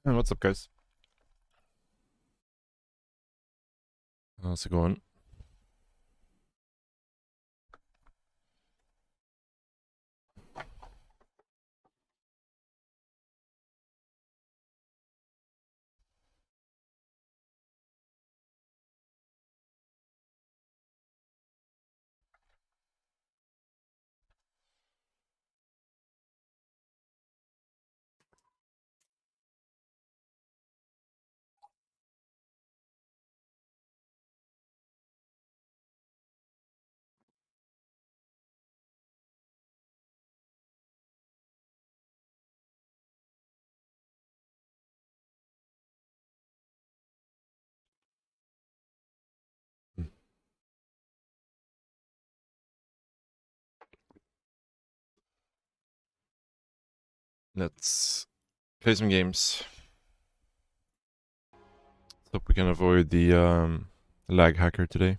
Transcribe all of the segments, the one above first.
What's up, guys? How's it going? Let's play some games. Let's hope we can avoid the lag hacker today.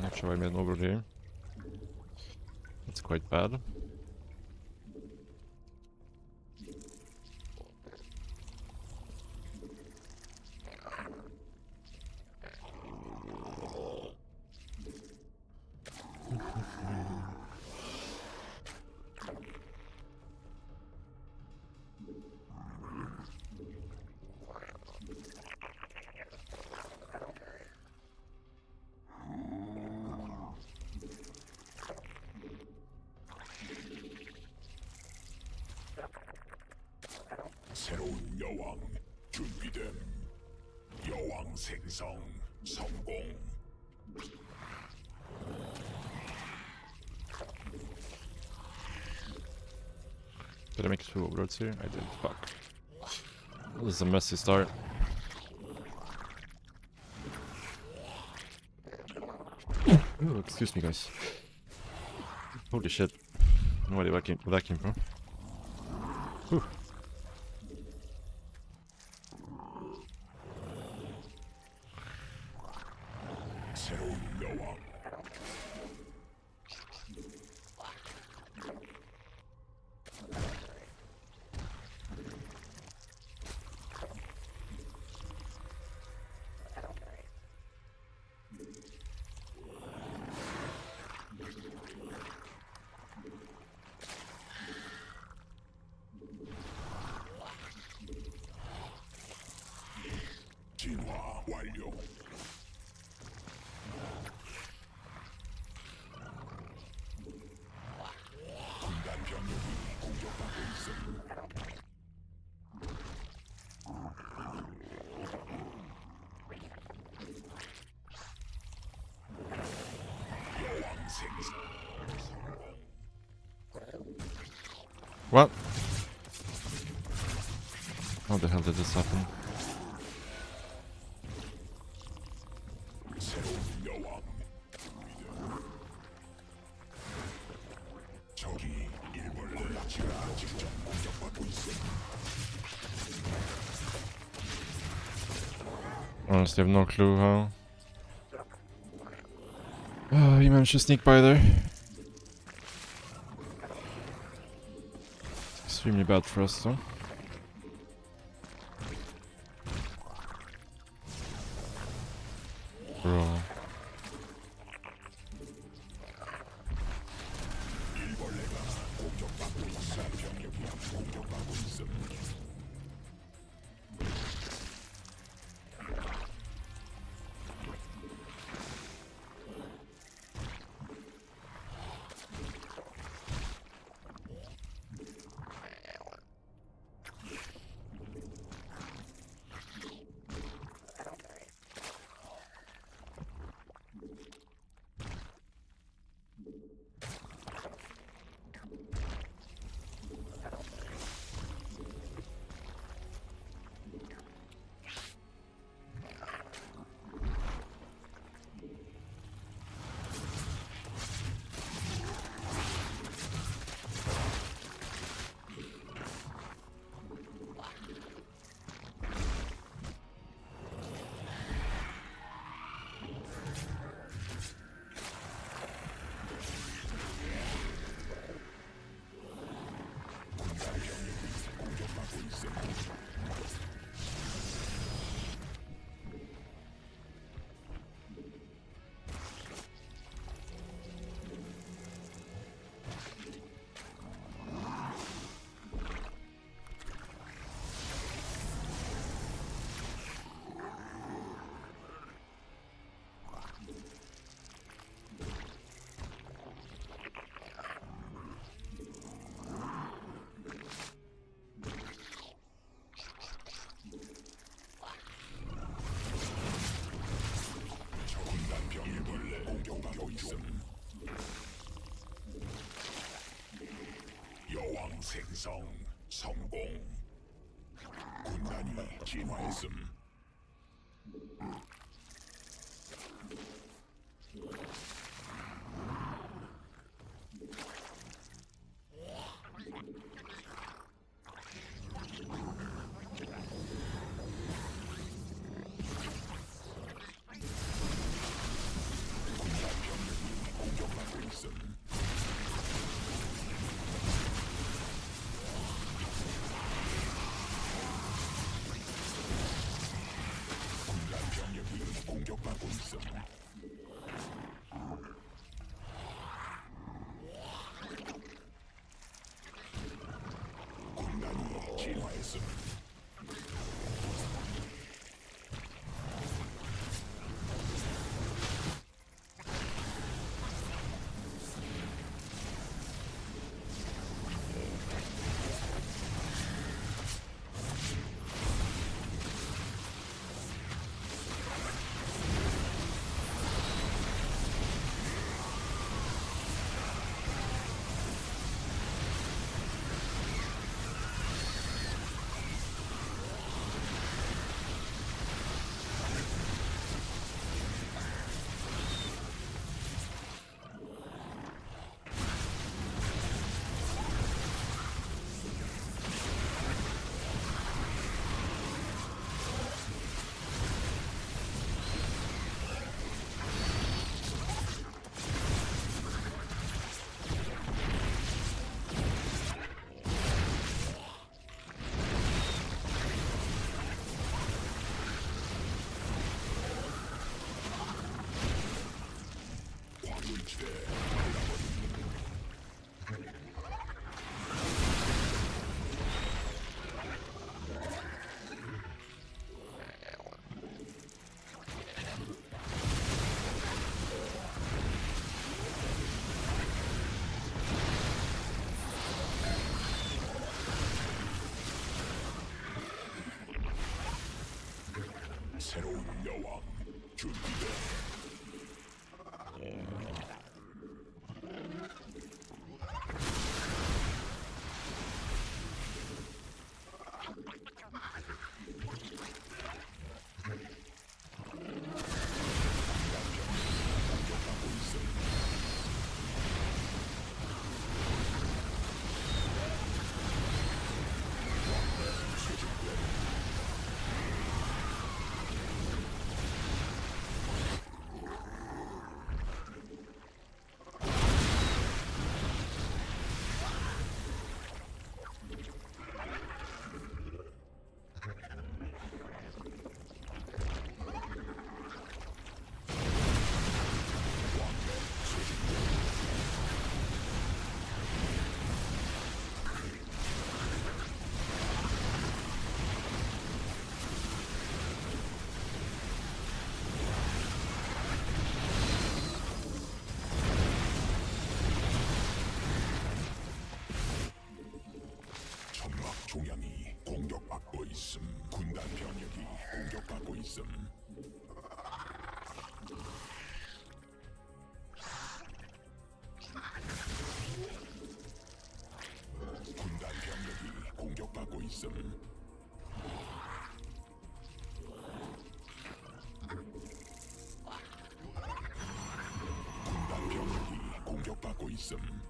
Not sure I made an overload here. That's quite bad. 여왕 준비됨. 여왕 생성 성공. Did I make 2 overlords here? I did. Fuck. This is a messy start. Oh, excuse me, guys. Holy shit. No idea where that came from. Whew. 새로운 여왕. 진화 완료. 군단 병력이 공격받고 있습니다. 여왕 생성. What? How the hell did this happen? 새로운 여왕. 적이 일벌레 야채가 직접 공격받고 있어. Honestly, I have no clue how. He managed to sneak by there. Extremely bad for us, though. Bro. 일벌레가 공격받고 있어. 병력이 공격받고 있어. 여왕 생성 성공. 군단이 진화했음. 공격받고 있어. 군단이 진화했음. 새로운 여왕 준비돼. 천막 종양이 공격받고 있음. 군단 병력이 공격받고 있음. 군단 병력이 공격받고 있음. 군단 병력이 공격받고 있음.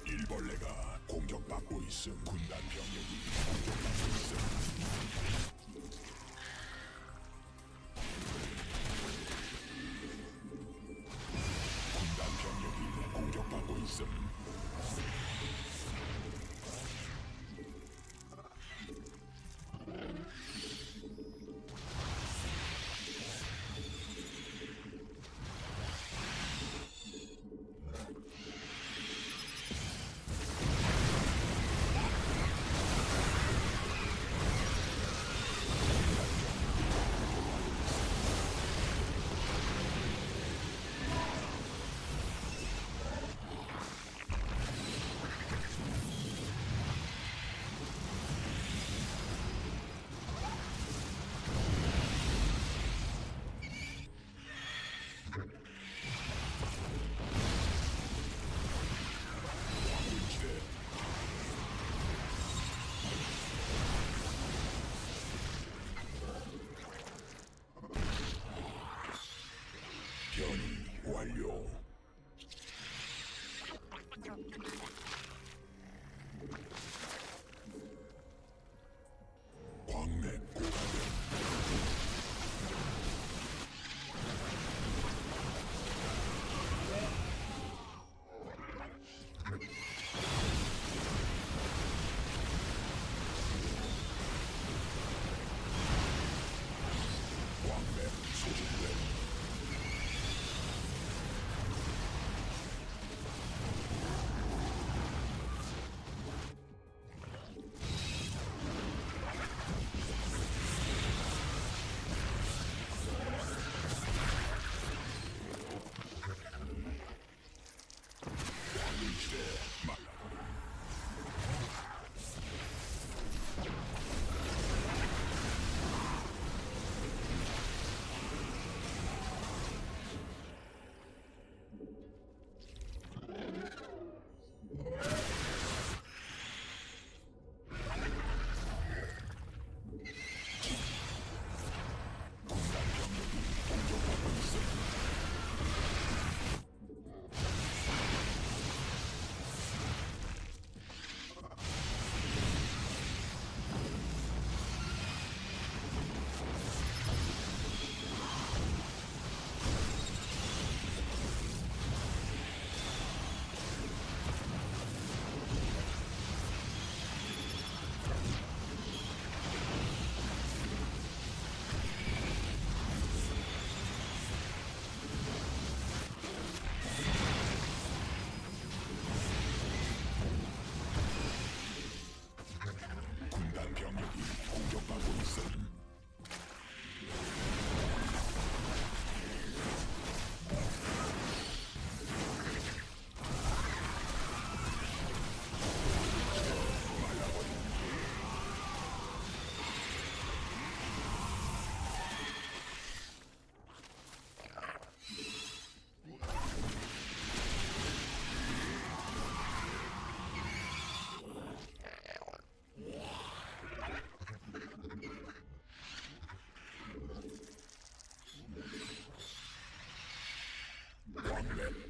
일벌레가 공격받고 있음. 군단 병력이 공격받고 있음. 군단 병력이 공격받고 있음.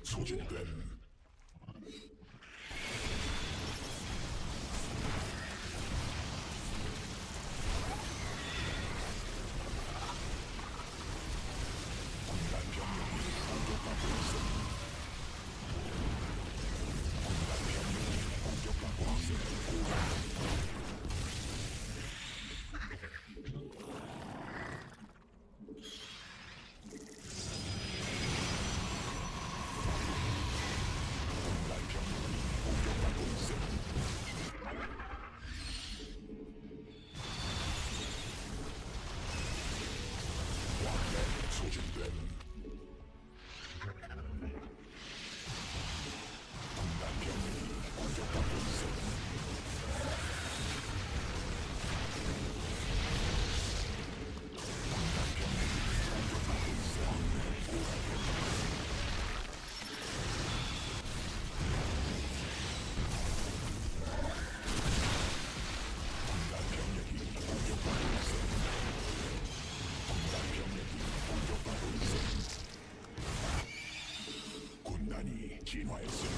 소진됨. 군단 병력이 공격받고 있음. 군단 병력이 공격받고 있음. 군단 병력이 공격받고 있음. 왕래 소진됨. 군단 병력이 공격받고 있음. 군단 병력이 공격받고 있음. 군단 병력이 공격받고 있음. 군단 병력이 공격받고 있음. 군단이 진화했음.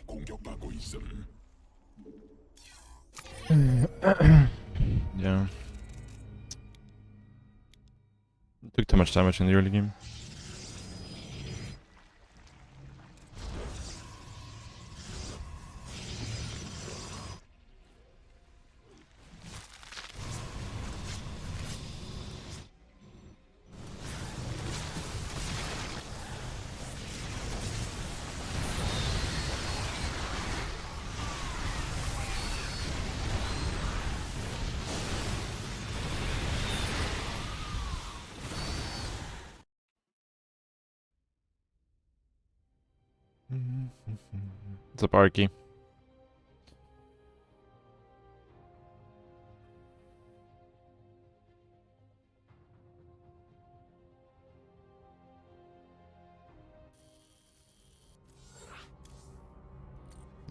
군단 병력이 공격받고 있음. Yeah. Took too much damage in the early game. What's up, Arky?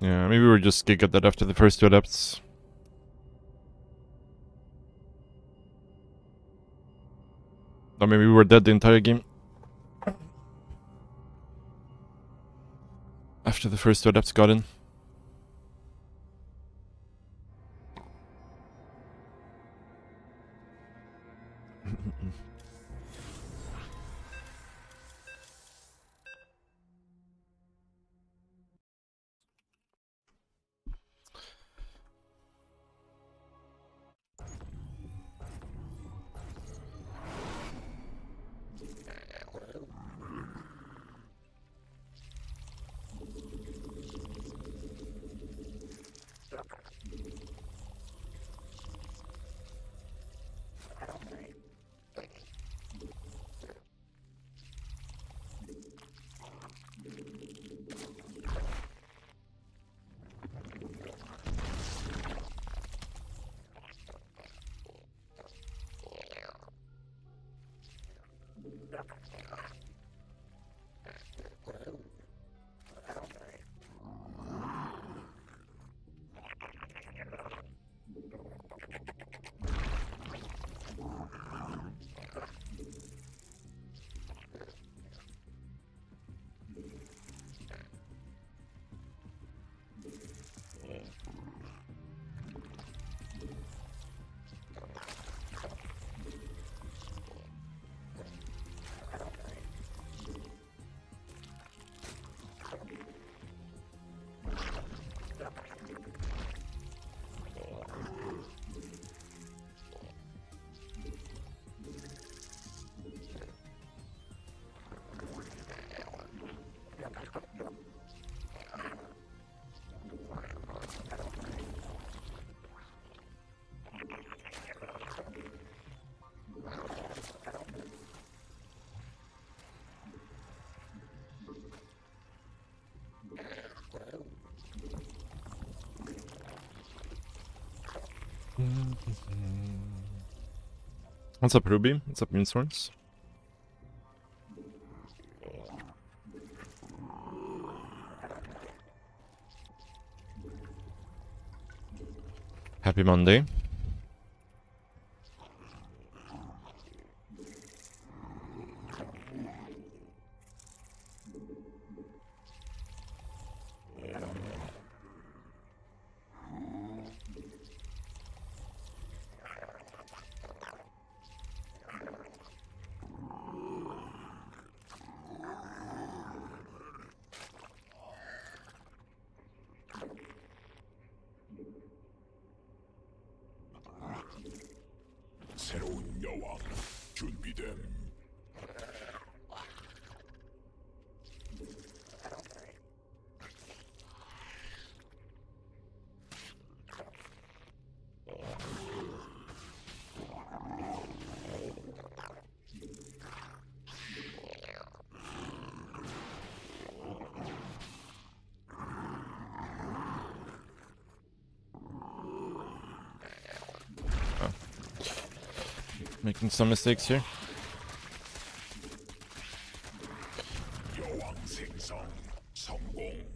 Yeah, maybe we were just giga dead after the first two adepts. Or maybe we were dead the entire game. After the first two adepts got in. What's up, Ruby? What's up, Moonsworns? Happy Monday. 새로운 여왕 준비됨. Making some mistakes here. 여왕 생성 성공.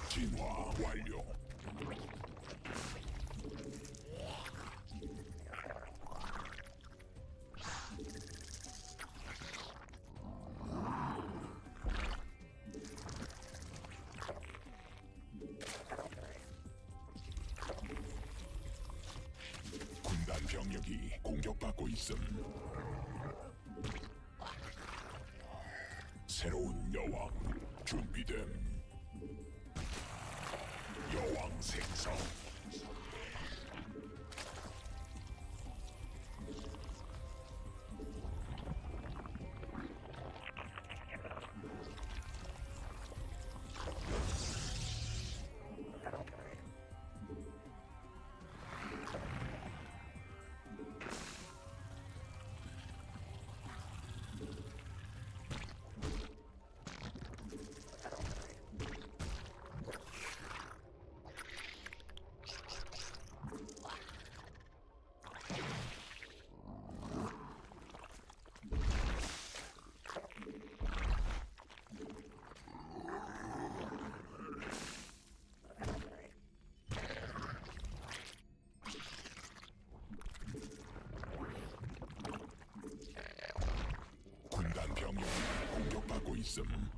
진화 완료. 군단 병력이 공격받고 있음. 새로운 여왕 준비됨. 여왕 생성. 군단 병력이 공격받고 있음.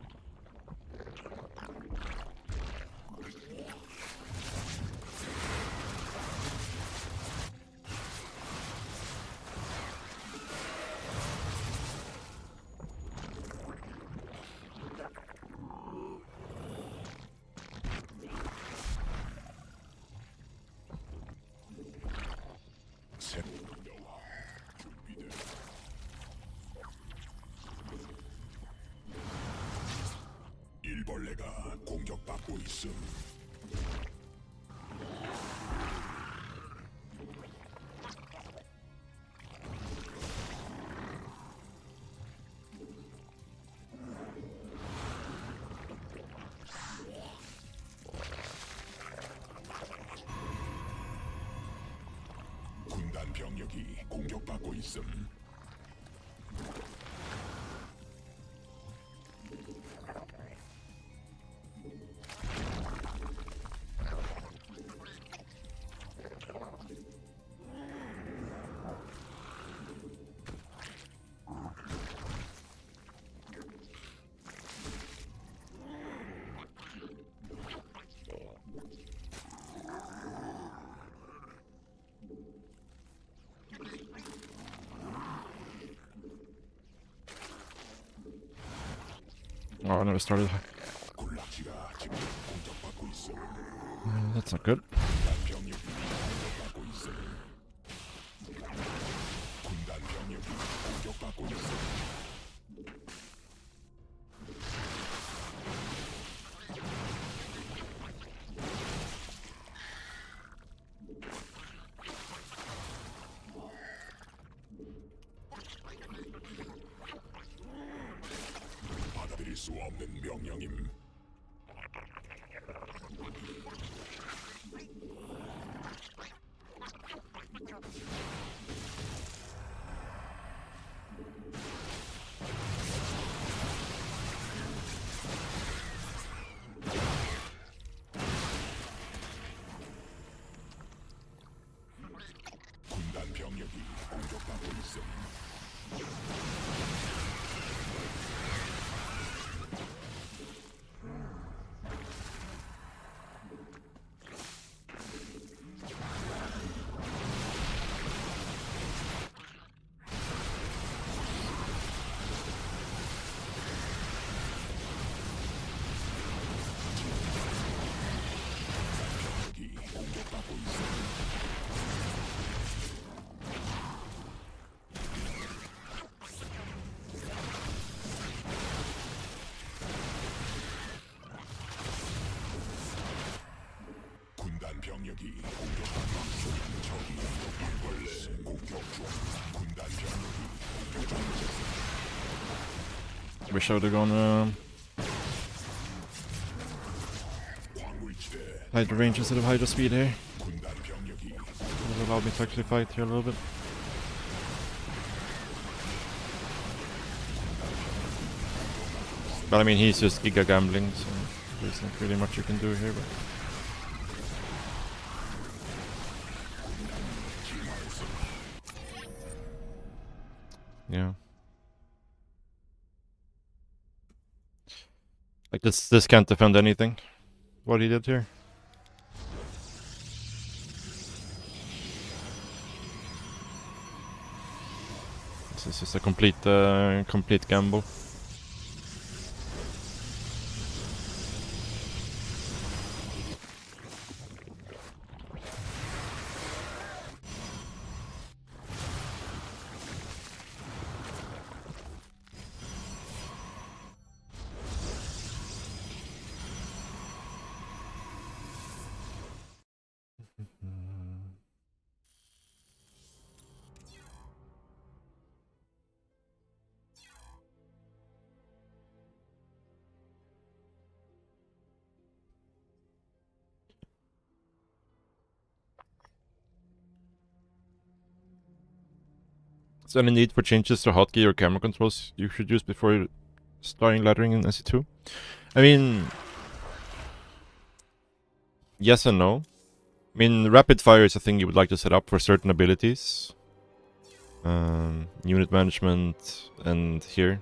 새로운 여왕 준비됨. 일벌레가 공격받고 있음. 군단 병력이 공격받고 있음. Oh, I never started. 군락지가 지금 공격받고 있음. That's not good. 군단 병력이 공격받고 있음. 군단 병력이 공격받고 있음. 병력이 공격받고 있음. 병력이 공격받고 있음. 군단 병력이 공격받고 있음. 적이 일벌레 공격 중. 군단 병력이 공격 중. Wish I would have gone 광물지대 hydra range instead of hydra speed here. 군단 병력이 Would have allowed me to actually fight here a little bit. But I mean, he's just giga gambling, so there's not really much you can do here. But yeah, like this can't defend anything. What he did here. This is just a complete gamble. Is there any need for changes to hotkey or camera controls you should use before starting laddering in SE2? I mean, yes and no. I mean, rapid fire is a thing you would like to set up for certain abilities. Unit management, and here.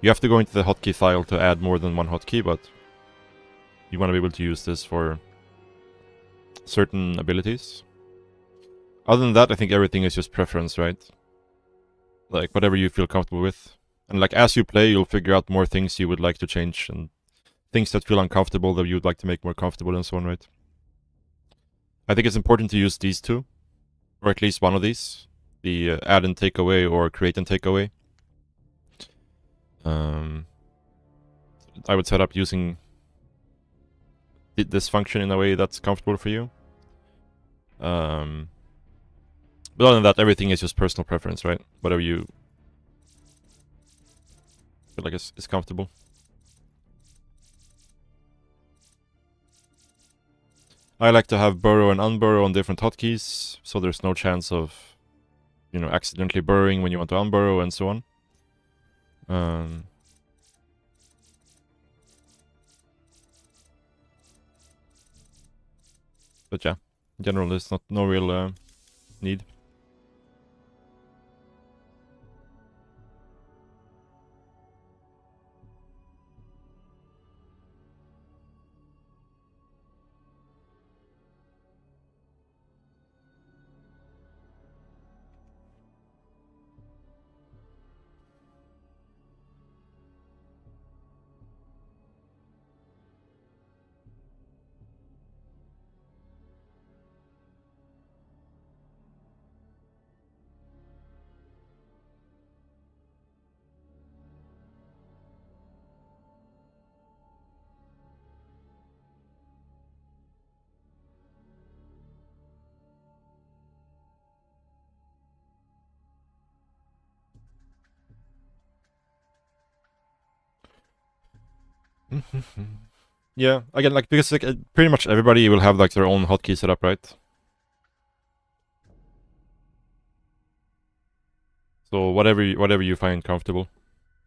You have to go into the hotkey file to add more than one hotkey, but you want to be able to use this for certain abilities. Other than that, I think everything is just preference, right? Like, whatever you feel comfortable with. And like, as you play, you'll figure out more things you would like to change, and things that feel uncomfortable that you would like to make more comfortable, and so on, right? I think it's important to use these two, or at least one of these. The add and take away, or create and take away. I would set up using this function in a way that's comfortable for you. But other than that, everything is just personal preference, right? Whatever you feel like is comfortable. I like to have burrow and unburrow on different hotkeys, so there's no chance of, you know, accidentally burrowing when you want to unburrow and so on. But yeah, in general, there's no real need. Yeah, again, like, because like, pretty much everybody will have like their own hotkey setup, right? So whatever you find comfortable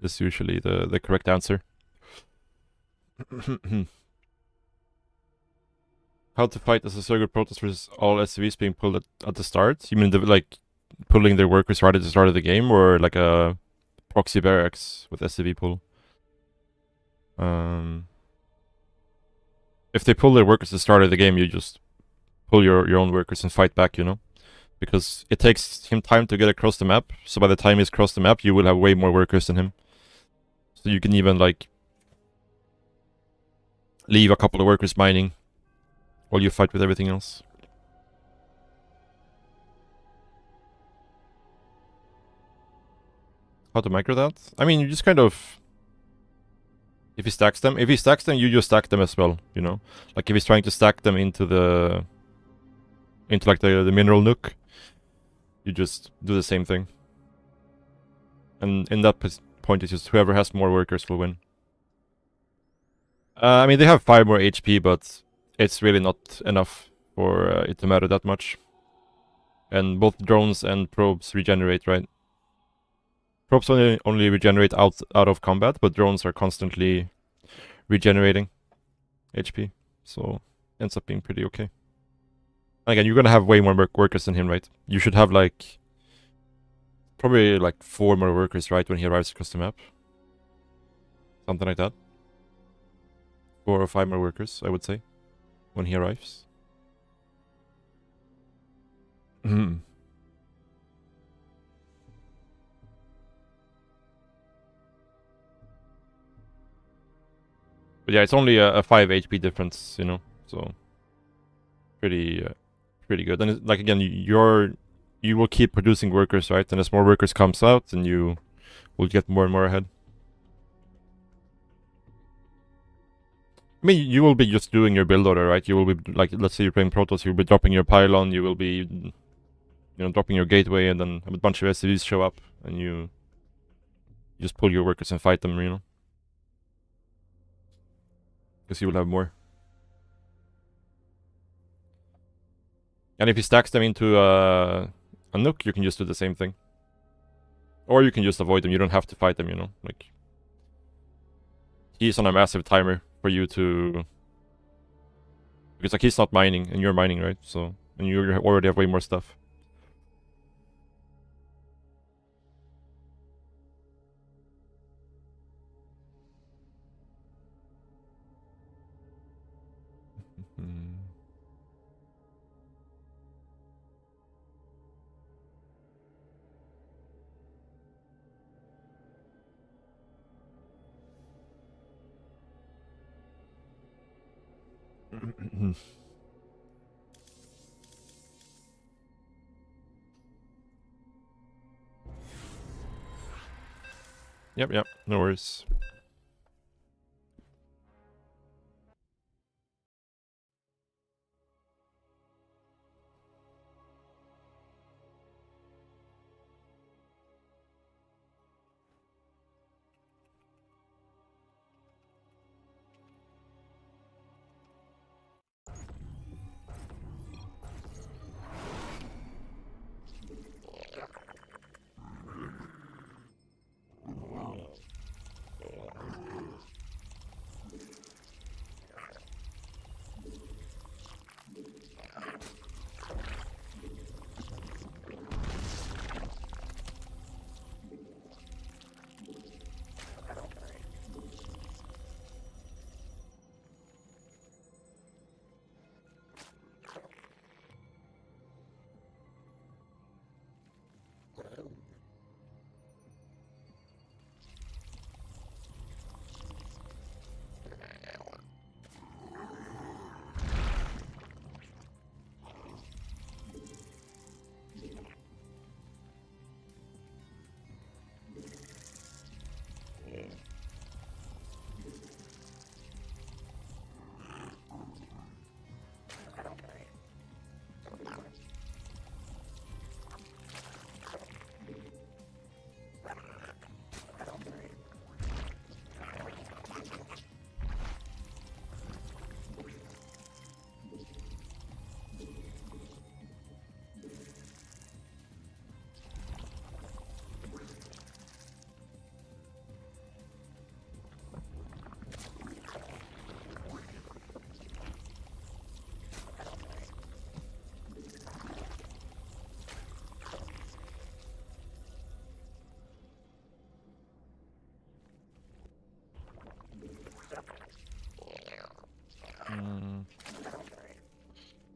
is usually the correct answer. How to fight as a Zerg protest versus all SCVs being pulled at the start? You mean the pulling their workers right at the start of the game, or like a proxy barracks with SCV pull. If they pull their workers at the start of the game, you just pull your own workers and fight back, you know? Because it takes him time to get across the map, so by the time he's crossed the map, you will have way more workers than him. So you can even, like, leave a couple of workers mining while you fight with everything else. How to micro that? I mean, you just kind of... If he stacks them, you just stack them as well, you know? Like, if he's trying to stack them into the... Into, like, the mineral nook, you just do the same thing. And in that point, it's just whoever has more workers will win. I mean, they have 5 more HP, but it's really not enough for it to matter that much. And both drones and probes regenerate, right? Probes only regenerate out of combat, but drones are constantly regenerating HP. So, ends up being pretty okay. Again, you're gonna have way more workers than him, right? You should have, like... Probably, like, 4 more workers, right, when he arrives across the map. Something like that. 4 or 5 more workers, I would say, when he arrives. Hmm. But yeah, it's only a 5 HP difference, you know, so pretty good. And like again, you will keep producing workers, right? And as more workers comes out, then you will get more and more ahead. I mean, you will be just doing your build order, right? You will be, like, let's say you're playing Protoss, you'll be dropping your pylon, you will be, you know, dropping your gateway, and then a bunch of SCVs show up, and you just pull your workers and fight them, you know? Because you will have more. And if he stacks them into a nook, you can just do the same thing. Or you can just avoid them, you don't have to fight them, you know? Like, he's on a massive timer for you to... Because, like, he's not mining, and you're mining, right? So, and you already have way more stuff. Yep, no worries.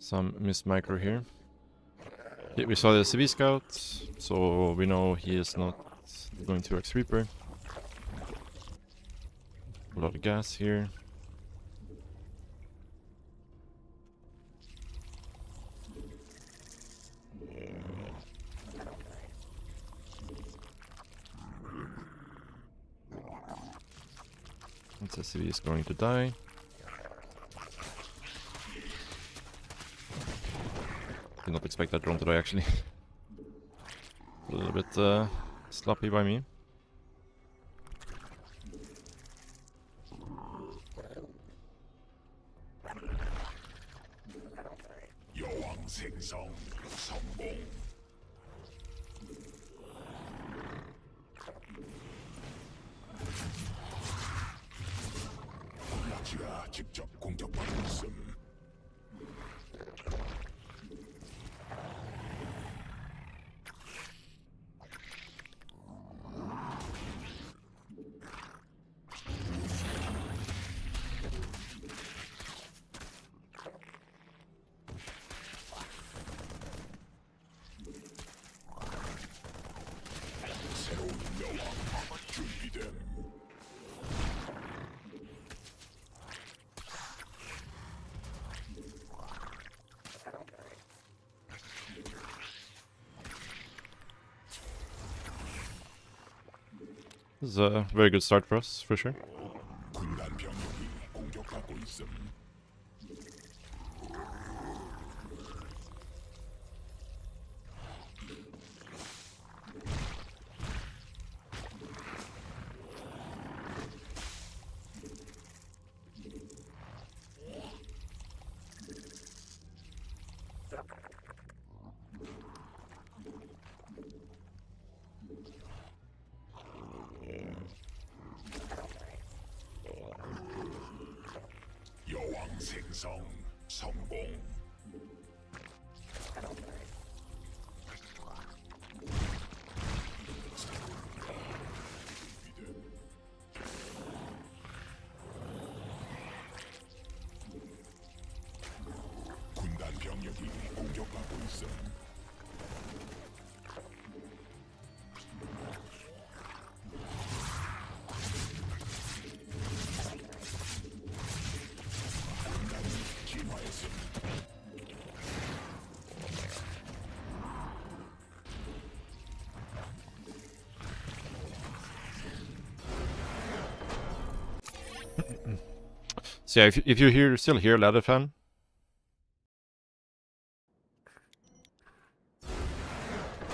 some missed micro here. Yeah, we saw the CV scout, so we know he is not going to X Reaper. A lot of gas here. The CV is going to die. Did not expect that drone to die actually. A little bit sloppy by me. 여왕 생성 성공. 라지가 직접 공격받고 있음. 새로운 여왕 준비됨. This is a very good start for us, for sure. 군단 병력이 공격받고 있음. 여왕 생성 성공. 군단 병력이 공격받고 있음. 진화했음. So yeah, if you're here, still here, ladder fan.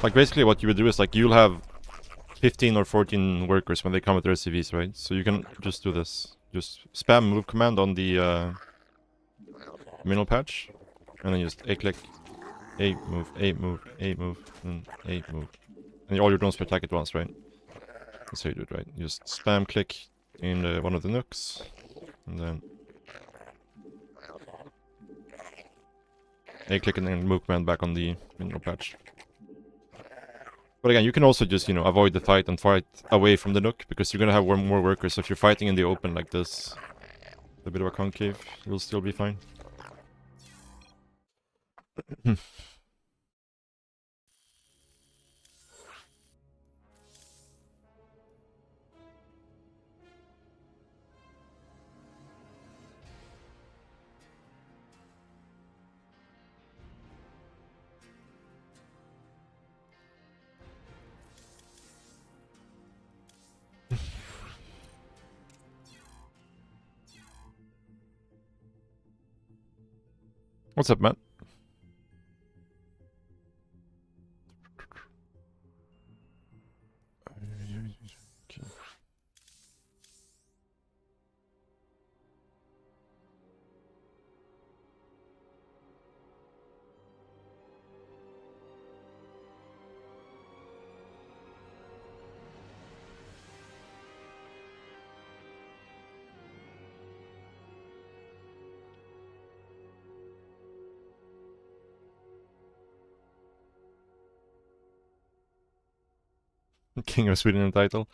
Like basically what you would do is like you'll have 15 or 14 workers when they come with their CVs, right? So you can just do this. Just spam move command on the mineral patch. And then just A click, A move, A move, A move, and A move. And all your drones will attack at once, right? That's how you do it, right? You just spam click in one of the nooks. And then A click and then move command back on the mineral patch. But again, you can also just, you know, avoid the fight and fight away from the nook, because you're gonna have more workers. So if you're fighting in the open like this, a bit of a concave, you'll still be fine. What's up, Matt? King of Sweden in the title.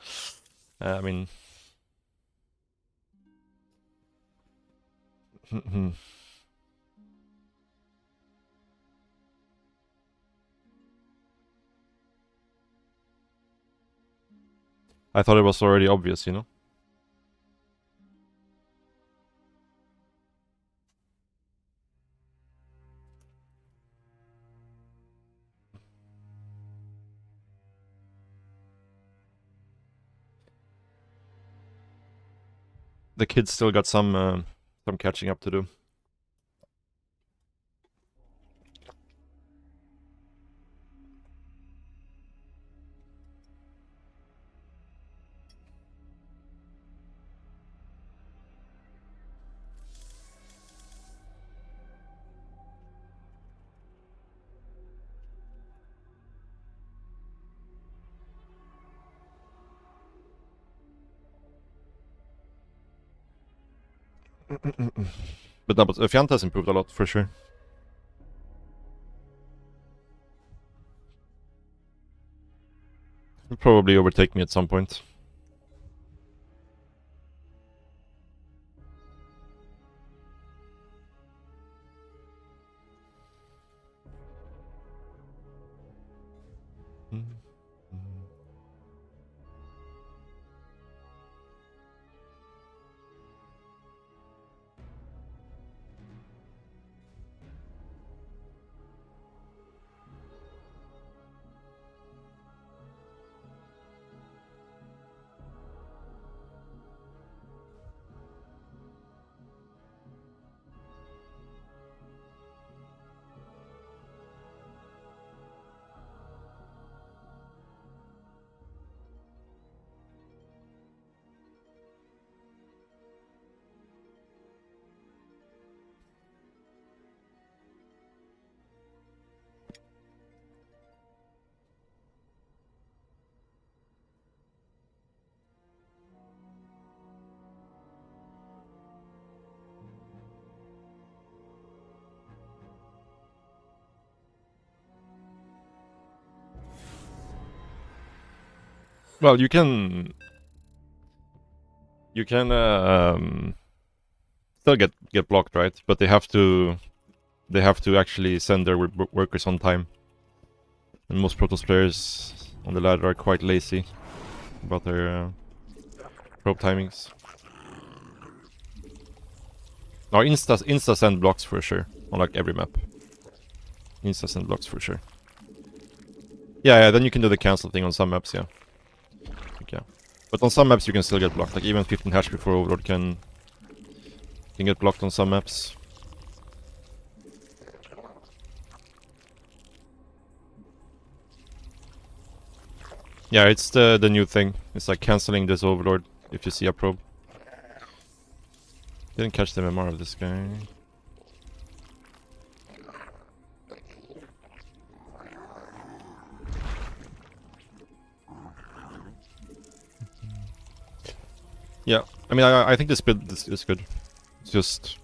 I mean... I thought it was already obvious, you know? The kids still got some catching up to do. But no, but Fianta's improved a lot for sure. He'll probably overtake me at some point. Well, you can still get blocked, right? But they have to actually send their workers on time. And most Protoss players on the ladder are quite lazy about their probe timings. No, insta send blocks for sure on like every map. Insta send blocks for sure. Yeah, then you can do the cancel thing on some maps, yeah. Yeah. But on some maps you can still get blocked. Like even 15 hatch before Overlord can get blocked on some maps. Yeah, it's the new thing. It's like cancelling this Overlord if you see a probe. Didn't catch the MMR of this guy. Yeah, I mean, I think this build is good. It's just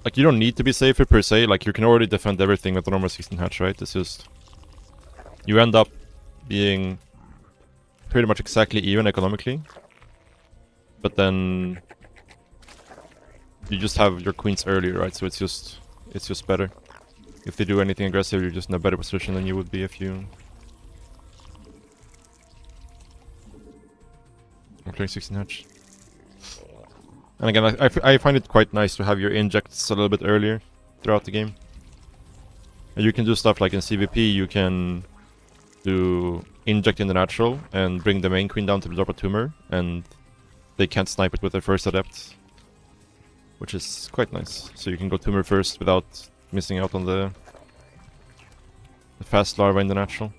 like you don't need to be safer per se. Like you can already defend everything with the normal 16 hatch, right? It's just you end up being pretty much exactly even economically, but then you just have your queens earlier, right? So it's just better. If they do anything aggressive, you're just in a better position than you would be if you I'm playing 16 hatch. And again, I find it quite nice to have your injects a little bit earlier throughout the game. And you can do stuff like in CVP, you can do inject in the natural and bring the main queen down to drop a tumor, and they can't snipe it with their first adept, which is quite nice. So you can go tumor first without missing out on the fast larva in the natural.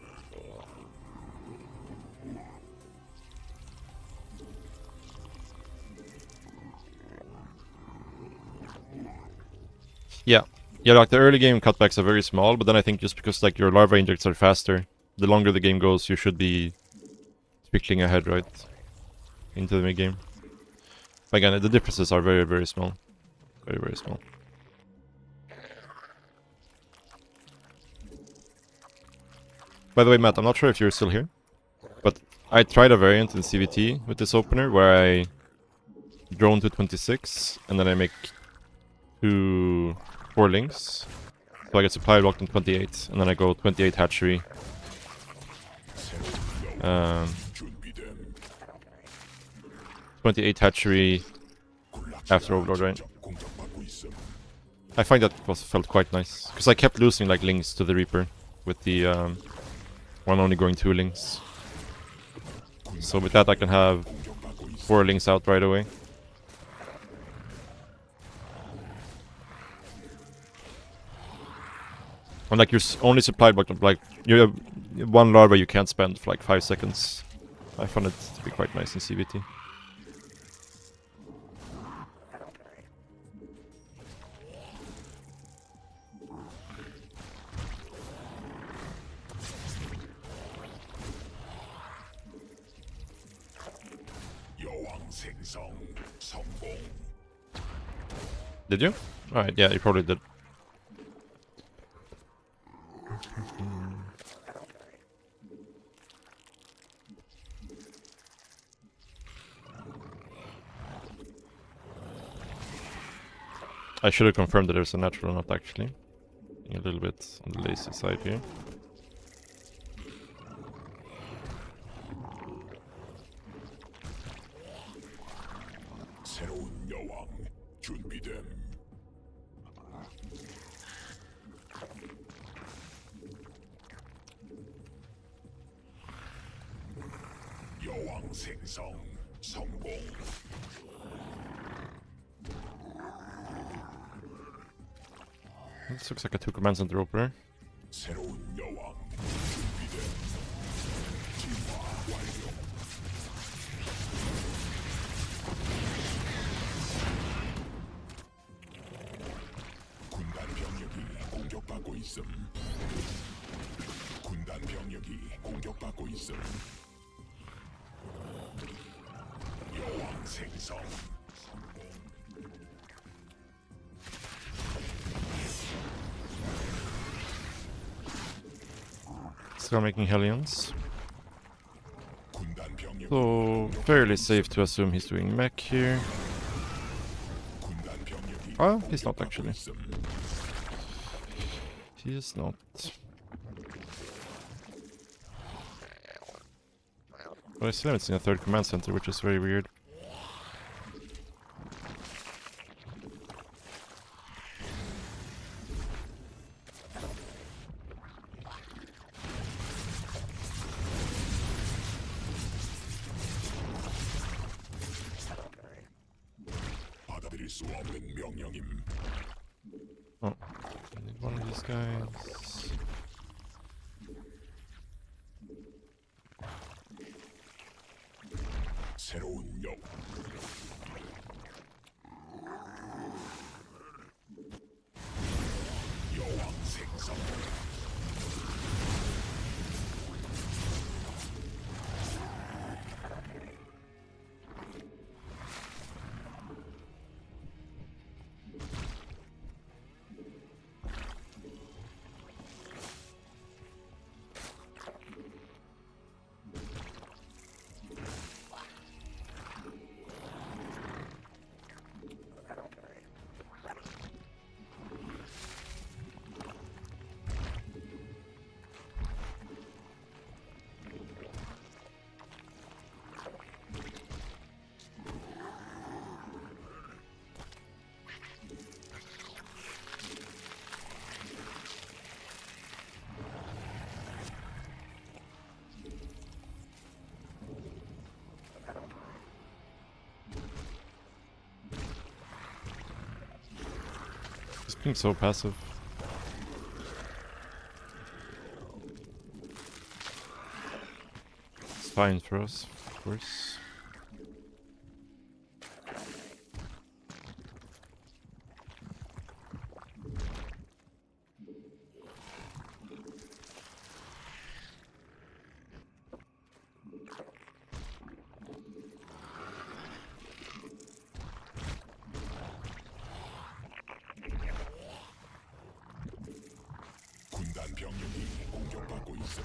Yeah, like the early game cutbacks are very small, but then I think just because like your larva injects are faster, the longer the game goes, you should be trickling ahead, right, into the mid game. But again, the differences are very, very small, very, very small. By the way, Matt, I'm not sure if you're still here, but I tried a variant in CVT with this opener where I drone to 26 and then I make 4 links. So I get supply blocked in 28, and then I go 28 hatchery. 28 hatchery after Overlord, right? 직접 공격받고 있음. I find that felt quite nice. Because I kept losing like links to the Reaper with the one only going 2 links. So with that I can have 4 links out right away. And like you're only supplied like you have 1 larva you can't spend for like 5 seconds. I found it to be quite nice in CVT. 여왕 생성 성공. Did you? Alright, yeah, you probably did. I should have confirmed that there's a natural or not actually. Being a little bit on the lazy side here. 새로운 여왕 준비됨. 여왕 생성 성공. This looks like a 2 command center opener. 새로운 여왕 준비됨. 진화 완료. 군단 병력이 공격받고 있음. 군단 병력이 공격받고 있음. 여왕 생성. Still making Hellions. 군단 병력이 So fairly safe to assume he's doing mech here. 군단 병력이 Oh, he's not 공격받고 actually. 있음. He is not. But I still haven't seen a 3rd command center, which is very weird. 받아들일 수 없는 명령임. Oh, I need one of these guys. 새로운 여 여왕 생성. He's being so passive. It's fine for us, of course. 군단 병력이 공격받고 있음.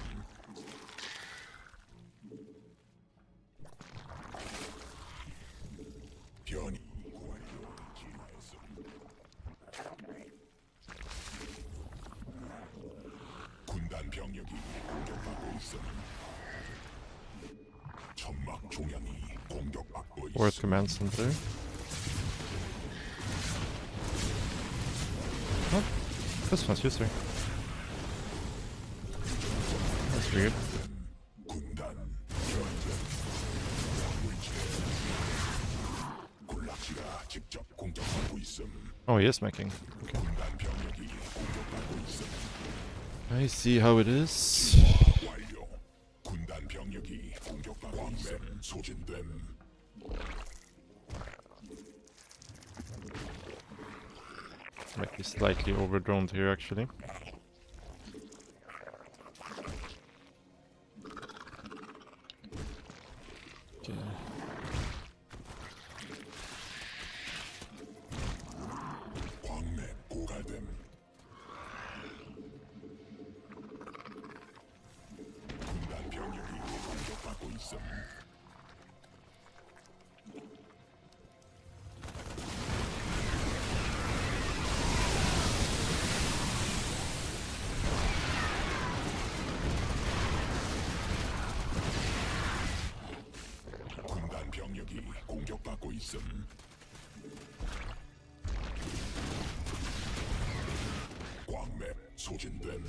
변이 완료. 진화했음. 군단 병력이 공격받고 있음. 천막 종양이 공격받고 Fourth 있음. command center. Oh, this one's user. That's weird. 군단 변경. 군락지가 직접 공격하고 있음. Oh, he is making. Okay. 군단 병력이 공격받고 있음. I see how it is. 완료. 군단 병력이 공격받고 있음. 소진됨. Might be slightly overdroned here, actually. Okay. 광맥 고갈됨. 군단 병력이 공격받고 있음. 군단 병력이 공격받고 있음. 광맥 소진됨.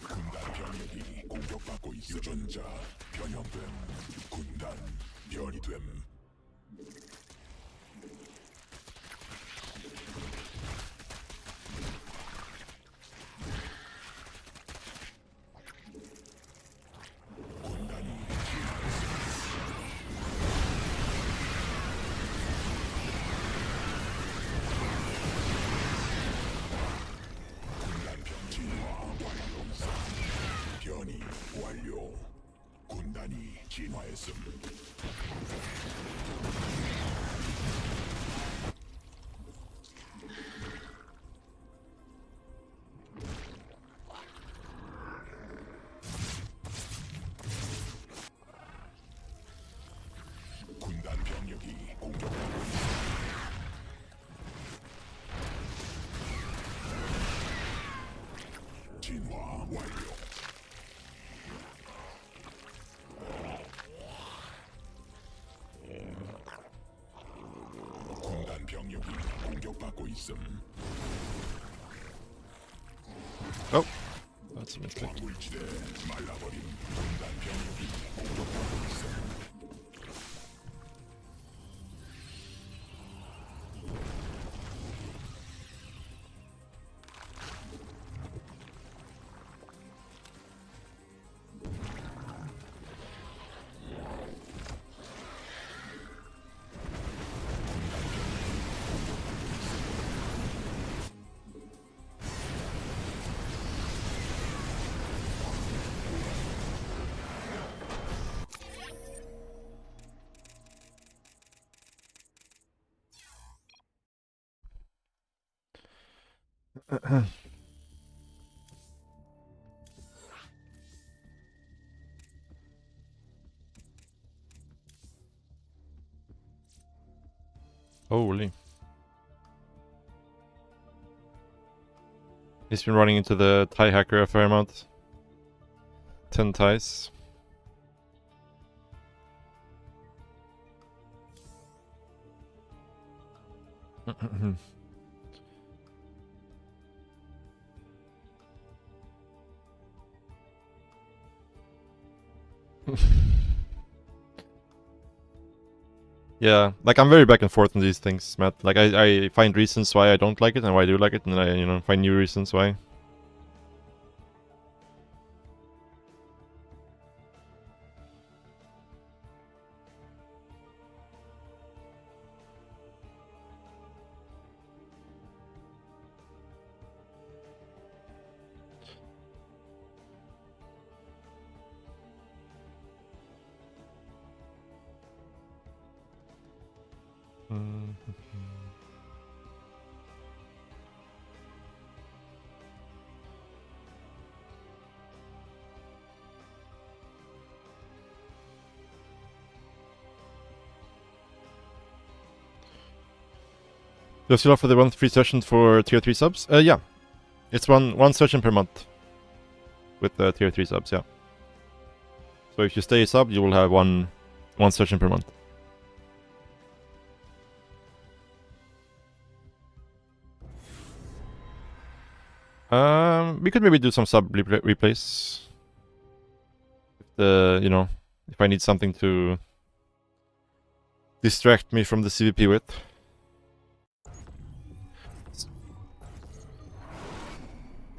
군단 병력이 공격받고 있음. 유전자 변형됨. 군단 변이됨. 군단이 군단 진화 완료. 변이 완료. 군단이 진화했음. 군단 병력이 공격받고 있음. 진화 완료. 군단 병력이 공격받고 있음. Oh, that's a mistake. 물질에 말라버린 군단 병력이 공격받고 있음. Holy. He's been running into the Thai hacker a fair amount. 10 ties. Yeah, like I'm very back and forth on these things, Matt. Like I find reasons why I don't like it and why I do like it, and I find new reasons why. Do you still offer the one free session for tier 3 subs? Yeah. It's one session per month. With the tier 3 subs, yeah. So if you stay a sub, you will have one session per month. We could maybe do some sub replays. If if I need something to distract me from the CVP with.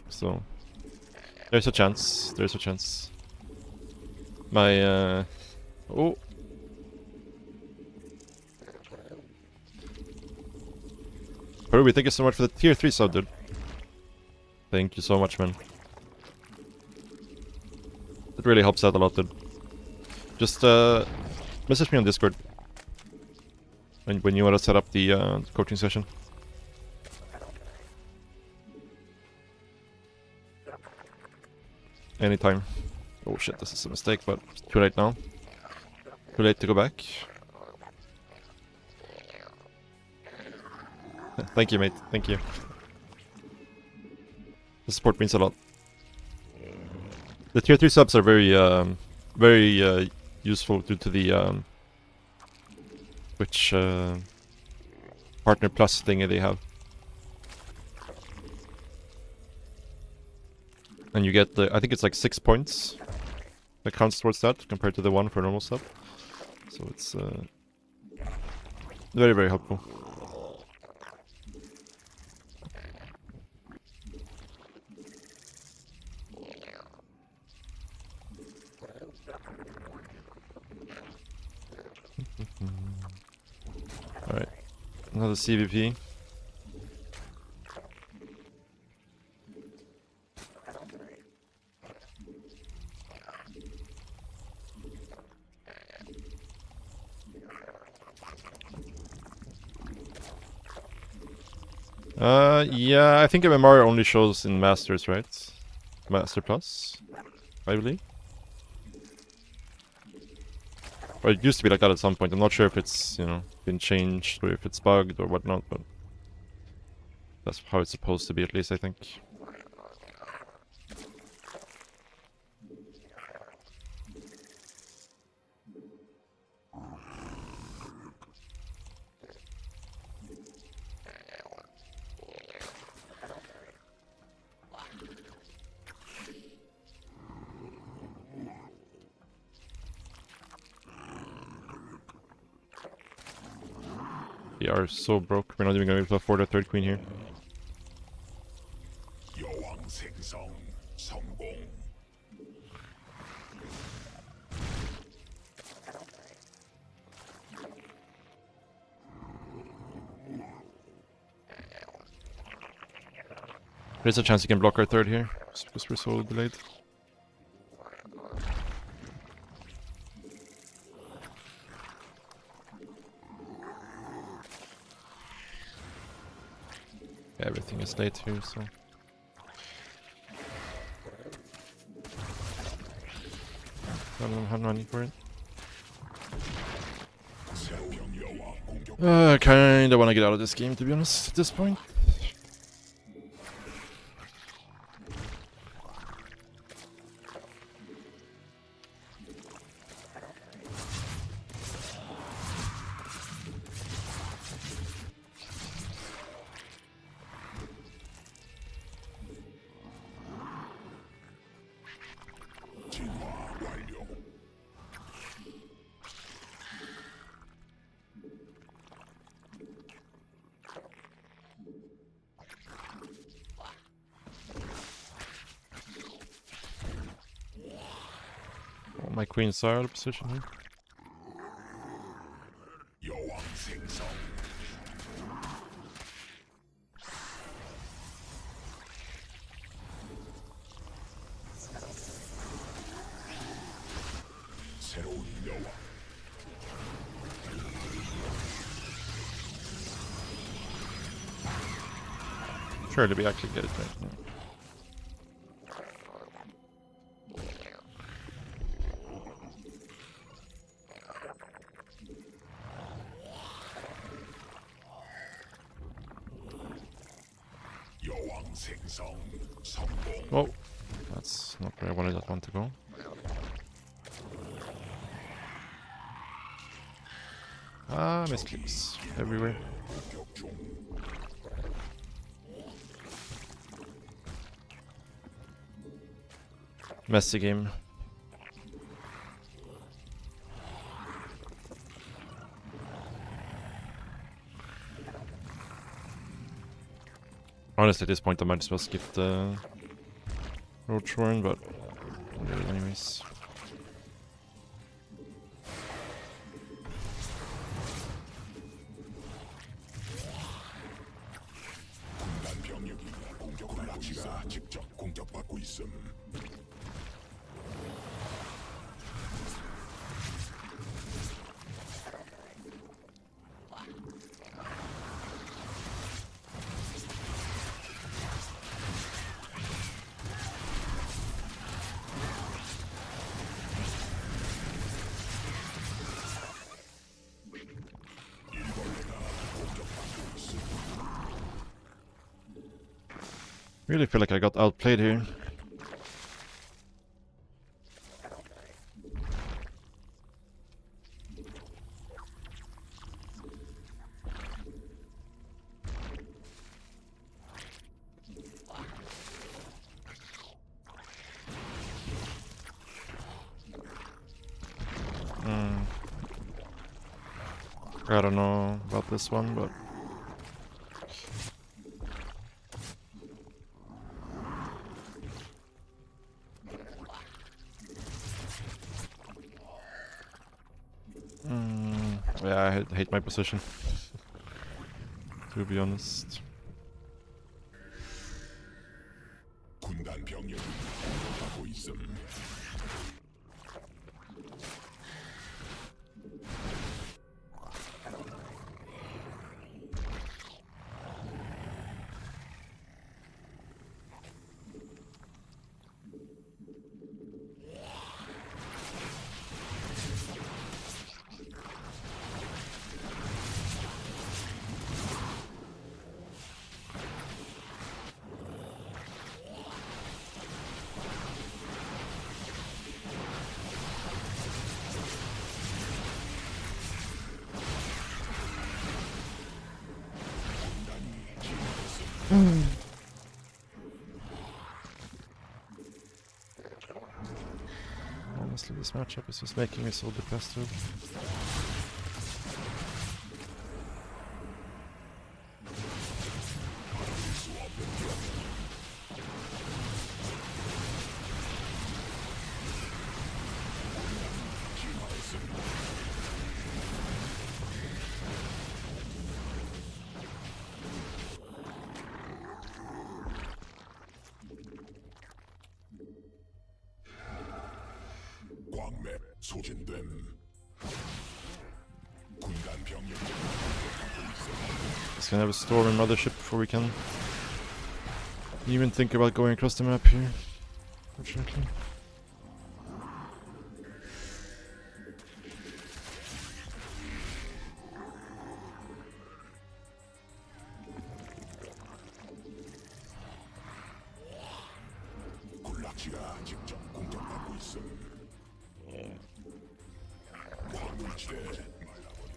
So there's a chance. There's a chance. My oh. Ruby, thank you so much for the tier 3 sub, dude. Thank you so much, man. It really helps out a lot, dude. Just message me on Discord when you want to set up the coaching session. Anytime. Oh shit, this is a mistake, but it's too late now. Too late to go back. Thank you, mate. Thank you. The support means a lot. The tier 3 subs are very useful due to the Twitch Partner Plus thingy they have. And you get I think it's like 6 points that counts towards that compared to the 1 for normal sub. So it's very, very helpful. Alright, another CVP. Yeah, I think MMR only shows in Masters, right? Master Plus, I believe. Or it used to be like that at some point. I'm not sure if it's, been changed or if it's bugged or whatnot, but that's how it's supposed to be, at least, I think. We are so broke, we're not even going to be able to afford a third queen here. 여왕 생성 성공. There's a chance you can block our third here, because we're so delayed. Everything is late here, so... I don't have money for it. I kinda wanna get out of this game, to be honest, at this point. My queen's out of position here. 여왕 생성. 새로운 여왕. Sure, did we actually get it right now? 생성 성공. Oh, that's not where I wanted that one to go. Ah, misclicks everywhere. 공격 중. Messy game. Honestly, at this point I might as well skip the Roach Warren, but I'll do it anyways. 군단 병력이 굴락시가 직접 공격받고 있음. Really feel like I got outplayed here. I don't know about this one, but yeah, I hate my position. To be honest. 군단 병력이 공격받고 있음. Honestly, this matchup is just making me so depressed. 광맥 소진됨. 군단 병력이 공격받고 있음. Just gonna have a storm and mothership before we can even think about going across the map here. Fortunately. 굴락시가 직접 공격받고 있음. 화물지대 말라버린.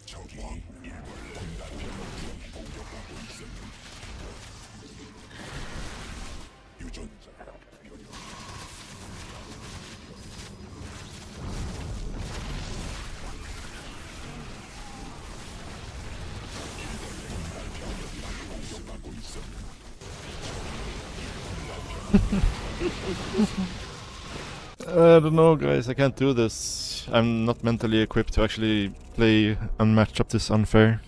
적이 일벌레 군단 병력이 공격받고 있음. 유전자 변형. 공격받고 있음. I don't know, guys. I can't do this. I'm not mentally equipped to actually play a matchup this unfair.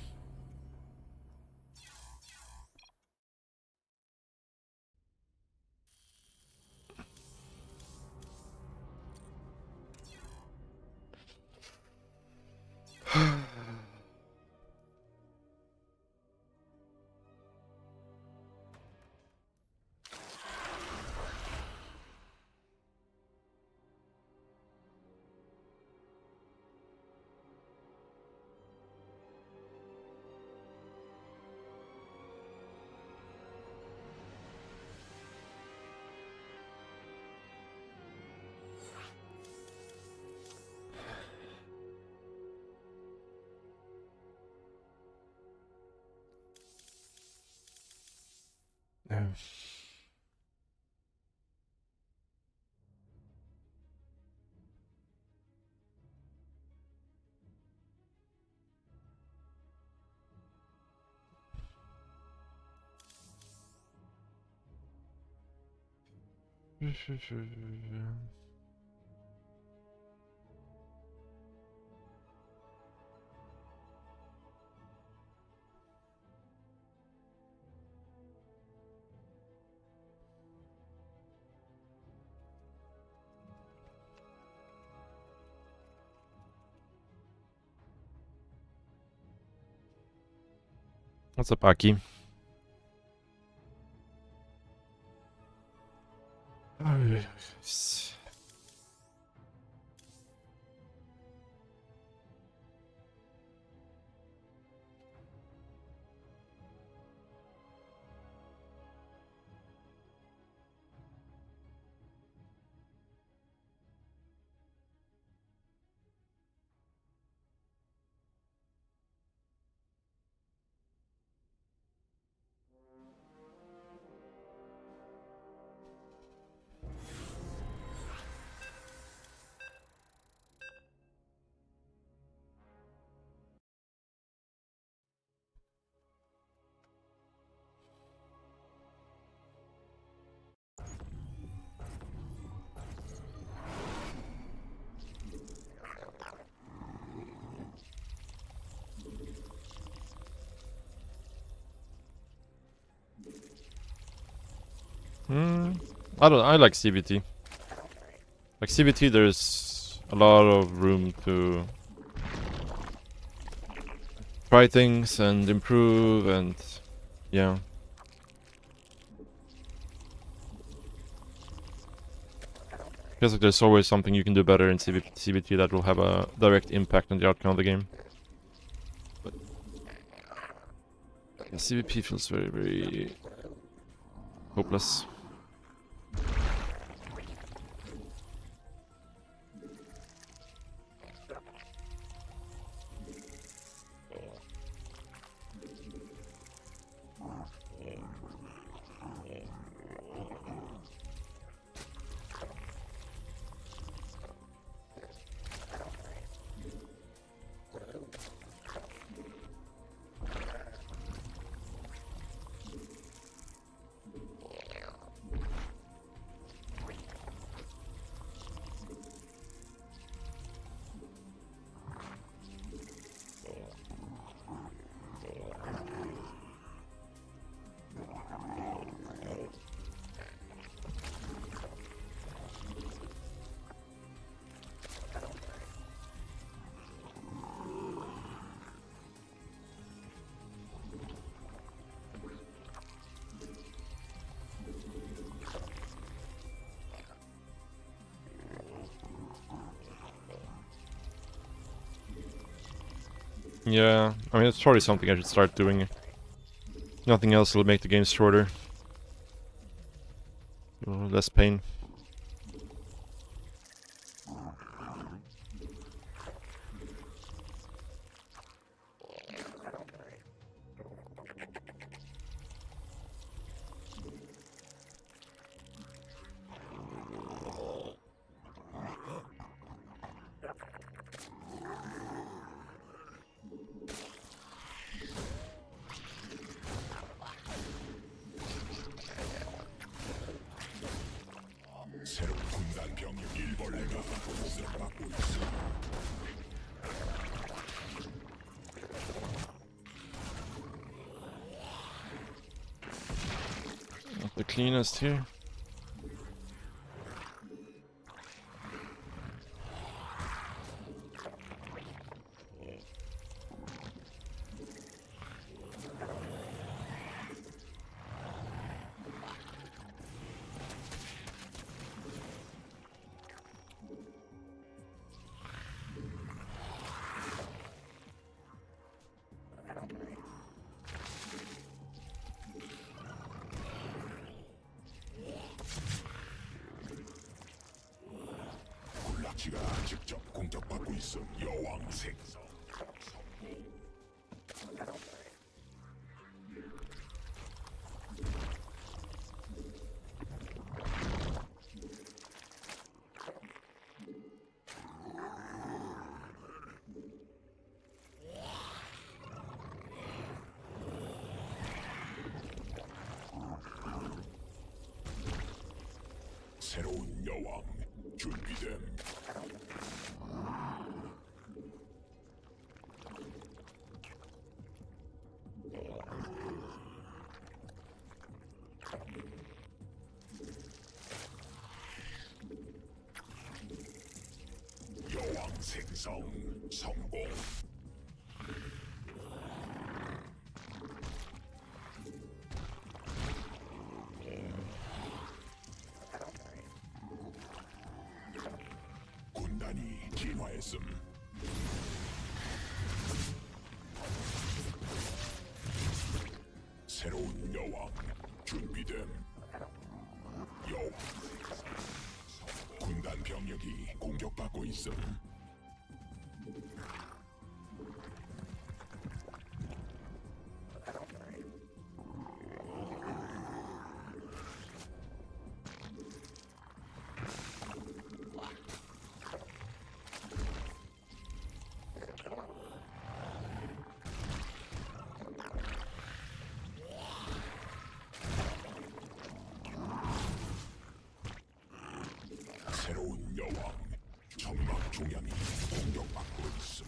What's up, Aki? I like CBT. Like CBT, there's a lot of room to try things and improve, and yeah. Feels like there's always something you can do better in CBT that will have a direct impact on the outcome of the game. But yeah, CBP feels very, very hopeless. Yeah, I mean, it's probably something I should start doing. Nothing else will make the game shorter. Less pain. 새로운 군단 병력 일벌레가 공격받고 있음. Not the cleanest here. 굴락지가 직접 공격받고 있음. 여왕 생성. 새로운 여왕 준비됨. 여왕 생성 성공. 군단이 진화했음. 새로운 여왕 준비됨. 여왕 군단 병력이 공격받고 있음. 새로운 여왕 점막 중량이 공격받고 있음.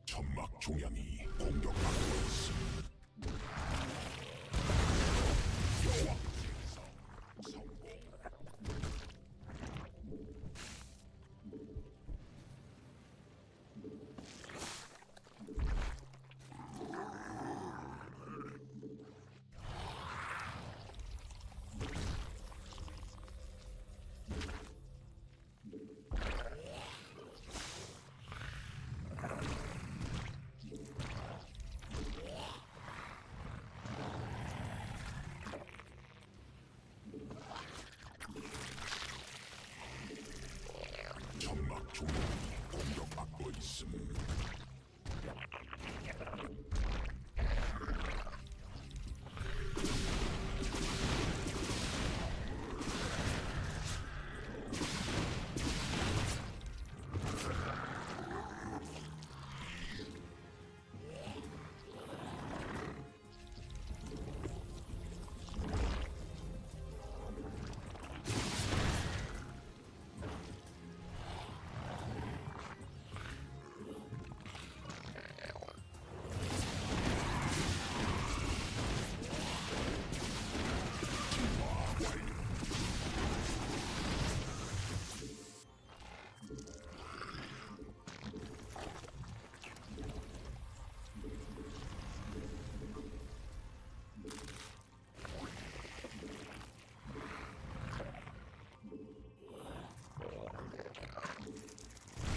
점막 중량이 공격받고 있음. 여왕 생성 성공. 점막 중량이 공격받고 있음.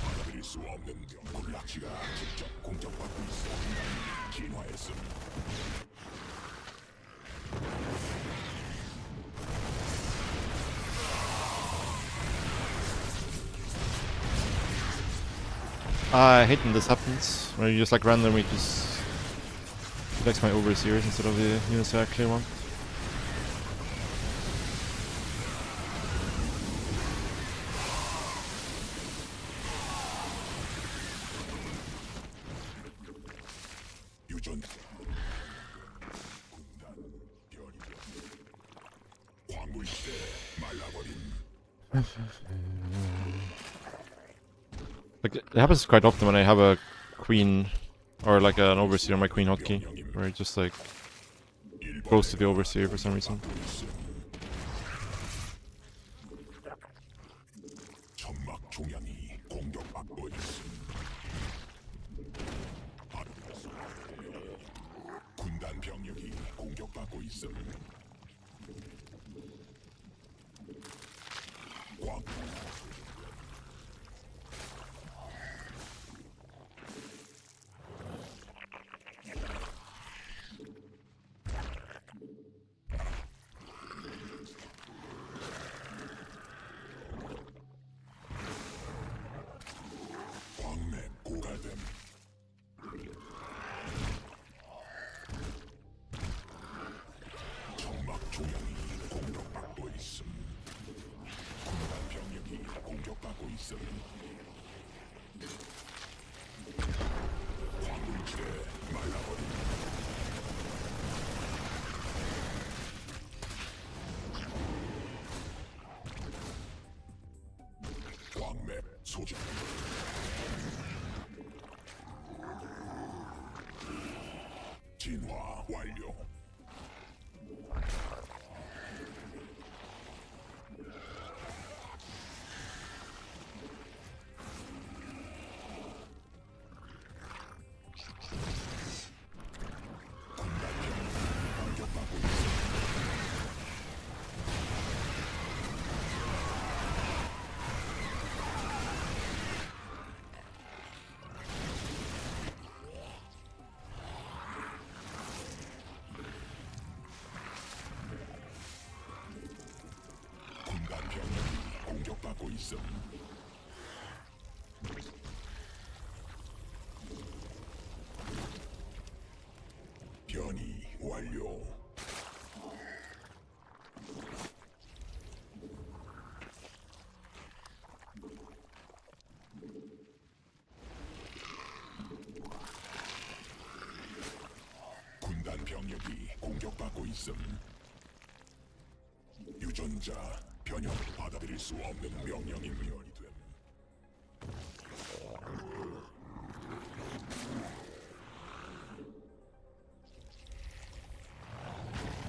막을 수 없는 군락지가 직접 공격받고 있어. 진화했음. I hate when this happens, where you just like randomly just select my overseers instead of the units I actually want. 유전 군단 별이여. 광물시대 말라버림. Like, it happens quite often when I have a queen or like an overseer on my queen hotkey, where it just like goes to the overseer for some reason. 점막 중량이 공격받고 있음. 군단 병력이 공격받고 있음. 소집. 진화 완료. 공격받고 있음. 군단 병력이 공격받고 있음. 변이 완료. 군단 병력이 공격받고 있음. 유전자 변형을 받아들일 수 없는 명령이 변이 됨.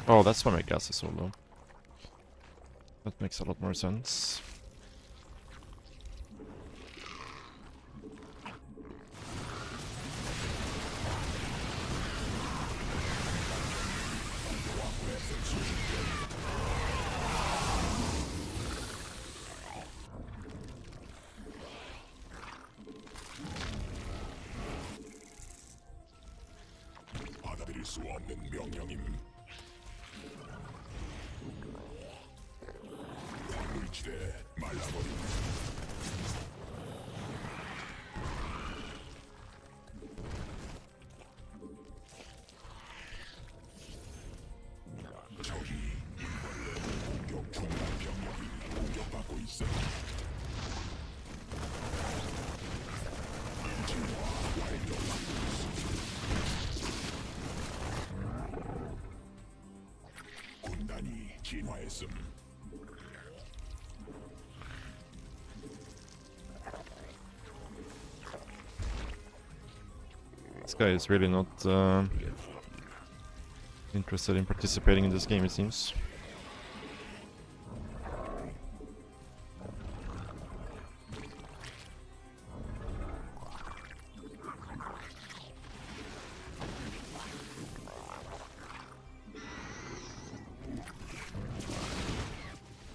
Oh, that's why my gas is so low. That makes a lot more sense. 받아들일 수 없는 명령임. 광물지대 말라버림. 적이 일벌레 공격 중단 병력이 공격받고 있어. 진화 완료. 군단이 진화했음. This guy is really not interested in participating in this game, it seems.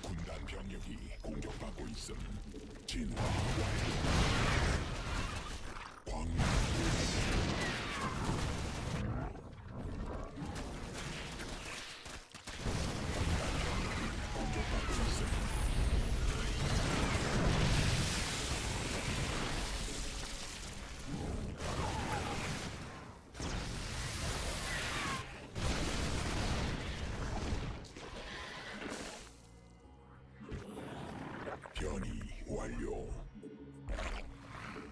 군단 병력이 공격받고 있음. 진화 완료. 광물 공격받고 있음. 변이 완료.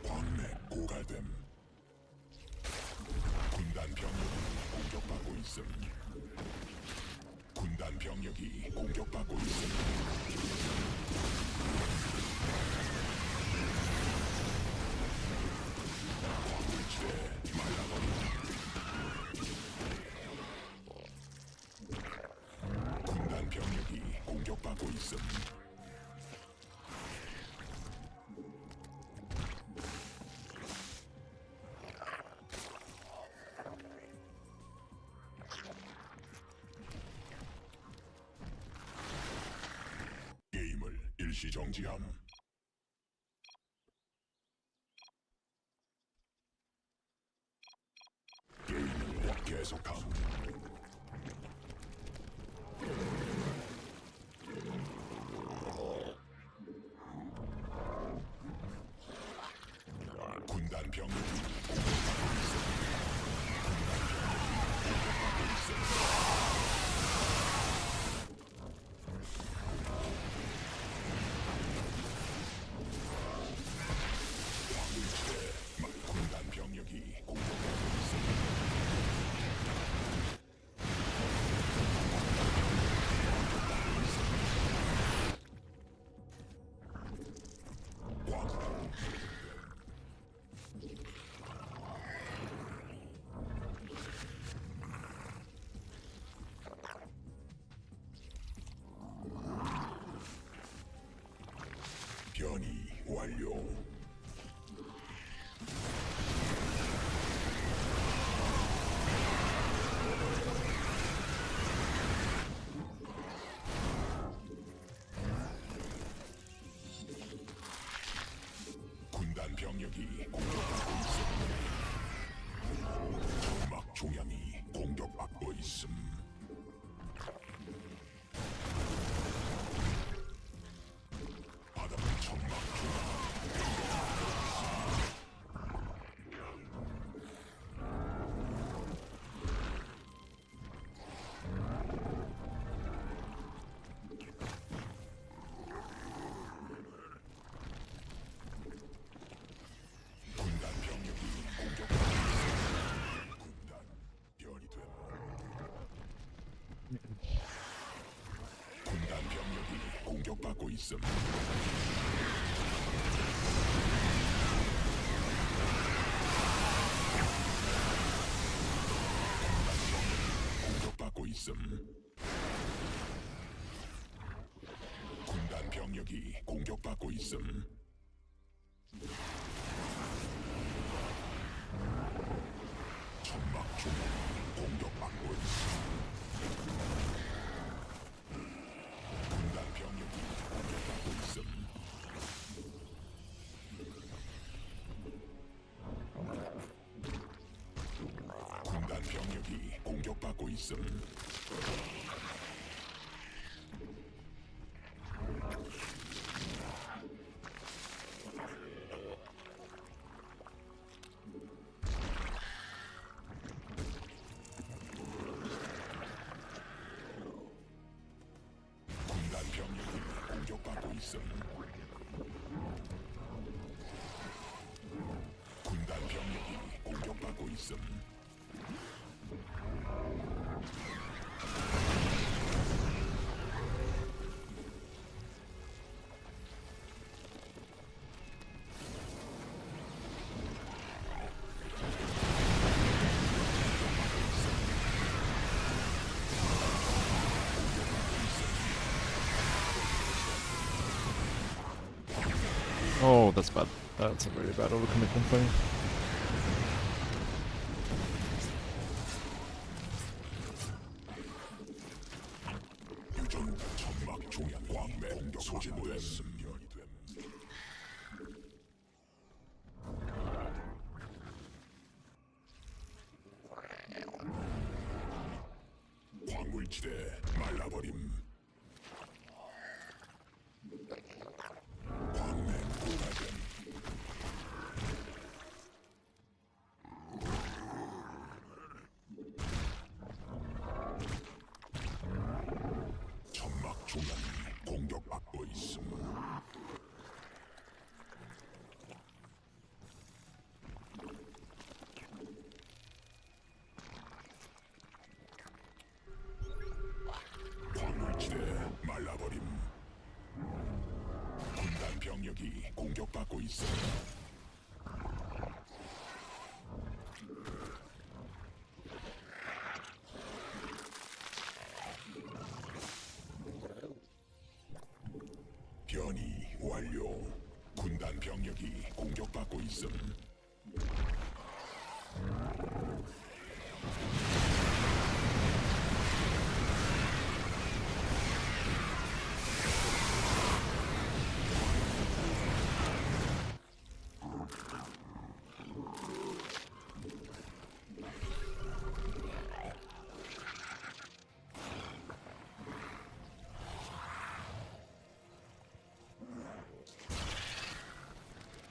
광맥 고갈됨. 군단 병력이 공격받고 있음. 군단 병력이 공격받고 있음. 광물지대 말라버림. 군단 병력이 공격받고 있음. 게임을 일시 정지함. 게임을 계속함. 군단 병력이 공격받고 있음. 군단 병력이 공격받고 있음. 광물지대 군단 병력이 공격받고 있음. 완료. 군단 병력이 공격받고 있음. 점막 중앙이 공격받고 있음. 바닥 점막 중앙. 군단 병력이 공격받고 있음. 군단 별이 됨. 군단 병력이 공격받고 있음. 공격받고 있음. 군단 병력이 공격받고 있음. 천막 중앙이 공격받고 있음. 군단 병력이 공격받고 있음. 군단 병력이 공격받고 있음. 군단 병력이 공격받고 있음. 군단 병력이 공격받고 있음. Oh, that's bad. That's a very bad overcommitment for me. 유전 천막 중앙 광맥 공격 소진됨. 별이 됨. 광물지대 말라버림. 광맥 고갈됨. 천막 중앙이 공격받고 있음. 광물지대 말라버림. 군단 병력이 공격받고 있음. 변이 완료. 군단 병력이 공격받고 있음.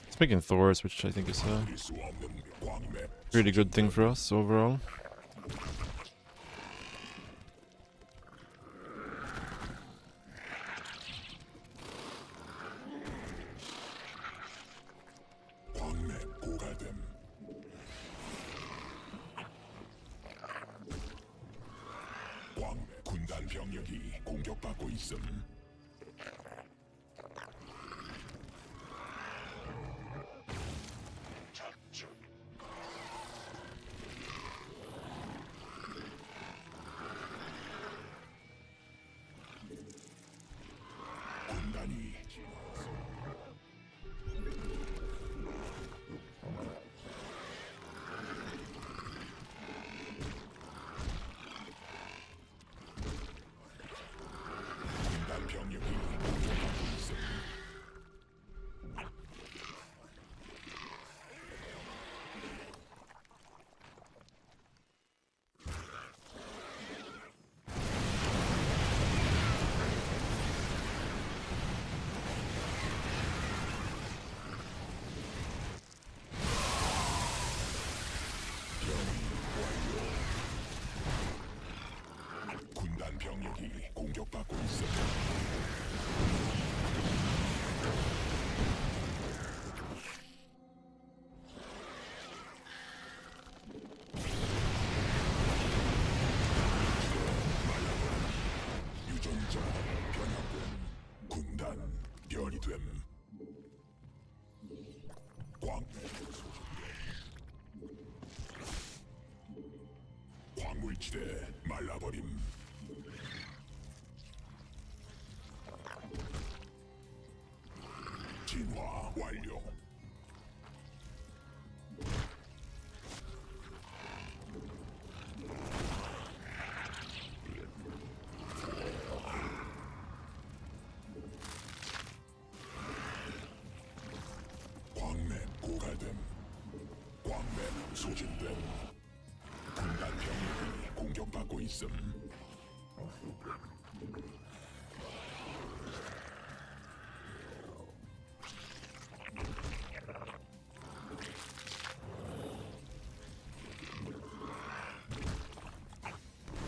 It's making Thors, which I think is a 그릴 수 없는 광맥 really good thing for us overall. 광맥 고갈됨. 광맥 군단 병력이 공격받고 있음. 군단이 광물지대 말라버림. 진화 완료. 광맥 고갈됨. 광맥 소진됨. 군단 병력이 공격받고 있음.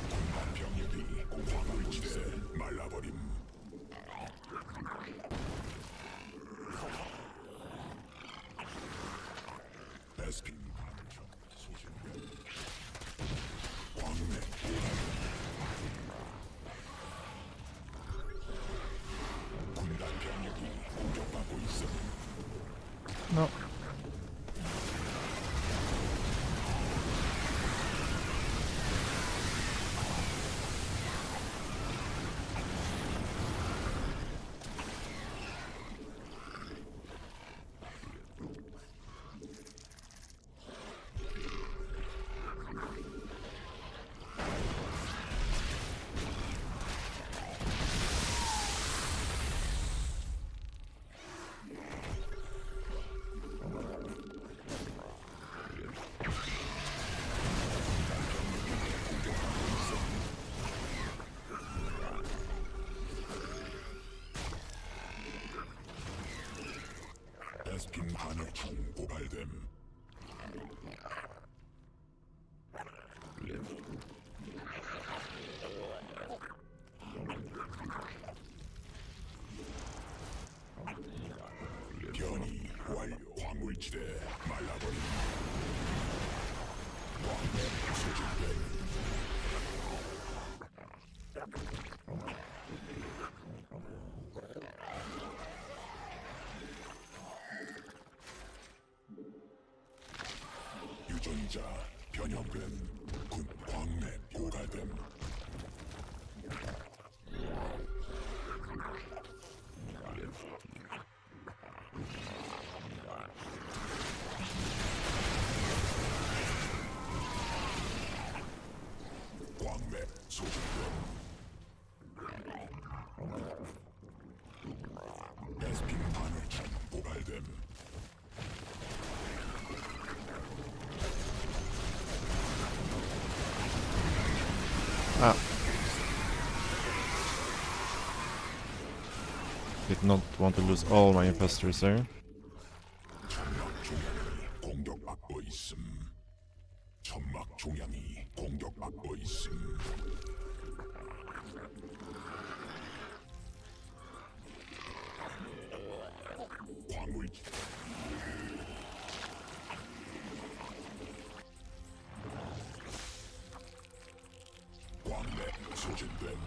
군단 병력이 광물지대 말라버림. 베스핀 가득 소진됨. 광맥 고갈됨. 군단 병력이 공격받고 있음. No. 베스핀 간헐총 고갈됨. 변이 완료. 광물지대 말라버림. 광맥 소진됨. 유전자 변형됨. 군 광맥 고갈됨. 광맥 소진됨. 베스핀 간헐총 고갈됨. Ah. Did not want to lose all my imposters there. 천막 종양이 공격받고 있음. 천막 종양이 공격받고 있음. 광물 광맥 소진됨.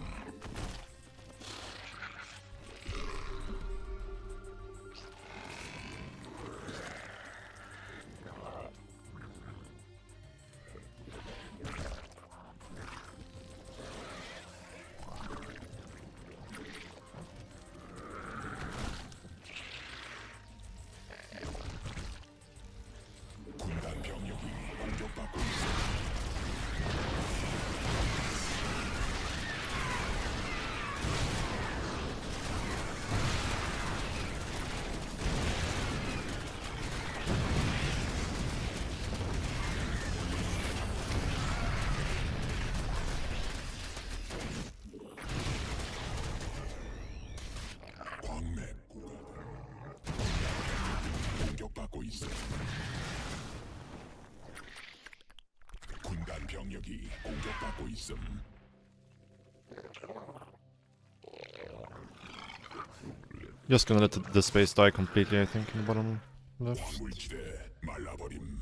군단 병력이 공격받고 있음. 광맥 공격받고 있음. 군단 병력이 공격받고 있음. Just gonna let the space die completely, I think, in the bottom left. 광물지대 말라버림.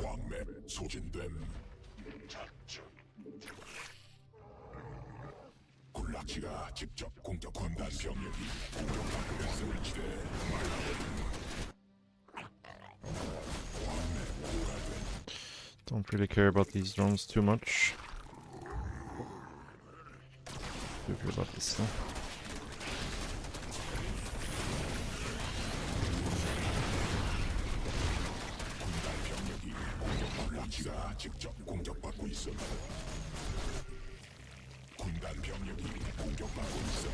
광맥 소진됨. 군락지가 직접 공격. 군단 병력이 공격받고 있음. 지대 말라버림. 광맥 고갈됨. Don't really care about these drones too much. Do care about this though. 락시가 직접 공격받고 있음. 군단 병력이 공격받고 있음.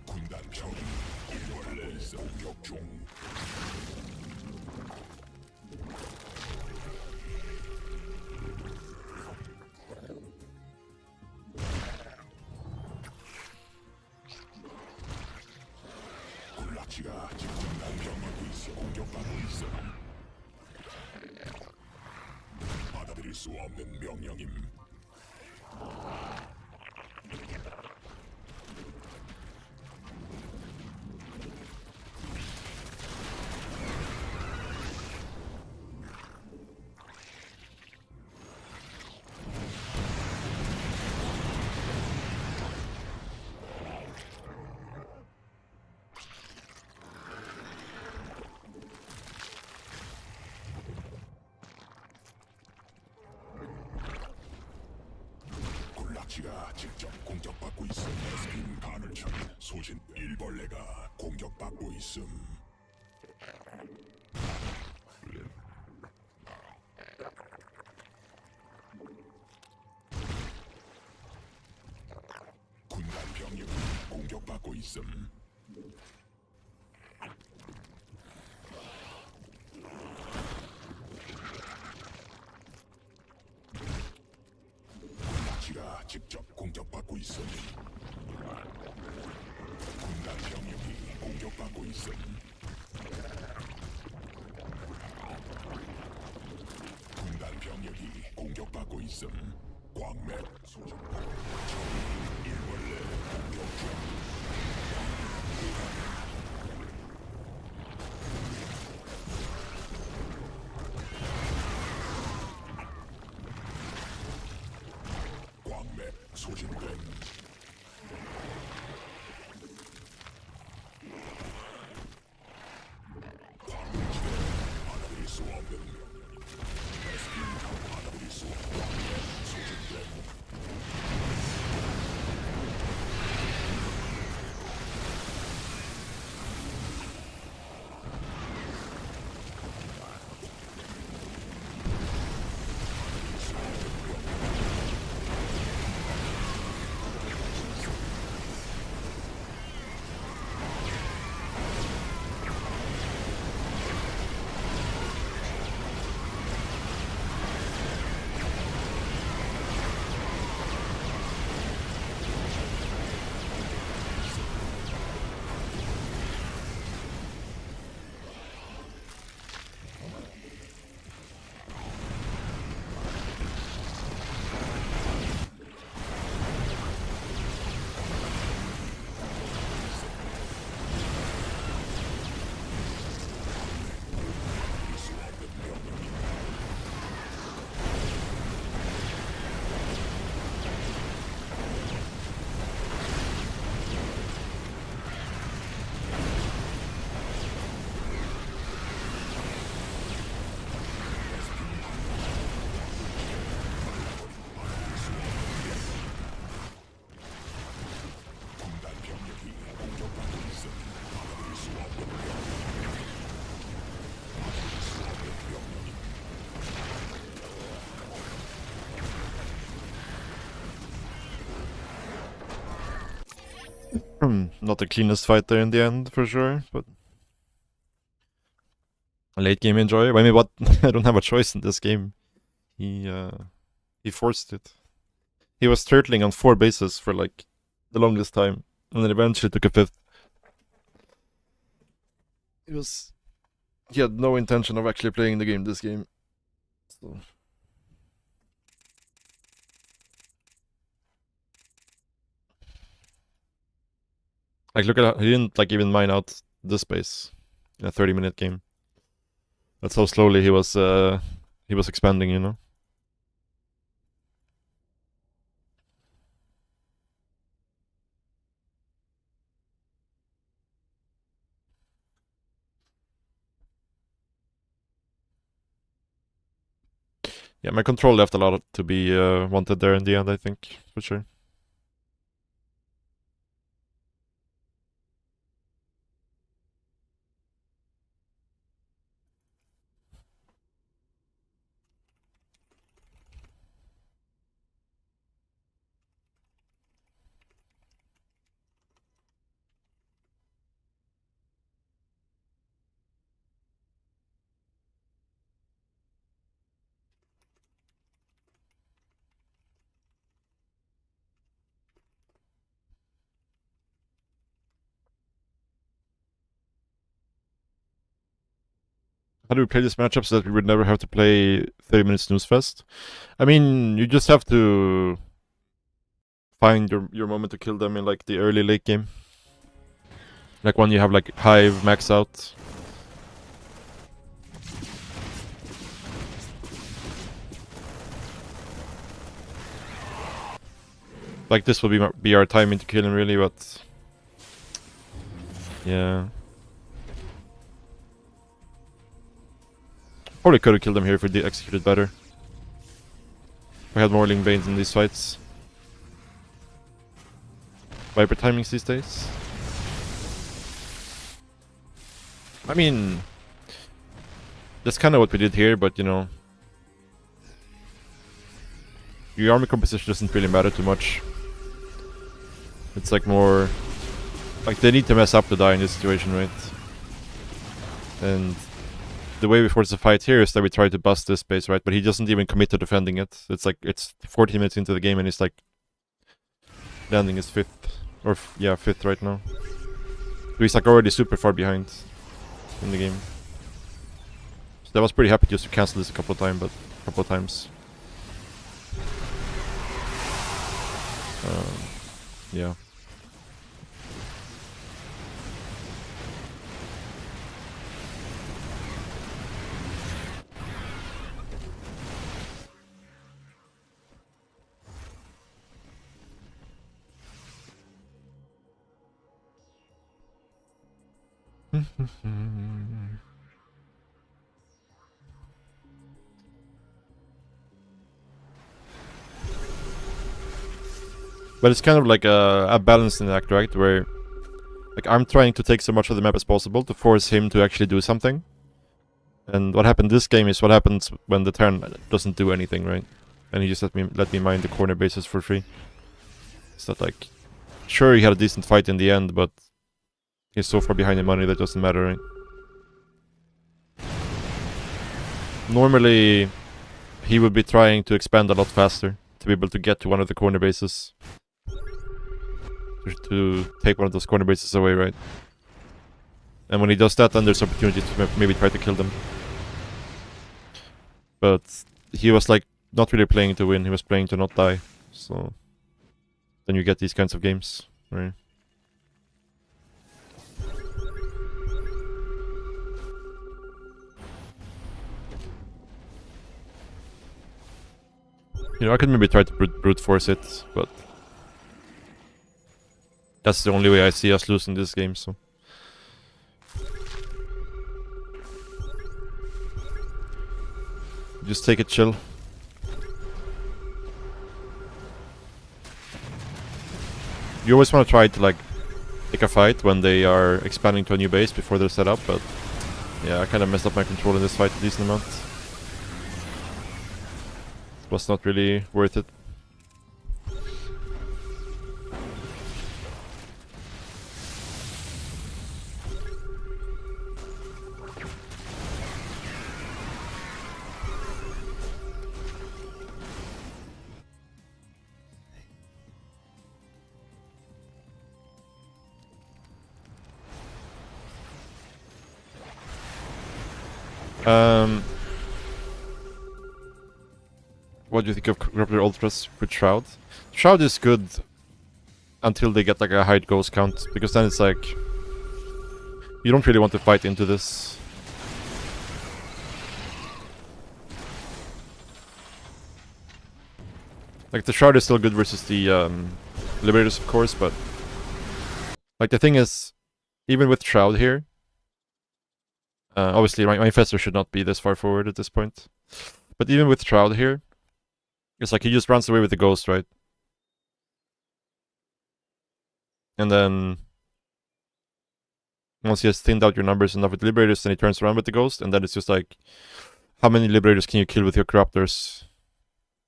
군단 병이 일벌레 있음. 공격 중. 락시가 지금 군단 병력이 있어 공격받고 있어. 받아들일 수 없는 명령임. 락시가 직접 공격받고 있음. 스킨 간을 쳐 소신 일벌레가 공격받고 있음. 군단 병력이 공격받고 있음. 락시가 직접 공격받고 있음. 군단 병력이 공격받고 있음. 군단 병력이 공격받고 있음. 광맥 소진. 일벌레 공격 중. 광맥 소진됨. 광맥지대 받아들일 수 없는 스킨 받아들일 수 없는 광맥 소진됨. 군단 병력이 공격받고 있음. 받아들일 수 없는 명령. 받아들일 수 없는 명령임. Not the cleanest fight there in the end, for sure, but late game enjoy. I mean, what? I don't have a choice in this game. He forced it. He was turtling on 4 bases for like the longest time, and then eventually took a 5th. He had no intention of actually playing the game this game. So. Like, look at how he didn't like even mine out this base in a 30-minute game. That's how slowly he was expanding, you know. Yeah, my control left a lot to be wanted there in the end, I think, for sure. How do we play this matchup so that we would never have to play 30 minutes snooze fest? I mean, you just have to find your moment to kill them in like the early late game. Like when you have like Hive max out. Like this will be our timing to kill him really, but yeah. Probably could have killed him here if we did executed better. If we had more Ling Banes in these fights. Viper timings these days. I mean, that's kind of what we did here, but you know, your army composition doesn't really matter too much. It's like more, like they need to mess up to die in this situation, right? And the way we force the fight here is that we try to bust this base, right? But he doesn't even commit to defending it. It's like, it's 14 minutes into the game and he's like landing his fifth, or yeah, fifth right now. So he's like already super far behind in the game. So I was pretty happy just to cancel this a couple of times. Yeah. But it's kind of like a balancing act, right? Where like I'm trying to take so much of the map as possible to force him to actually do something. And what happened this game is what happens when the turn doesn't do anything, right? And he just let me mine the corner bases for free. It's not like, sure, he had a decent fight in the end, but he's so far behind in money that doesn't matter, right? Normally, he would be trying to expand a lot faster to be able to get to one of the corner bases. To take one of those corner bases away, right? And when he does that, then there's opportunity to maybe try to kill them. But he was like not really playing to win, he was playing to not die. So then you get these kinds of games, right? You know, I could maybe try to brute force it, but that's the only way I see us losing this game, so. Just take it chill. You always want to try to like take a fight when they are expanding to a new base before they're set up, but yeah, I kind of messed up my control in this fight a decent amount. It was not really worth it. What do you think of Grappler Ultras with Shroud? Shroud is good until they get like a high ghost count, because then it's like you don't really want to fight into this. Like the Shroud is still good versus the Liberators, of course, but like the thing is, even with Shroud here, obviously my Infestor should not be this far forward at this point. But even with Shroud here, it's like he just runs away with the ghost, right? And then once he has thinned out your numbers enough with Liberators, then he turns around with the ghost, and then it's just like, how many Liberators can you kill with your Corruptors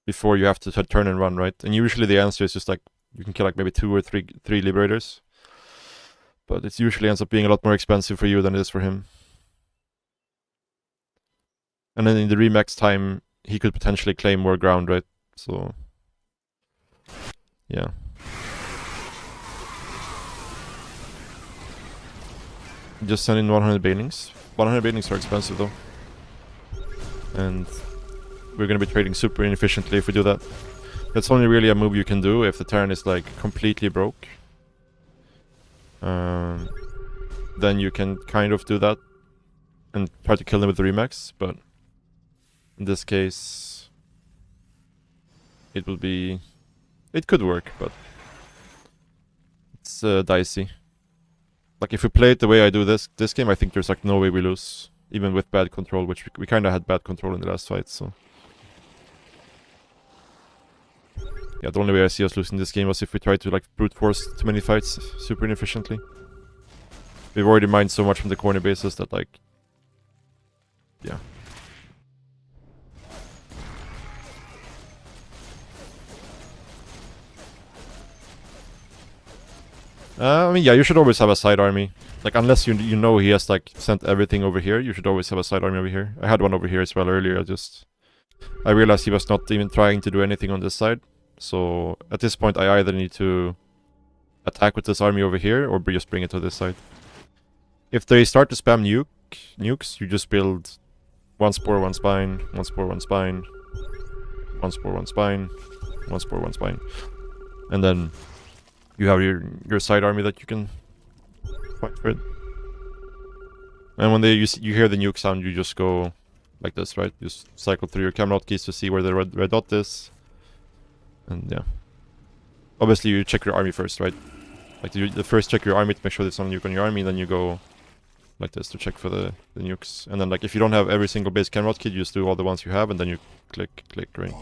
before you have to turn and run, right? And usually the answer is just like, you can kill like maybe 2 or 3 Liberators. But it usually ends up being a lot more expensive for you than it is for him. And then in the remax time, he could potentially claim more ground, right? So, yeah. Just send in 100 Banelings. 100 Banelings are expensive though. And we're gonna be trading super inefficiently if we do that. That's only really a move you can do if the Terran is like completely broke. Then you can kind of do that and try to kill them with the remax, but in this case it will be... it could work, but it's dicey. Like if we play it the way I do this game, I think there's like no way we lose, even with bad control, which we kind of had bad control in the last fight, so... yeah, the only way I see us losing this game was if we tried to like brute force too many fights super inefficiently. We've already mined so much from the corner bases that like... yeah. I mean, yeah, you should always have a side army. Like, unless you know he has like sent everything over here, you should always have a side army over here. I had one over here as well earlier, I realized he was not even trying to do anything on this side. So, at this point, I either need to attack with this army over here, or just bring it to this side. If they start to spam nukes, you just build 1 spore, 1 spine, 1 spore, 1 spine, 1 spore, 1 spine, 1 spore, 1 spine. And then you have your side army that you can fight with. And when you hear the nuke sound, you just go like this, right? Just cycle through your camera hotkeys to see where the red dot is. And yeah. Obviously you check your army first, right? Like the first check your army to make sure there's no nuke on your army, then you go like this to check for the nukes. And then like if you don't have every single base camera hotkey, you just do all the ones you have and then you click, right?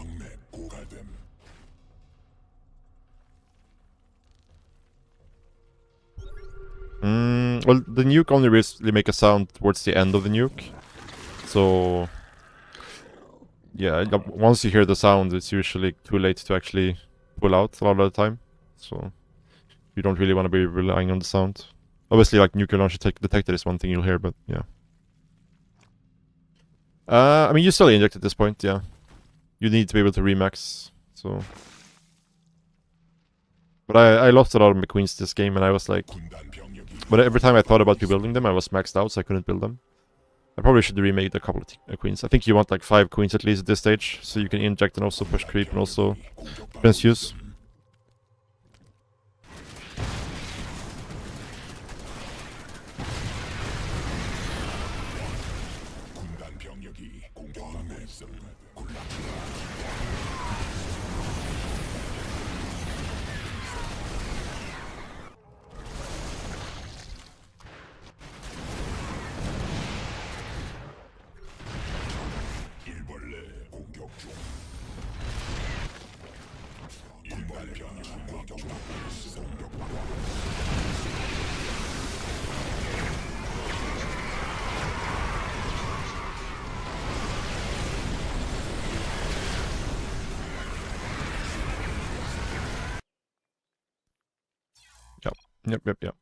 Well, the nuke only really make a sound towards the end of the nuke. So, yeah, once you hear the sound, it's usually too late to actually pull out a lot of the time. So, you don't really want to be relying on the sound. Obviously, like, nuclear launch detected is one thing you'll hear, but yeah. I mean, you still inject at this point, yeah. You need to be able to remax, so... But I lost a lot of my queens this game, and I was like... But every time I thought about rebuilding them, I was maxed out, so I couldn't build them. I probably should remake a couple of queens. I think you want like 5 queens at least at this stage, so you can inject and also push creep and also transfuse. Yep.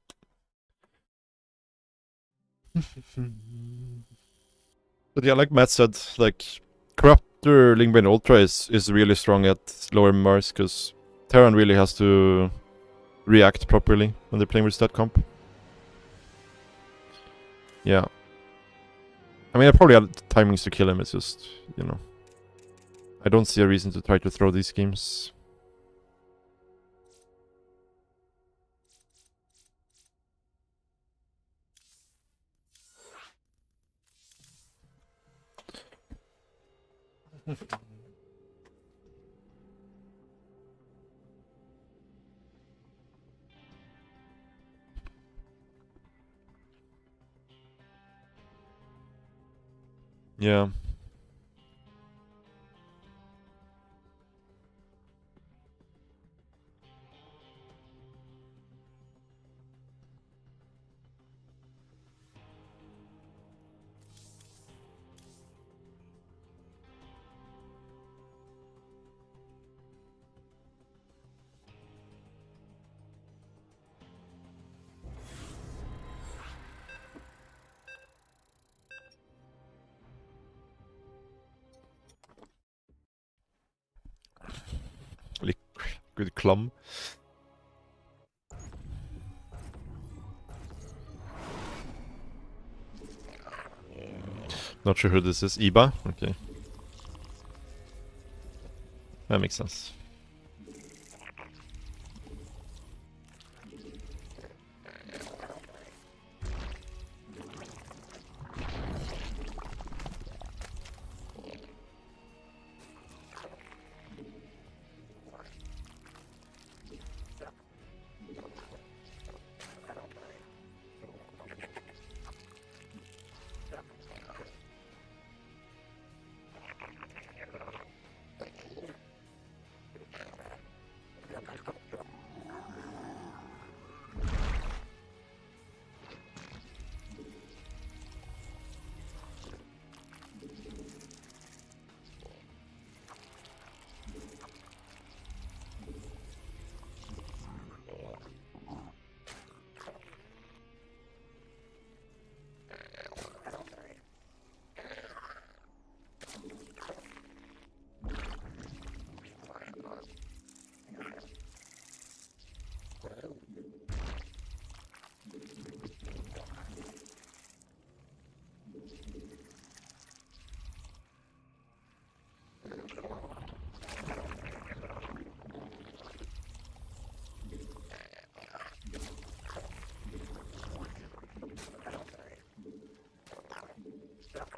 But yeah, like Matt said, like Corruptor Lingbane Ultra is really strong at lower Mars because Terran really has to react properly when they're playing with stat comp. Yeah. I mean, I probably had timings to kill him, it's just, you know. I don't see a reason to try to throw these schemes. Yeah. Good clum. Not sure who this is. Iba? Okay. That makes sense. Yeah.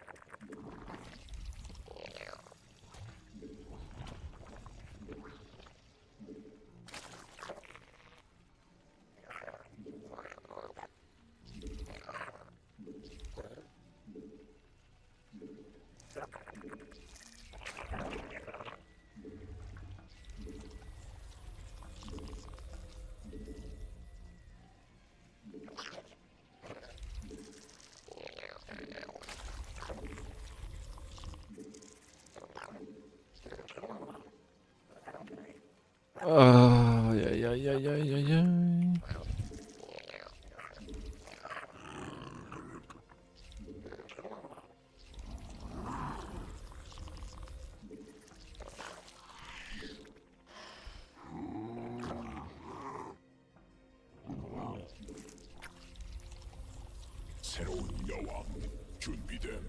새로운 여왕 준비됨.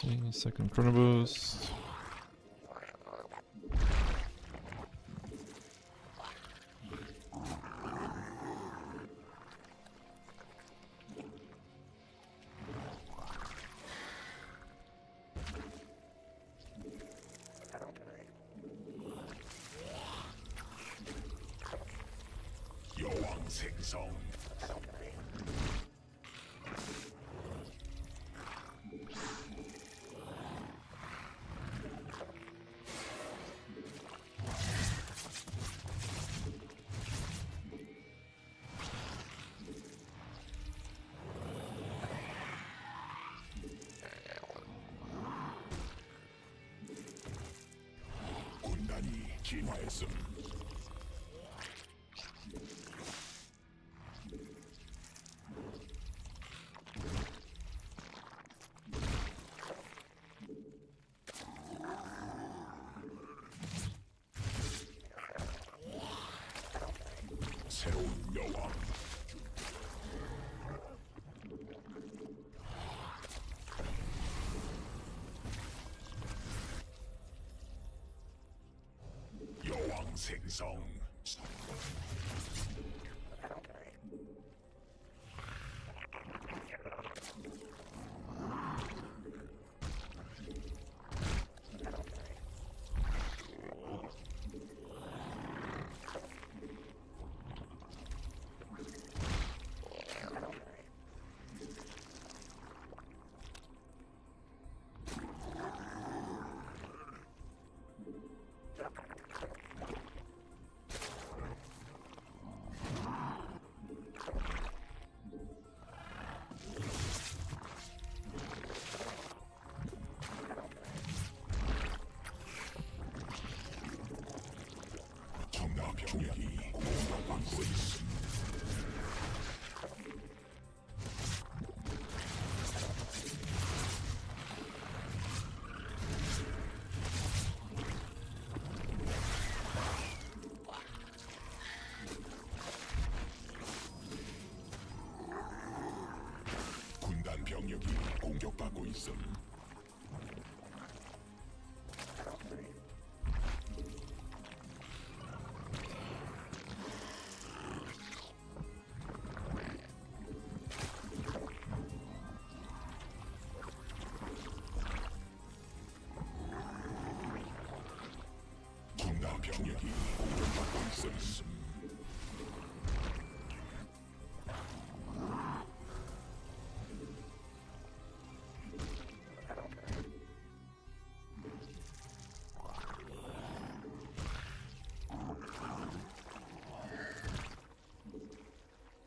Okay, second chrono boost. 여왕 생성. 군단이 진화했음. 새로운 여왕. 여왕 생성. 있음. 군단 병력이 공격받고 있음.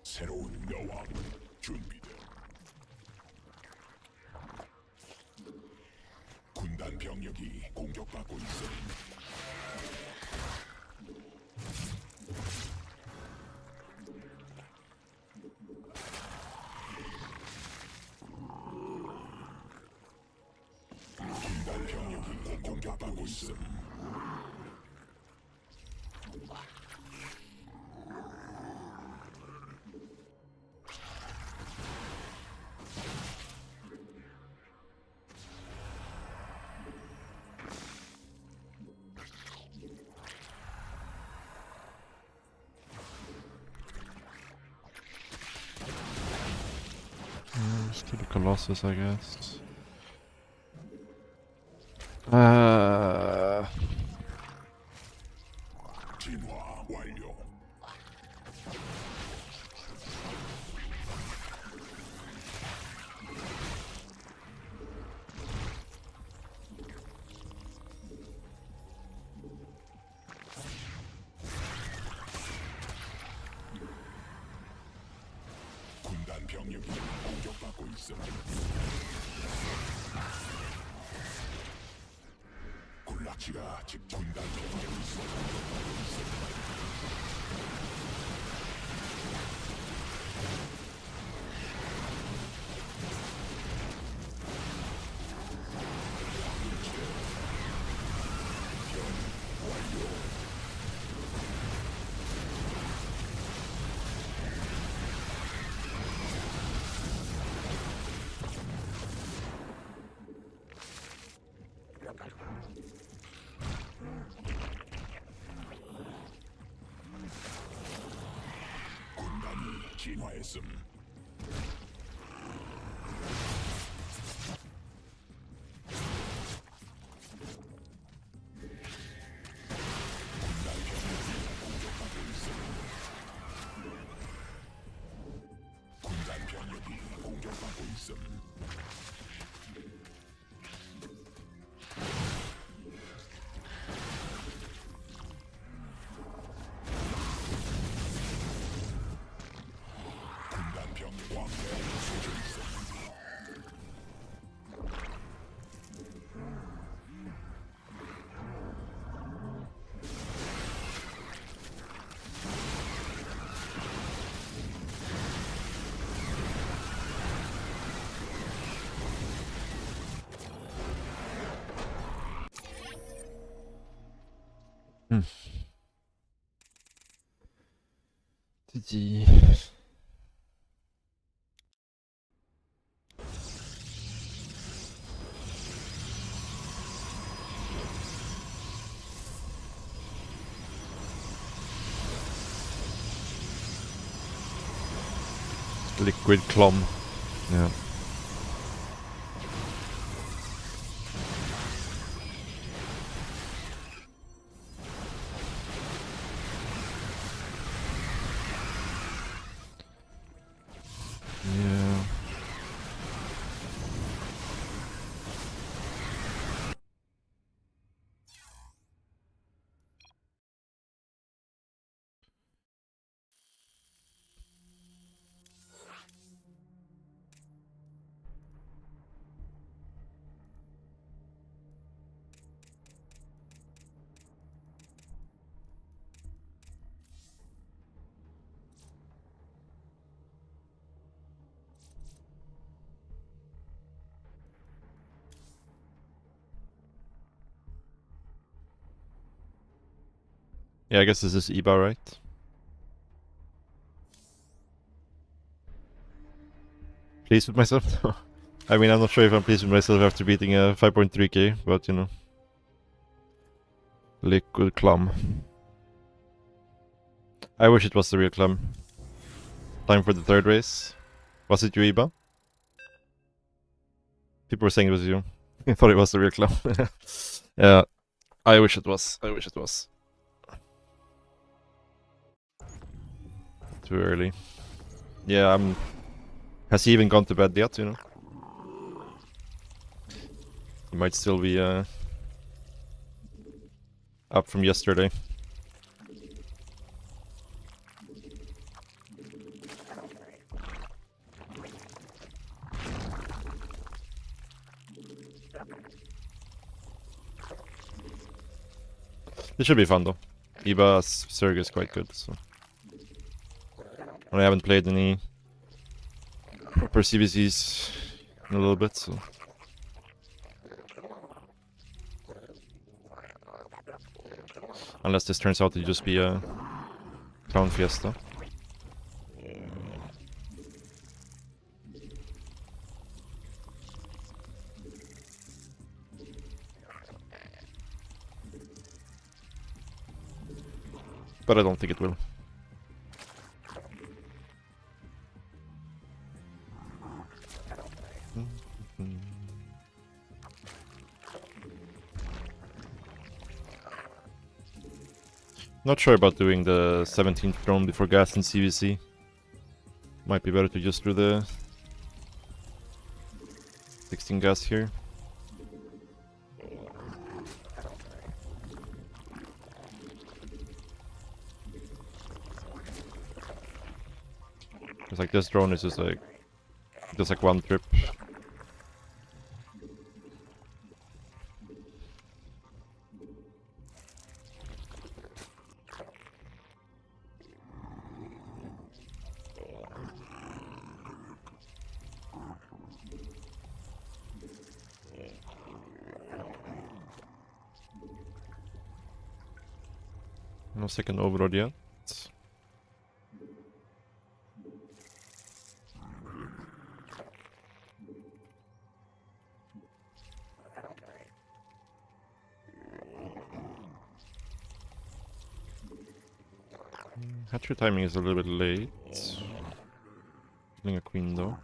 새로운 여왕 준비돼. 군단 병력이 공격받고 있음. 군단 병력이 공격받고 있음. Still a Colossus, I guess. 진화 완료. 군단 병력이 공격받고 있음. 군락지가 집 군단 병력이 있어. 군단이 진화했음. 군단 병력이 공격받고 있음. 군단 병력이 공격받고 있음. 군단 병력 왕래에 쏘져 있음. GG. Liquid Clom. Yeah. Yeah. Yeah, I guess this is Eba, right? Pleased with myself? I mean, I'm not sure if I'm pleased with myself after beating a 5.3k, but you know. Liquid Clum. I wish it was the real Clum. Time for the third race. Was it you, Iba? People were saying it was you. I thought it was the real Clum. Yeah, I wish it was. I wish it was. Too early. Yeah, has he even gone to bed yet, you know? He might still be up from yesterday. This should be fun though. Iba's Zerg is quite good, so. And I haven't played any proper CVCs in a little bit, so. Unless this turns out to just be a clown fiesta. But I don't think it will. Not sure about doing the 17th drone before gas in CVC. Might be better to just do the 16 gas here. It's like this drone is just like one trip. No second overload yet. Hatchery timing is a little bit late. Killing a queen though.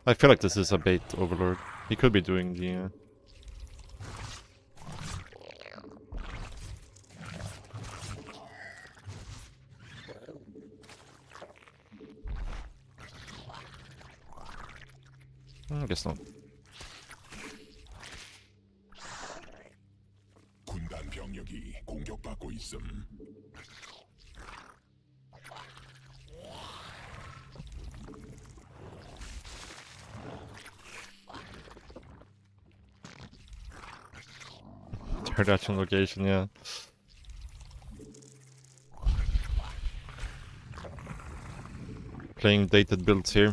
I feel like this is a bait overlord. He could be doing the... I guess not. 군단 병력이 공격받고 있음. Third action location, yeah. Playing dated builds here.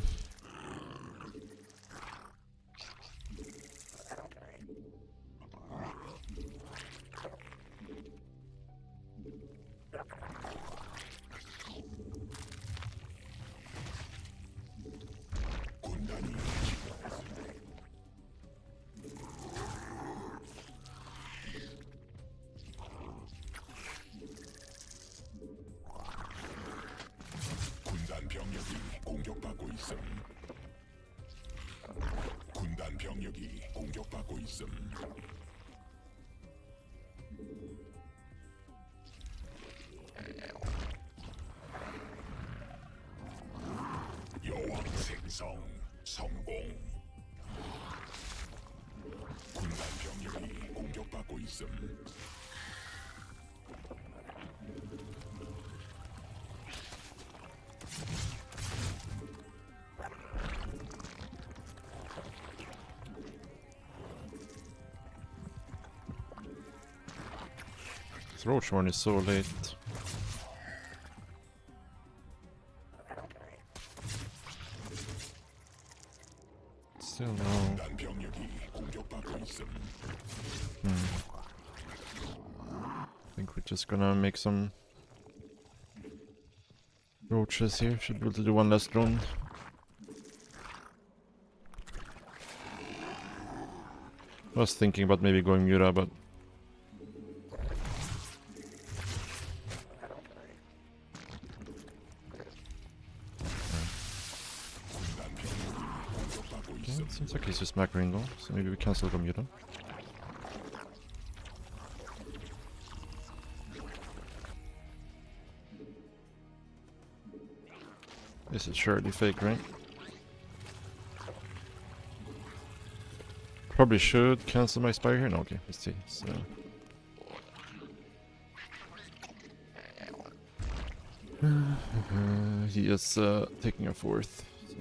군단 병력이 공격받고 있음. 군단 병력이 공격받고 있음. 여왕 생성 성공. 군단 병력이 공격받고 있음. This roach one is so late. Still no. 군단 병력이 Just gonna make some roaches here. Should be able to do one last drone. I was thinking about maybe going Mura, but okay, it seems like he's just macroing though, so maybe we cancel the Mura. This is surely fake, right? Probably should cancel my spire here. No, okay, let's see. So he is taking a fourth. So.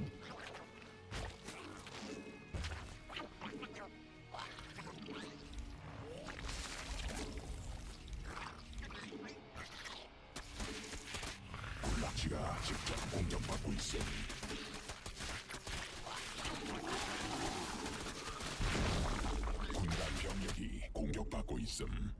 군락지가 직접 공격받고 있음. 군단 병력이 공격받고 있음.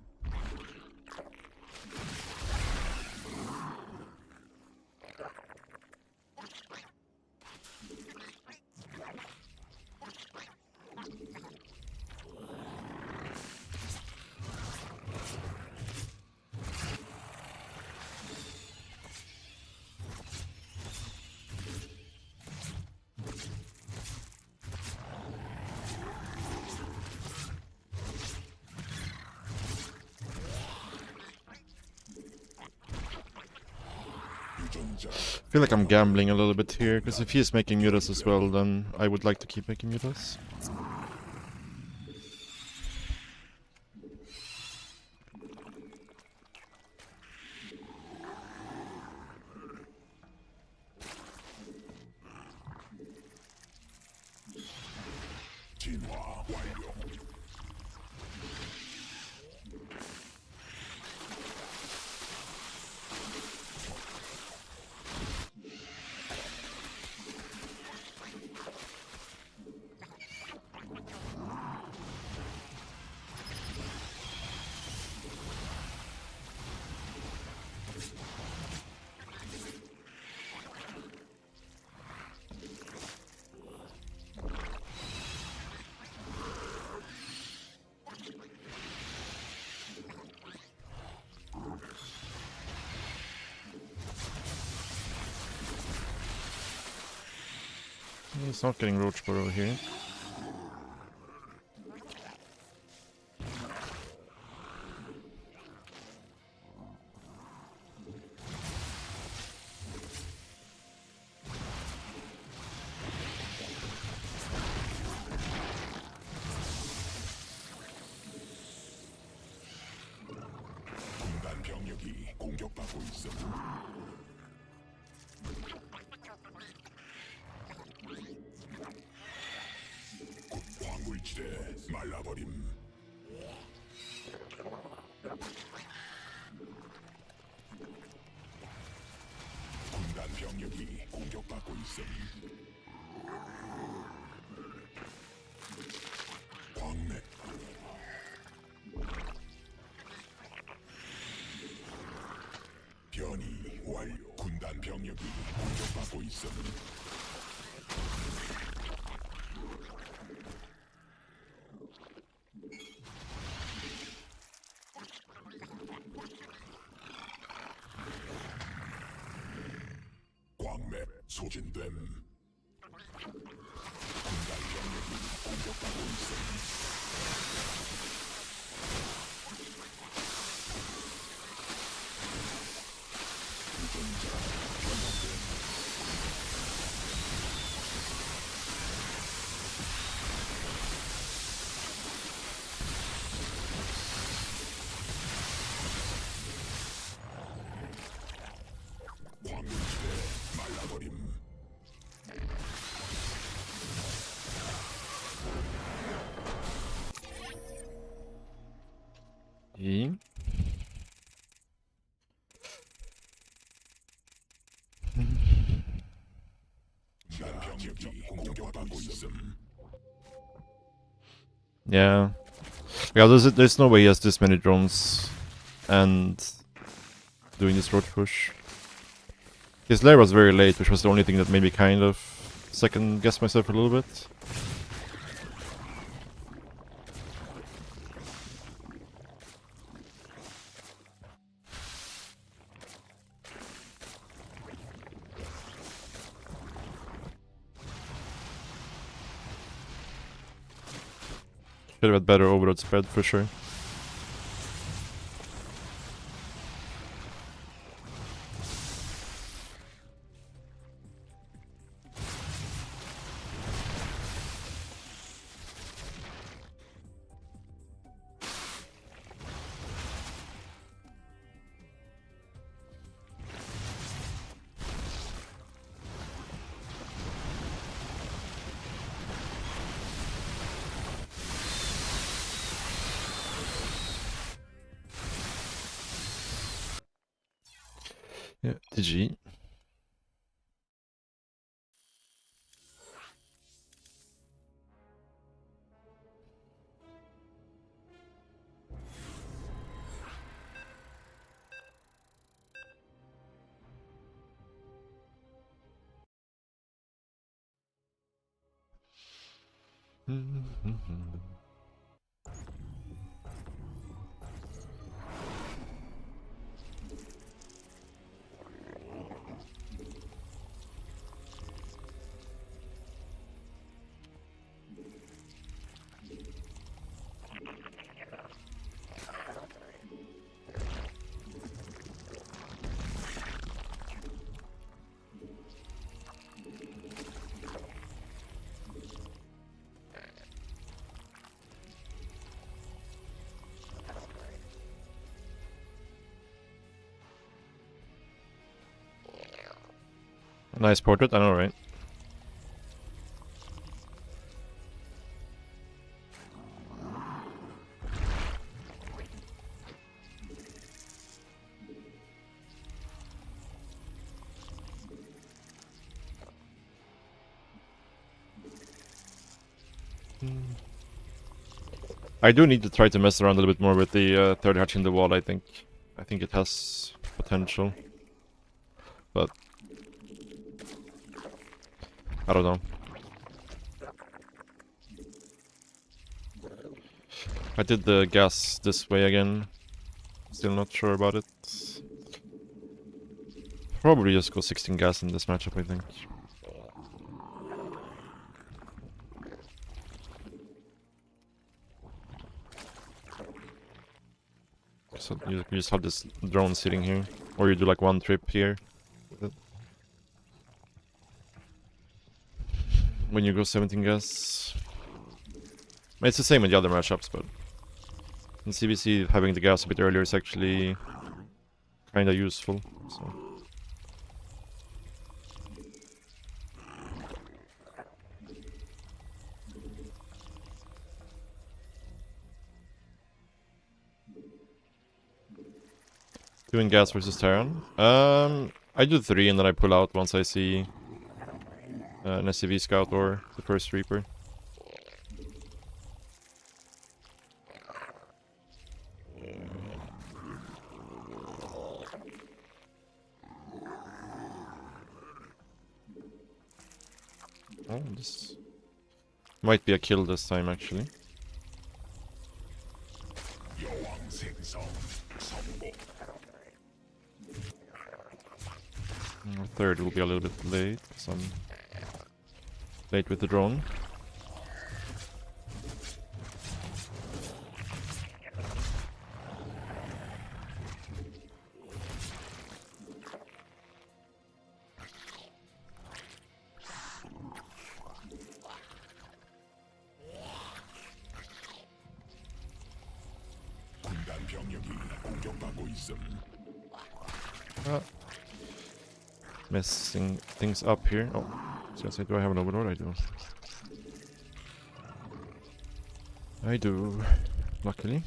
I feel like I'm gambling a little bit here, because if he is making mutas as well, then I would like to keep making mutas. 진화 완료. He's not getting roach burrow here. 군단 병력이 공격받고 있음. 광물지대 말라버림. 군단 병력이 공격받고 있음. 광맥. 변이 완료. 군단 병력이 공격받고 있음. 광맥 소진됨. 군단 병력이 공격받고 있음. 유전자 변형됨. 광물지대 말라버림. E. 군단 병력이 공격받고 있음. Yeah. Yeah, there's no way he has this many drones. And doing this road push. His lair was very late, which was the only thing that made me kind of second guess myself a little bit. Should have had better overload spread for sure. Yeah, GG. Nice portrait, I know, right? I do need to try to mess around a little bit more with the third hatch in the wall, I think. I think it has potential. But I don't know. I did the gas this way again. Still not sure about it. Probably just go 16 gas in this matchup, I think. So you just have this drone sitting here. Or you do like one trip here. When you go 17 gas. It's the same in the other matchups, but in CBC having the gas a bit earlier is actually kinda useful. So. Doing gas versus Terran. I do 3 and then I pull out once I see an SCV scout or the first Reaper. Oh, this might be a kill this time actually. Third will be a little bit late, because I'm late with the drone. Messing things up here. Oh, I was gonna say, do I have an overlord? I do. I do, luckily.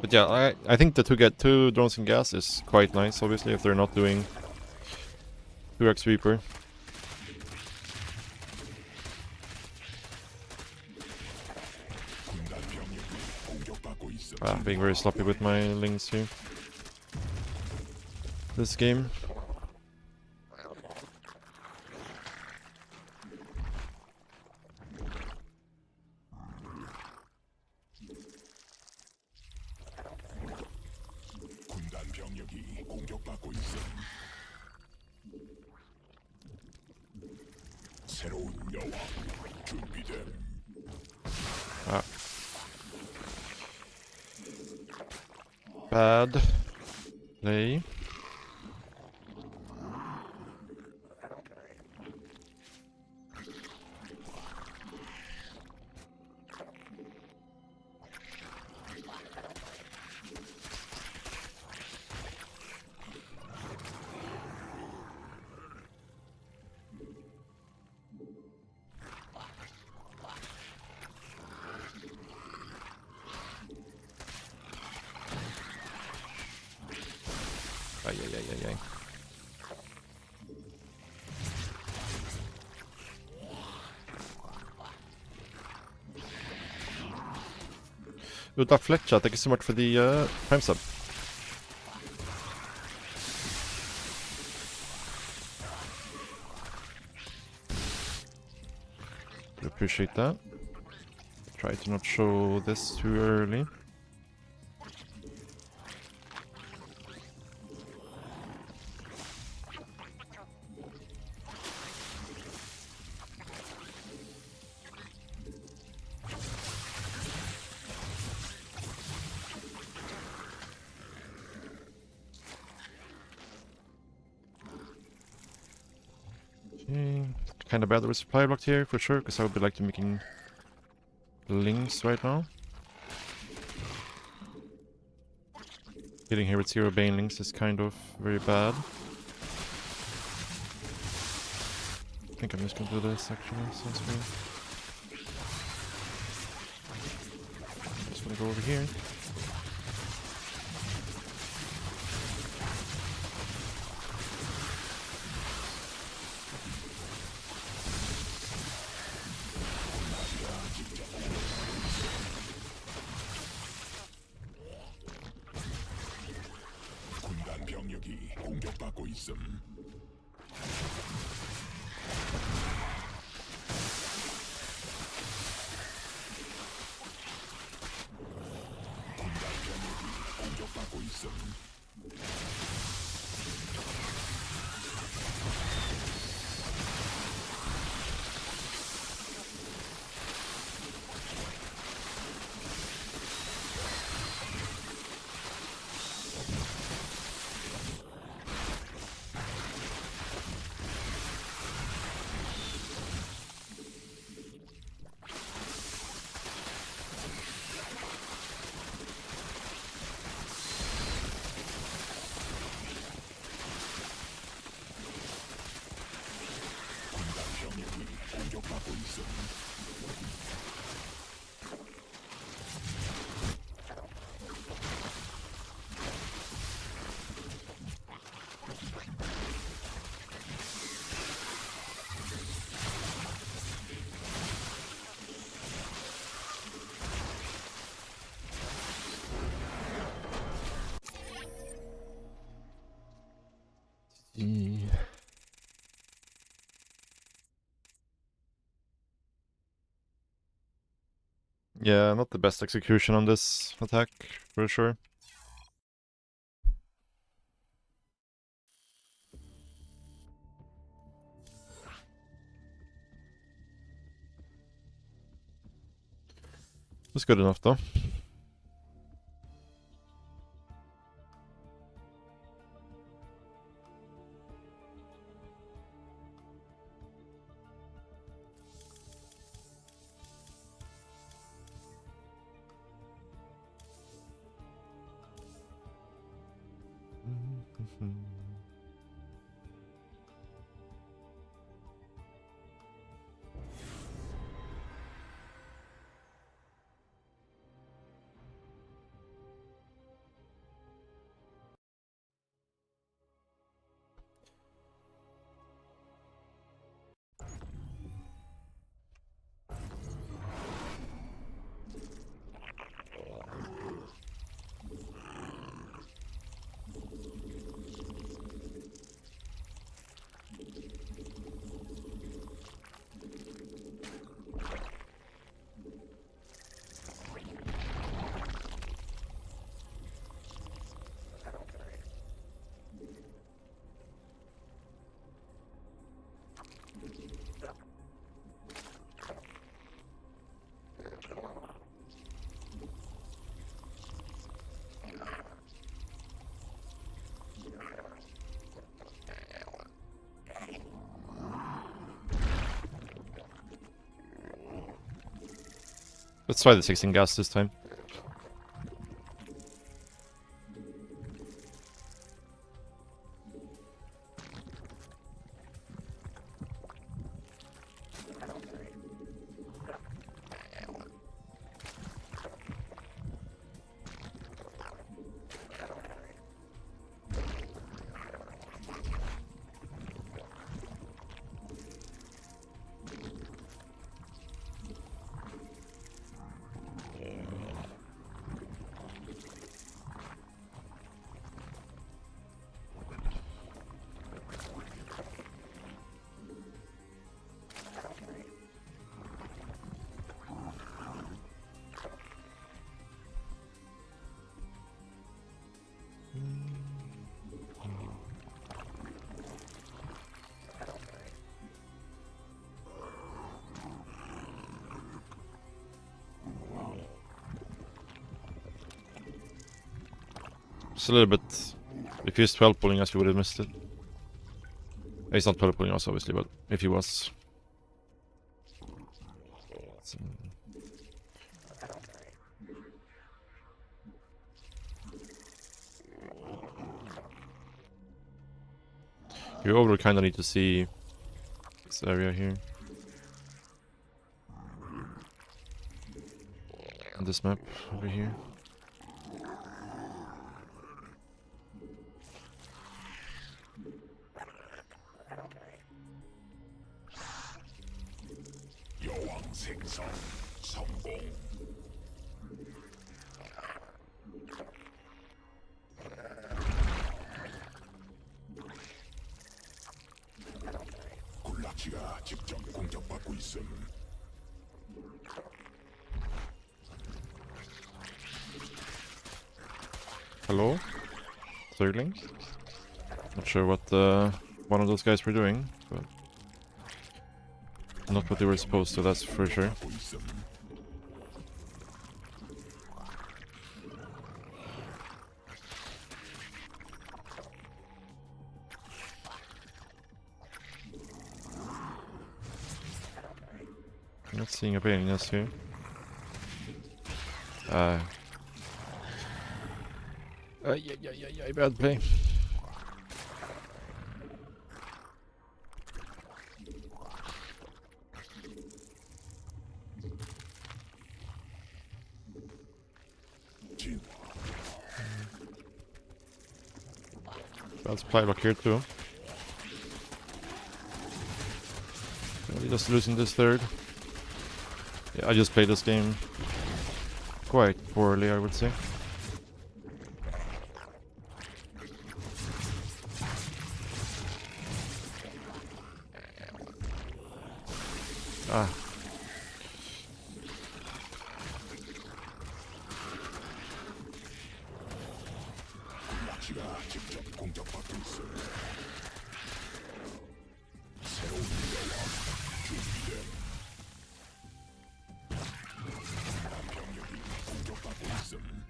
But yeah, I think the to get 2 drones in gas is quite nice, obviously, if they're not doing 2x Reaper. 있음. Being very sloppy with my links here. This game. 군단 병력이 공격받고 있음. 새로운 여왕 준비됨. Bad play. Ay. Uta Fletcher, thank you so much for the Prime sub. Appreciate that. Try to not show this too early. Kind of bad that we're supply blocked here for sure, because I would be like to making links right now. Hitting here with 0 Bane links is kind of very bad. I think I'm just gonna do this actually, sounds good. Just wanna go over here. 군단 병력이 공격받고 있음. 군단 병력이 공격받고 있음. 군단 병력이 공격받고 있음. Yeah, not the best execution on this attack, for sure. It's good enough though. Let's try the 16 gas this time. Just a little bit. If he's 12 pulling us, we would have missed it. He's not 12 pulling us, obviously, but if he was. So. You overall kind of need to see this area here. And this map over here. 여왕 생성 성공. 굴락지가 직접 공격받고 있음. Hello? Zergling? Not sure what one of those guys were doing, but not what they were supposed to, that's for sure. 받고 있음. I'm not seeing a Banias here. Yeah, bad play. 진 Bad supply block here too. Really just losing this third. Yeah, I just played this game quite poorly, I would say. Ah. 굴락지가 직접 공격받고 있음. 새로운 여왕 준비됨. 병력이 공격받고 있음.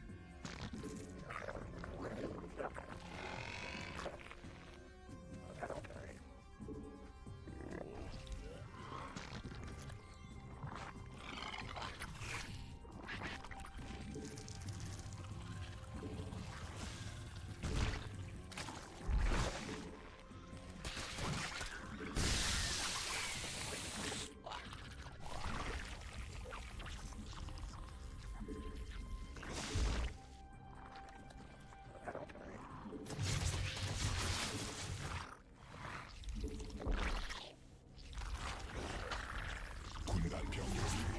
군단 병력이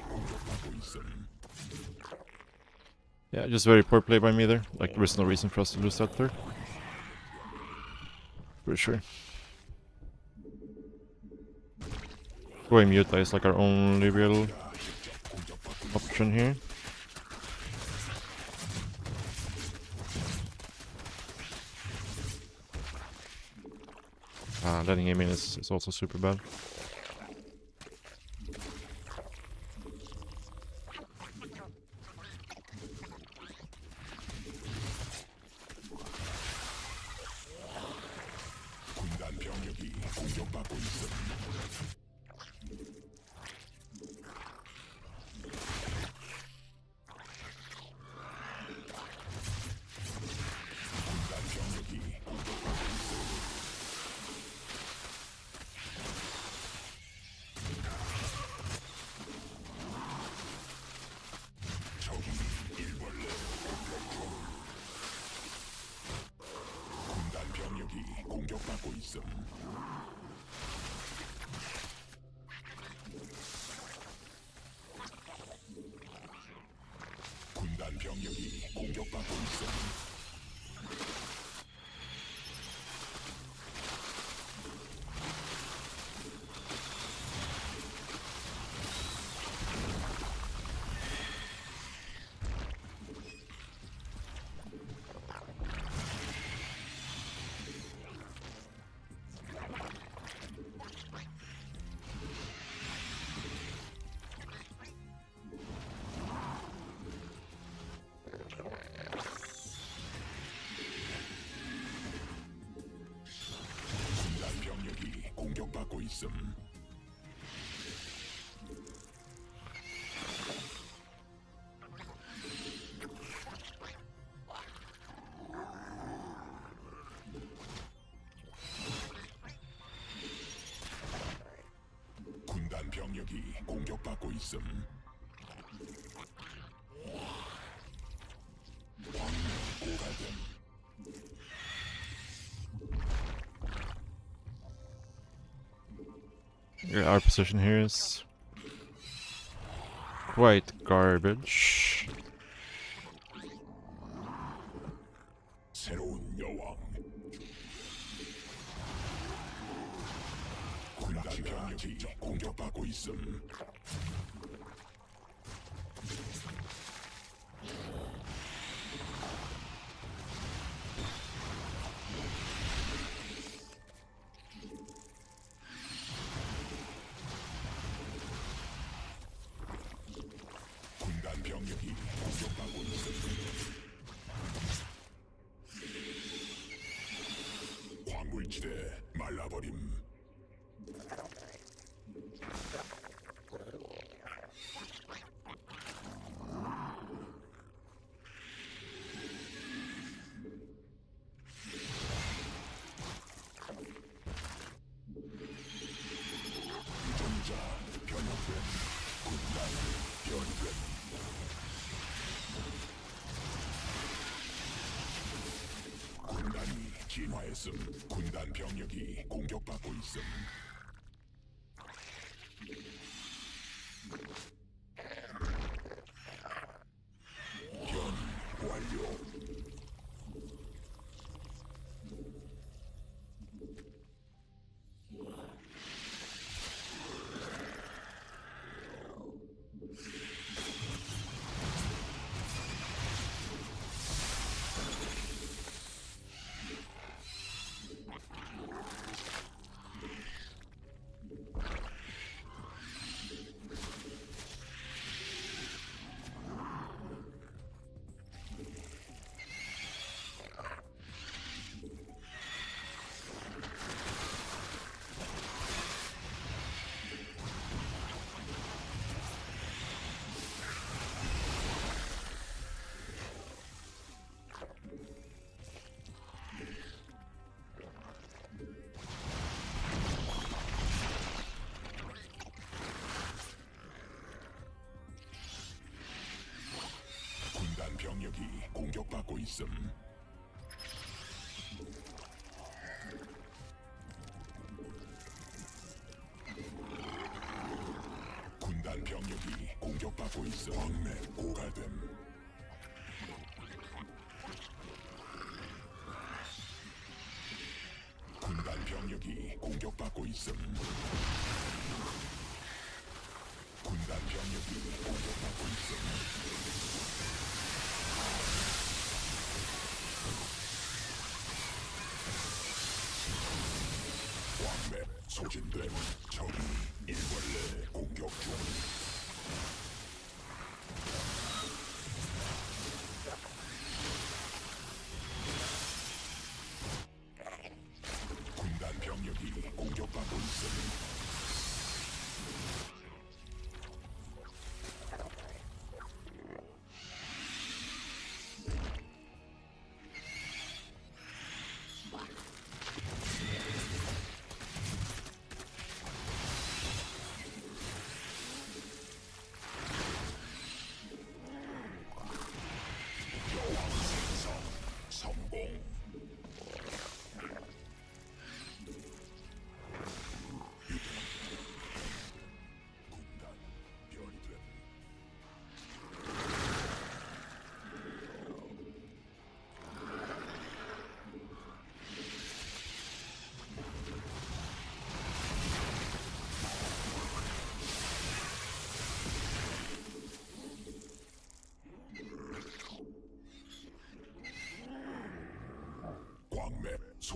공격받고 있음. Yeah, just very poor play by me there. Like, there is no reason for us to lose that third. For sure. Going Muta is like our only real option here. Letting him in is also super bad. 군단 병력이 공격받고 있음. 있음. 군단 병력이 공격받고 있음. 군단 병력이 공격받고 있음. 군단 병력이 공격받고 있음. 광물 고갈됨. Yeah, our position here is quite garbage. 새로운 여왕. 군단 병력이 공격받고 있음. 군단 병력이 공격받고 있음. 광물지대 말라버림. 유전자 변형됨. 군단 변됨. 군단이 진화했음. 군단 병력이 공격받고 있음. 변이 완료. 군단 병력이 공격받고 있음. 군단 병력이 공격받고 있음. 광맥 고갈됨. 군단 병력이 공격받고 있음. 군단 병력이 공격받고 있음. 광맥 소진됨. 적이 일벌레 공격 중. 군단 병력이 공격받고 있음.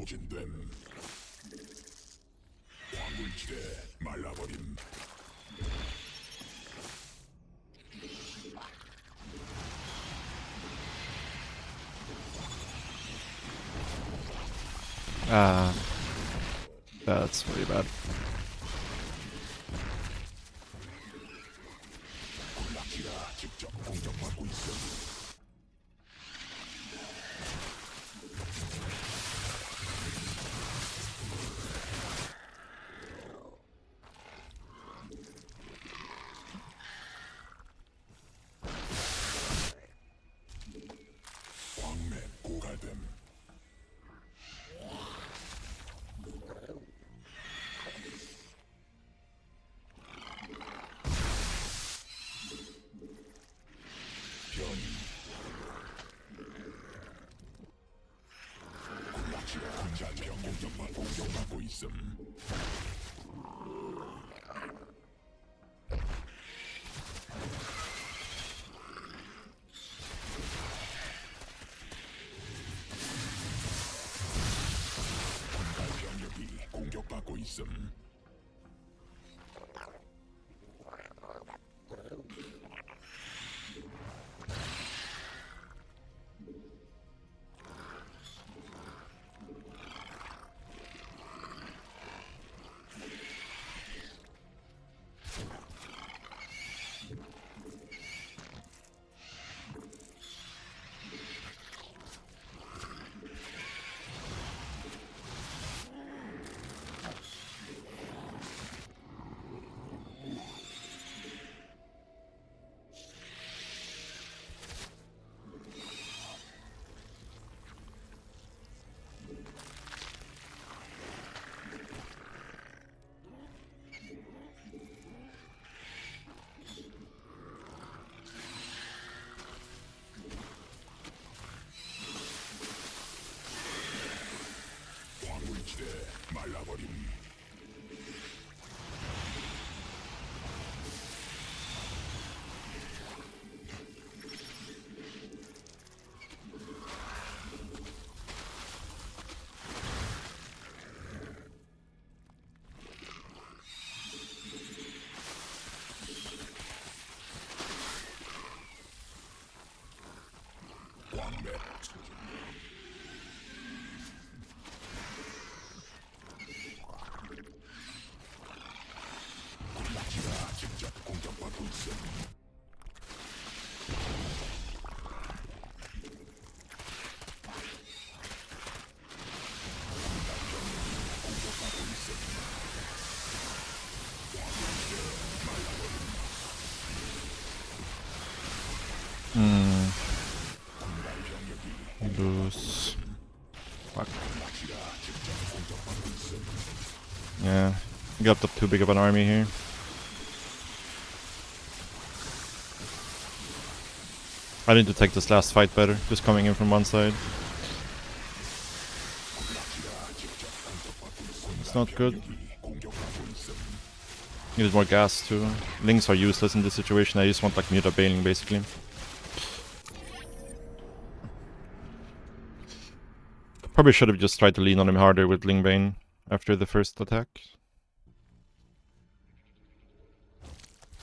소진됨. 광물지대 말라버림. Ah, that's pretty bad. 군락지가 직접 공격받고 있음. 광맥 고갈됨. 군락지가 군자병 공격받고 있음. 군갈병력이 공격받고 있음. 광물지대 말라버림. 광맥 군락지가 직접 공격받고 있음. 공격받고 있음. Lose. Fuck. 군락지가 직접 공격받고 있음. Yeah, got up too big of an army here. I need to take this last fight better, just coming in from one side. It's not good. 공격받고 있음. Needed more gas too. Lings are useless in this situation, I just want like muta bailing basically. Probably should have just tried to lean on him harder with Ling Bane after the first attack.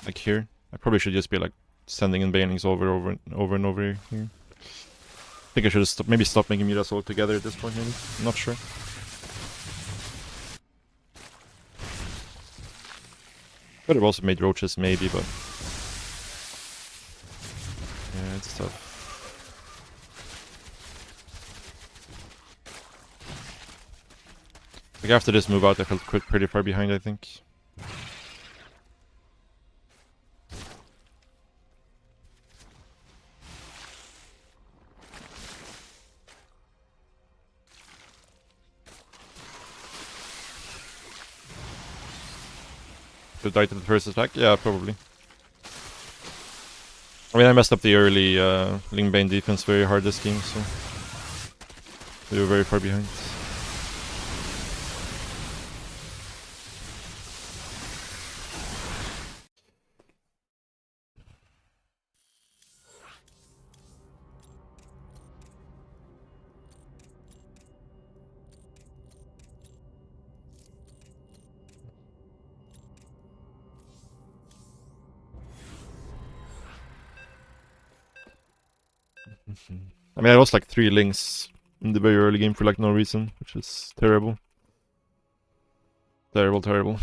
Like here. I probably should just be like sending in banelings over and over here. I think I should have maybe stop making mutas altogether at this point, maybe. I'm not sure. Could have also made roaches, maybe, but yeah, it's tough. Like after this move out, I felt pretty far behind, I think. To die to the first attack? Yeah, probably. I mean, I messed up the early Ling Bane defense very hard this game, so we were very far behind. I mean, I lost like 3 links in the very early game for like no reason, which is terrible. Terrible, terrible.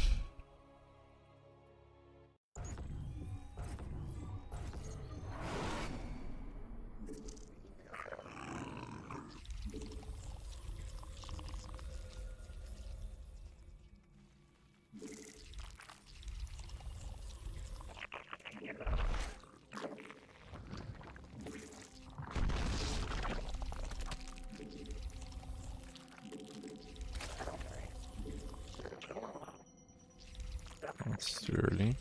That's too early.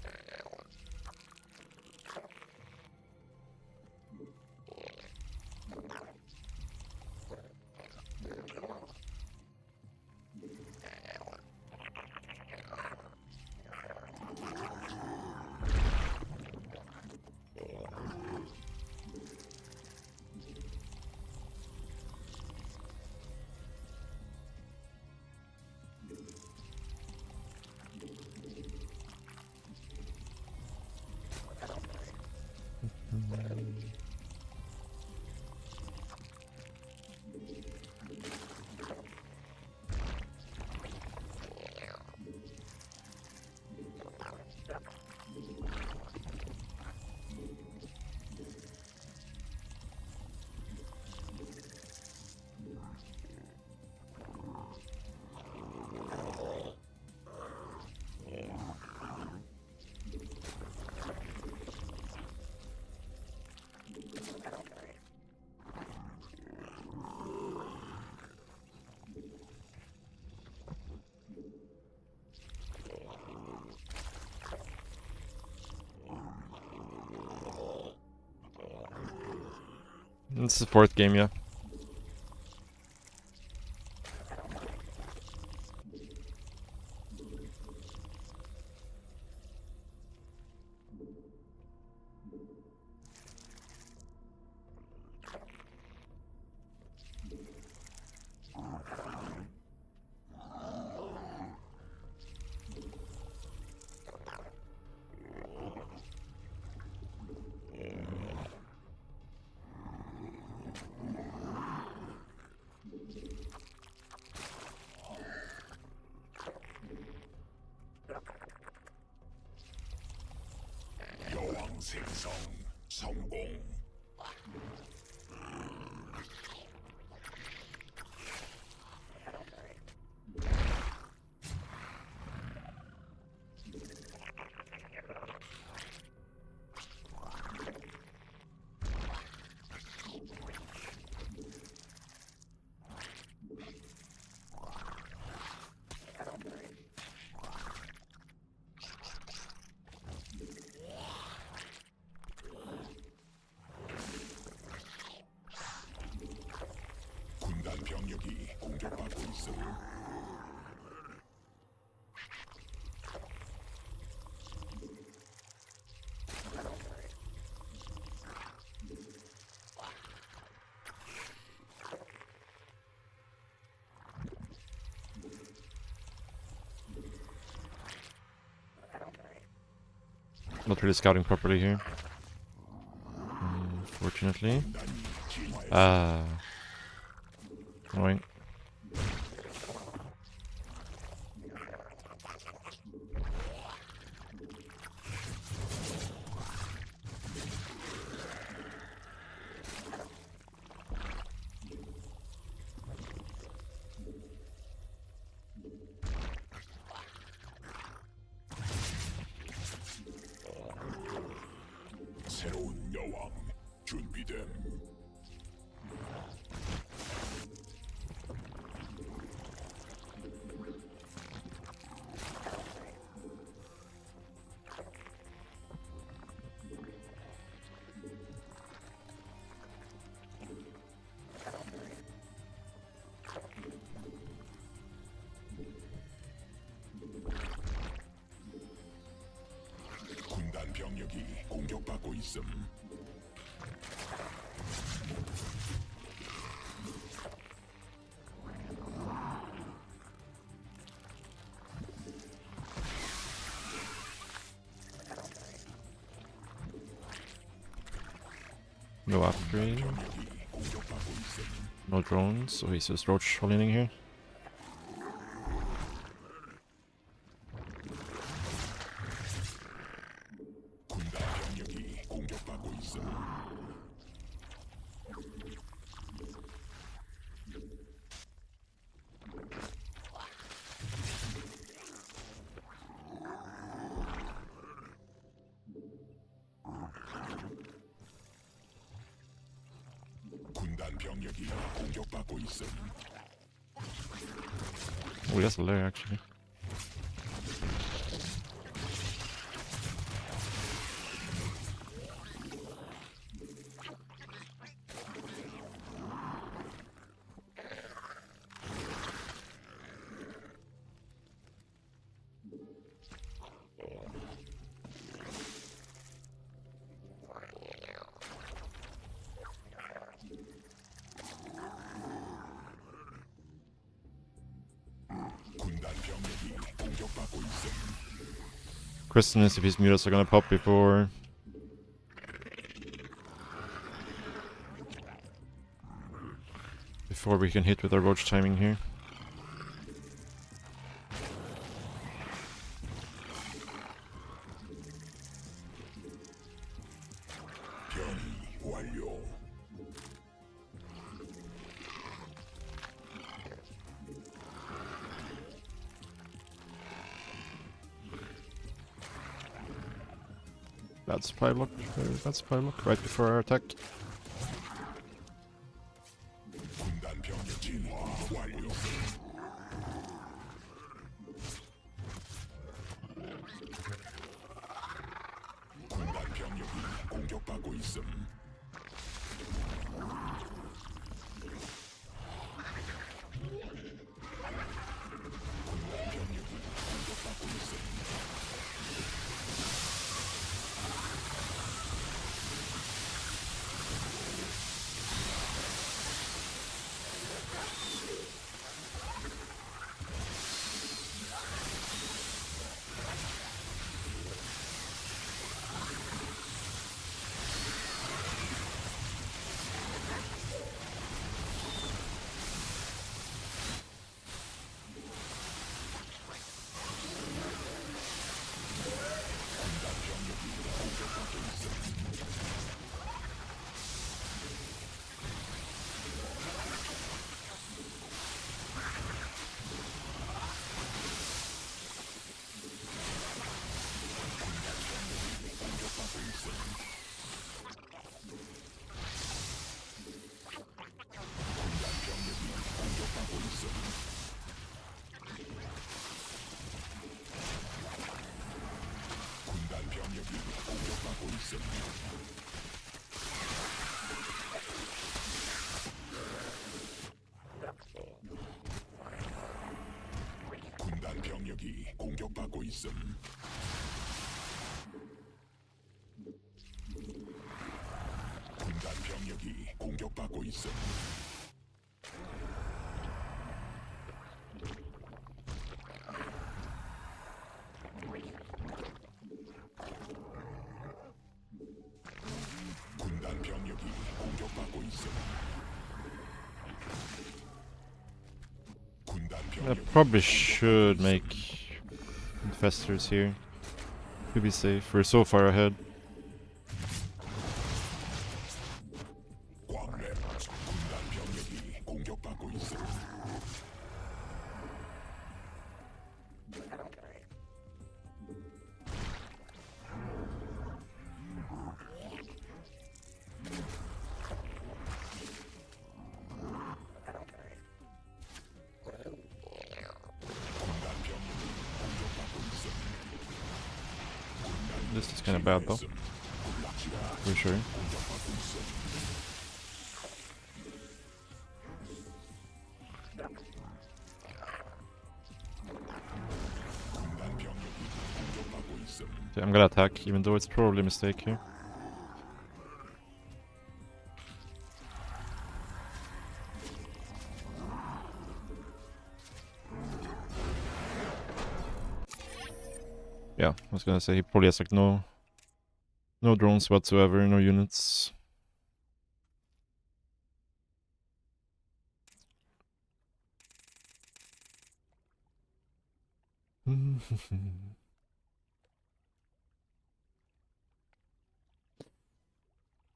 It's the 4th game, yeah. 여왕 생성 성공. 군단 병력이 공격받고 있음. Not really scouting properly here. Fortunately. Ah. Annoying. 새로운 여왕 준비됨. 군단 병력이 공격받고 있음. No upgrade. 병력이 공격받고 있음. No drones, so he's just roach leaning here. 군단 병력이 공격받고 있음. 군단 병력이 공격받고 있음. Oh, he has a lair actually. 군단 병력이 공격받고 있음. Question is if his mutas are gonna pop before we can hit with our roach timing here. 변이 완료. Bad supply block, right before our attack. 군단 병력 진화 완료. 군단 병력이 공격받고 있음. 군단 병력이 공격받고 있음. 군단 병력이 공격받고 있음. 군단 병력이 공격받고 있음. 군단 병력이 공격받고 있음. 군단 병력이 공격받고 있음. 군단 I 병력이 probably should make infestors here to be safe. We're so far ahead. 광맥. 군단 병력이 공격받고 있음. This is kind of bad though, for sure. Okay, I'm gonna attack, even though it's probably a mistake here. Yeah, I was gonna say he probably has like no drones whatsoever, no units.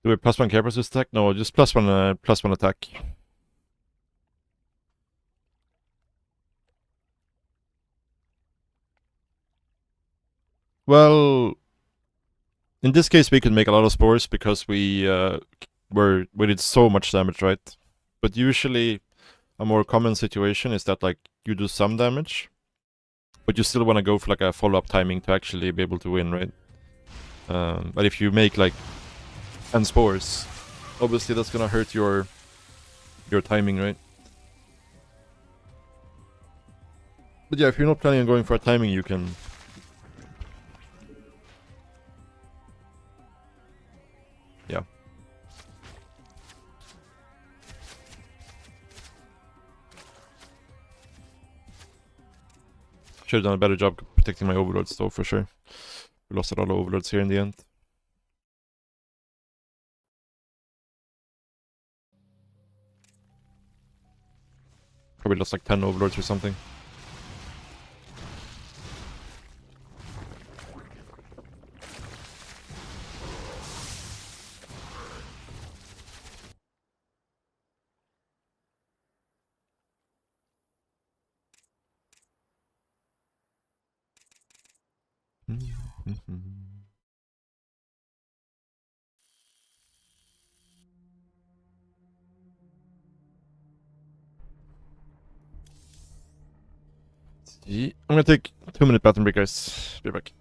Do we +1 care versus attack? No, just +1 attack. Well, in this case we can make a lot of spores because we did so much damage, right? But usually a more common situation is that like you do some damage, but you still want to go for like a follow-up timing to actually be able to win, right? But if you make like 10 spores, obviously that's gonna hurt your timing, right? But yeah, if you're not planning on going for a timing, you can... Yeah. Should have done a better job protecting my overlords though, for sure. We lost a lot of overlords here in the end. Probably lost like 10 overlords or something. I'm gonna take 2-minute bathroom break, guys. Be back.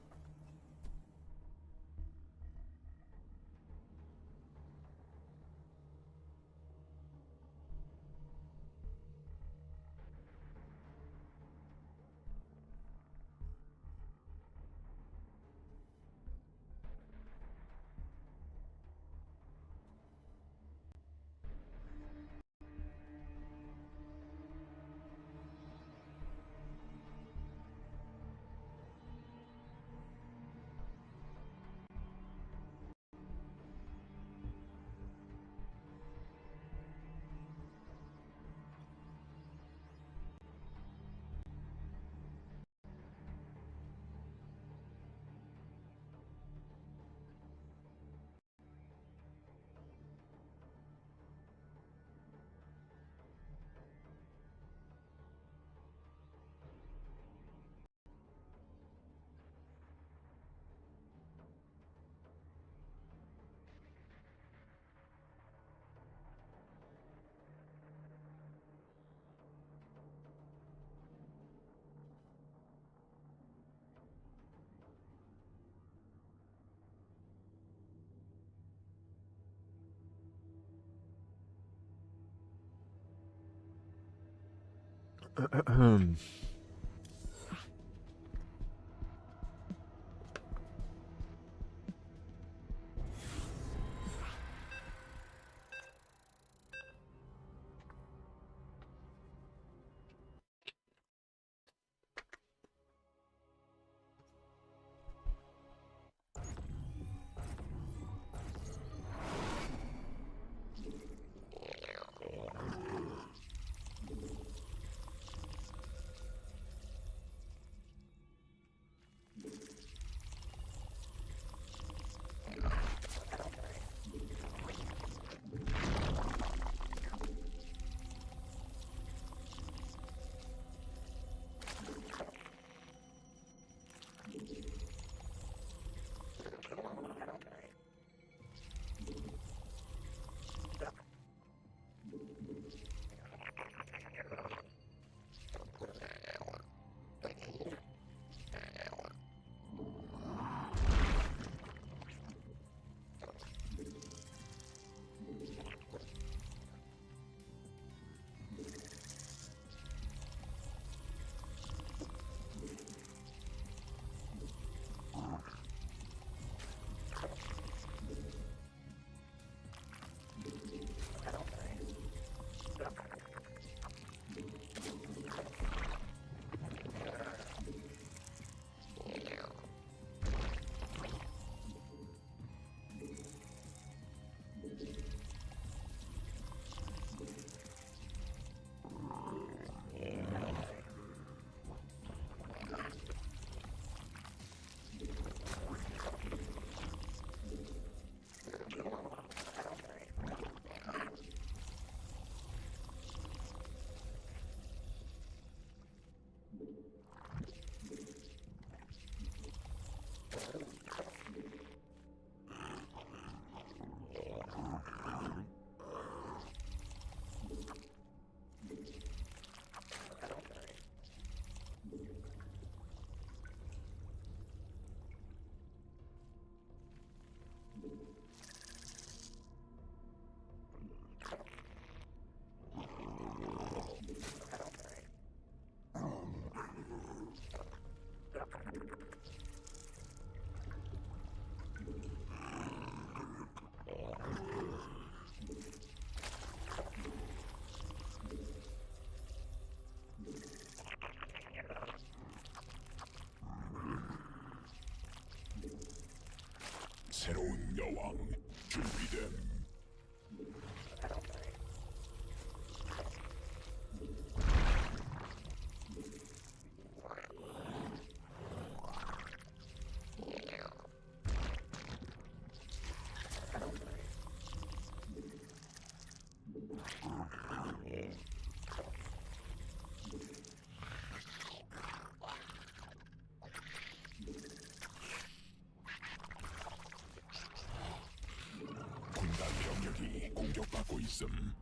있음.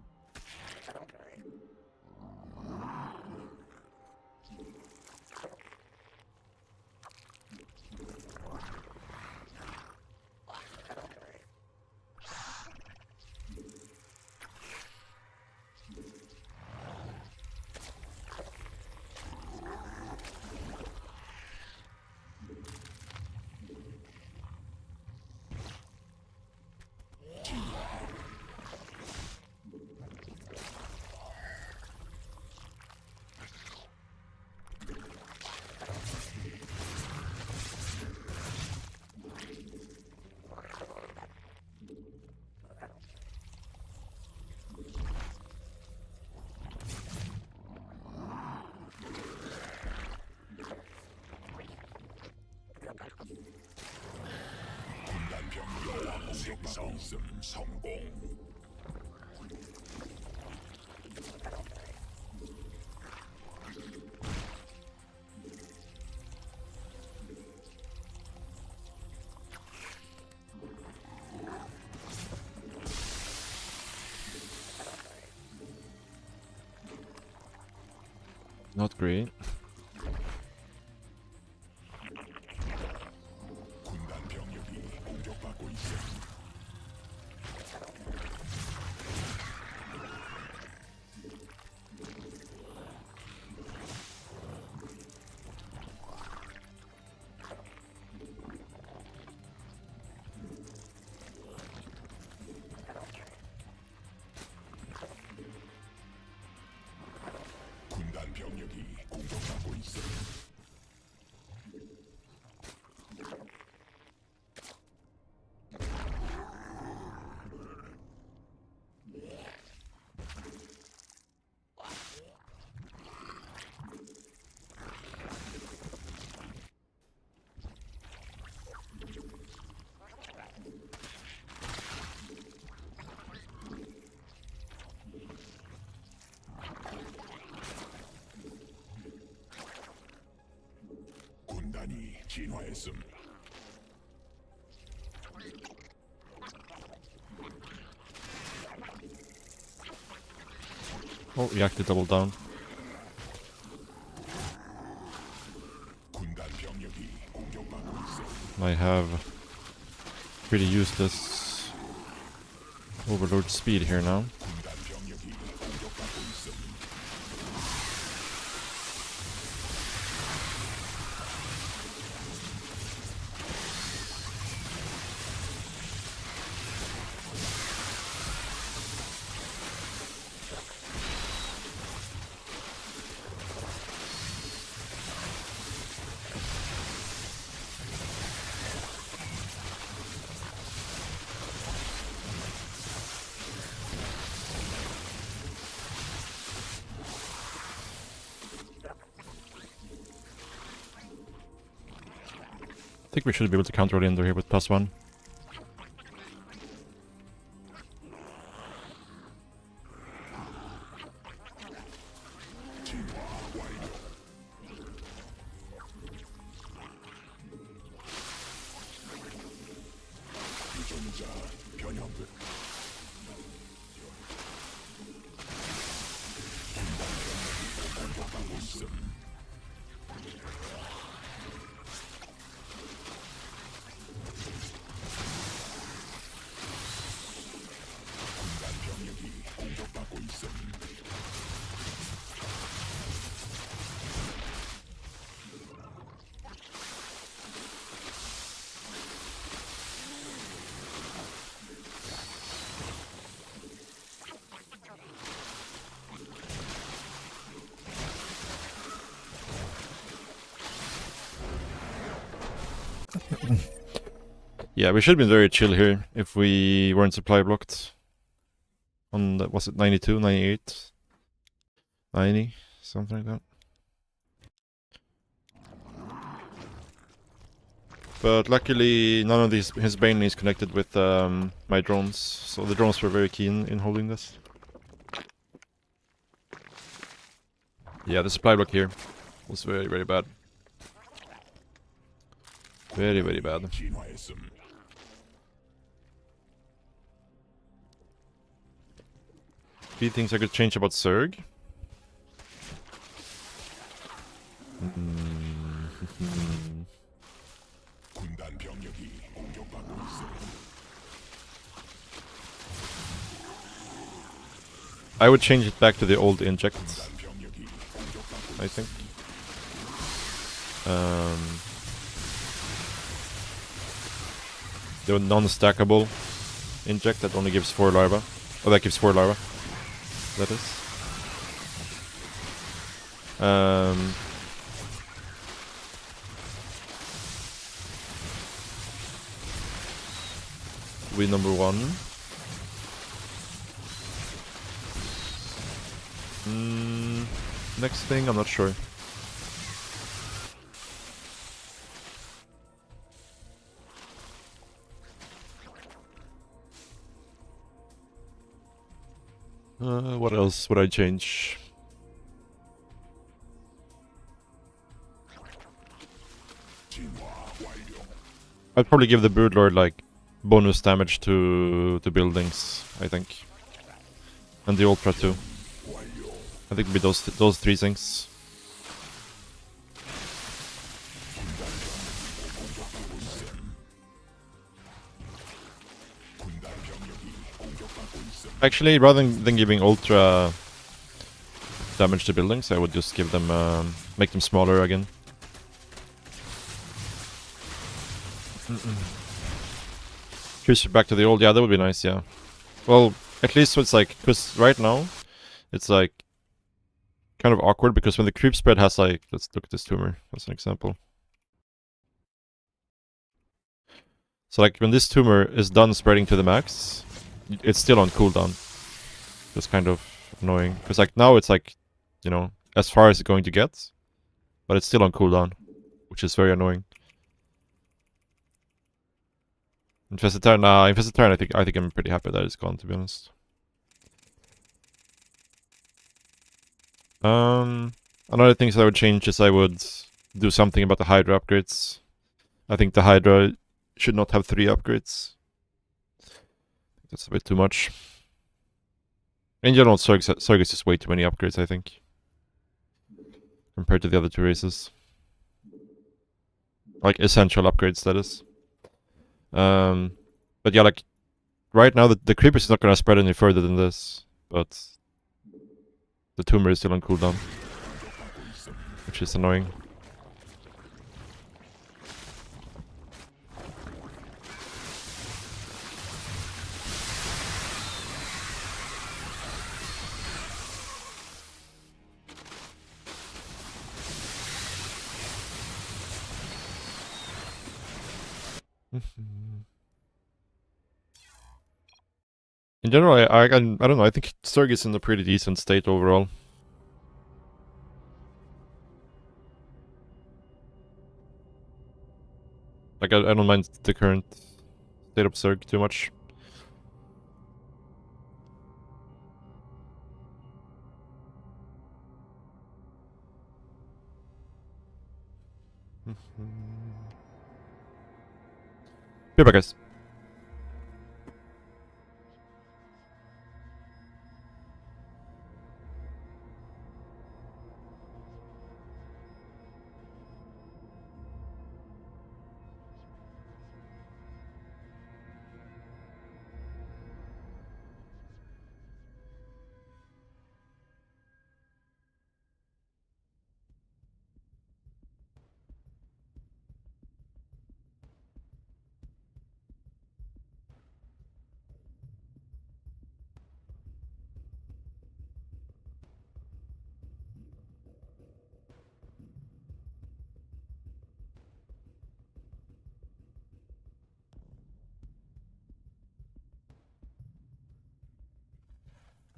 생성 성공. Not great. 군단 병력이 공격받고 있음. 군단 병력이 공격받고 있음. 군단이 진화했음. Oh, you have to double down. 군단 병력이 공격받고 있음. I have pretty useless overload speed here now. 군단 병력이 공격받고 있음. I think we should be able to counter Linder here with +1. 유전자 변형돼. 공격받고 있음. 군단 병력이 공격받고 있음. Yeah, we should have been very chill here if we weren't supply blocked. On the, was it 92, 98, 90, something like that. But luckily, none of his Baneling is connected with my drones, so the drones were very keen in holding this. Yeah, the supply block here was very, very bad. Very, very bad. 진화했음. Maybe things I could change about Zerg. 군단 병력이 공격받고 있음. I would change it back to the old inject, 군단 병력이 공격받고 I think. The non-stackable inject that only gives 4 larvae. Oh, that gives 4 larvae. That is. Win number 1. Next thing, I'm not sure. What else would I change? 진화 완료. I'd probably give the Broodlord like bonus damage to the buildings, I think. And the Ultra too. 완료. I think it'd be those 3 things. 군단 병력이 공격받고 있음. Actually, rather than giving Ultra damage to buildings, I would just give them, make them smaller again. Push back to the old, yeah, that would be nice, yeah. Well, at least it's like, because right now, it's like, kind of awkward, because when the creep spread has like, let's look at this tumor, as an example. So like, when this tumor is done spreading to the max, it's still on cooldown. That's kind of annoying, because like, now it's like, you know, as far as it's going to get, but it's still on cooldown, which is very annoying. Infested nah, Infested Tyrant, I think I'm pretty happy that it's gone, to be honest. Another things I would change is I would do something about the Hydra upgrades. I think the Hydra should not have 3 upgrades. That's a bit too much. In general, Zerg is just way too many upgrades, I think. Compared to the other 2 races. Like, essential upgrades, that is. But yeah, like, right now the Creepers is not gonna spread any further than this, but the tumor is still on cooldown, which is annoying. In general, I don't know, I think Zerg is in a pretty decent state overall. Like, I don't mind the current state of Zerg too much. Be back, guys.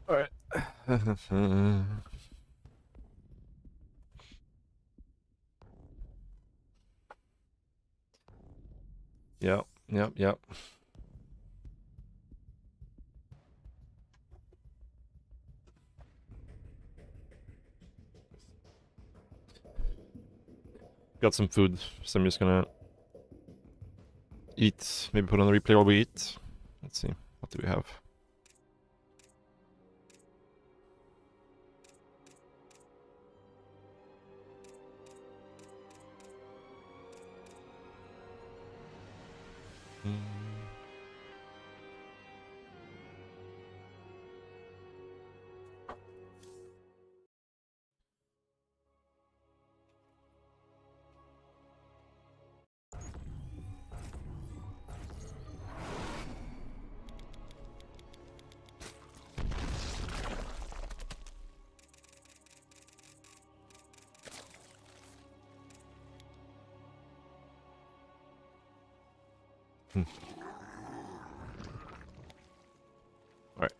Alright. Yep. Got some food, so I'm just gonna eat. Maybe put on the replay while we eat. Let's see. What do we have? Alright.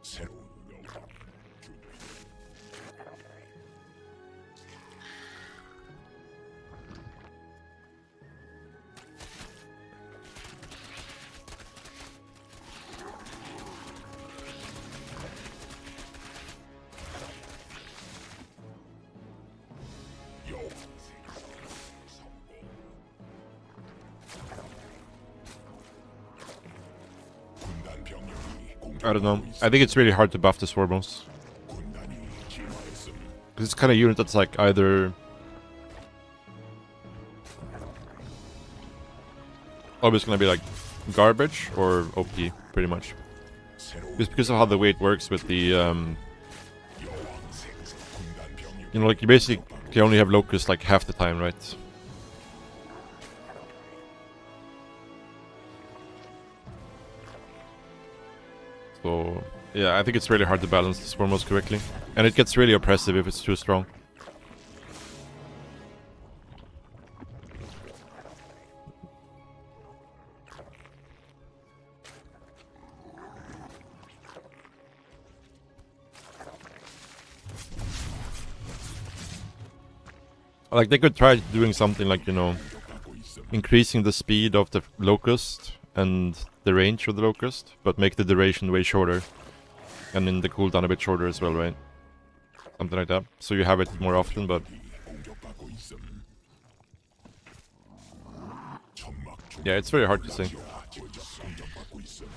새로운 영웅 여왕 성공. 군단 병력이 I don't know. 공격받고 I think it's really hard to buff this foremost. 군단이 진화했음. Because it's kind of unit that's like either always gonna be like garbage or OP, pretty much. 새로운 Just because of how the way it works with the, 여왕 생성. 군단 병력이 you know, like you basically can only have Locust like half the time, right? So, yeah, I think it's really hard to balance this foremost correctly. And it gets really oppressive if it's too strong. Like, they could try doing something like, you know, 공격받고 있음. increasing the speed of the Locust and the range of the Locust, but make the duration way shorter. And then the cooldown a bit shorter as well, right? Something like that. So you have it more often, but 공격받고 있음. 천막 중 yeah, it's very hard to say. 공격받고 있음.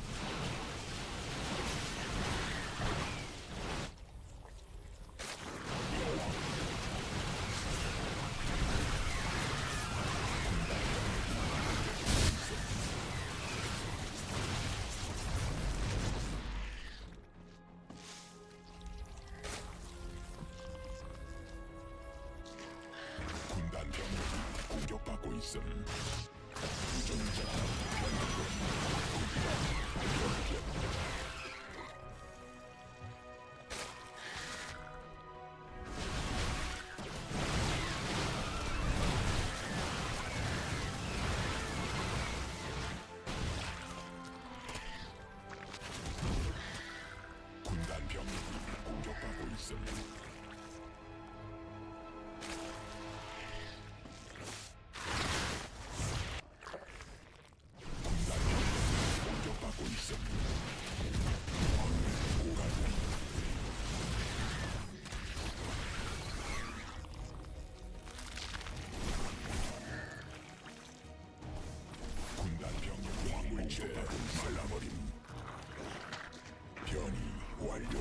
군단 병력이 공격받고 있음. 유전자 군단 병력이 공격받고 있음. 공격받고 있음. 군단 병력이 화물체 말라버림. 변이 완료.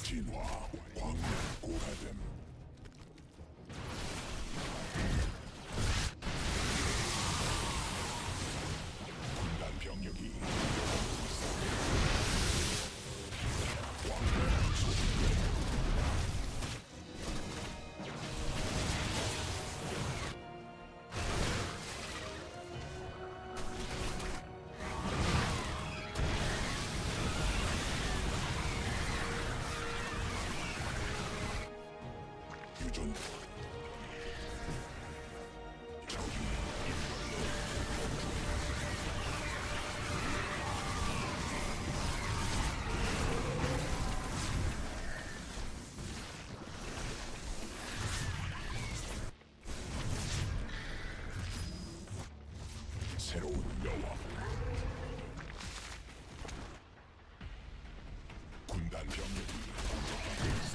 진화 광맥 고가됨. 군단 병력이 새로운 여왕. 군단 병력이 공격받고 있음.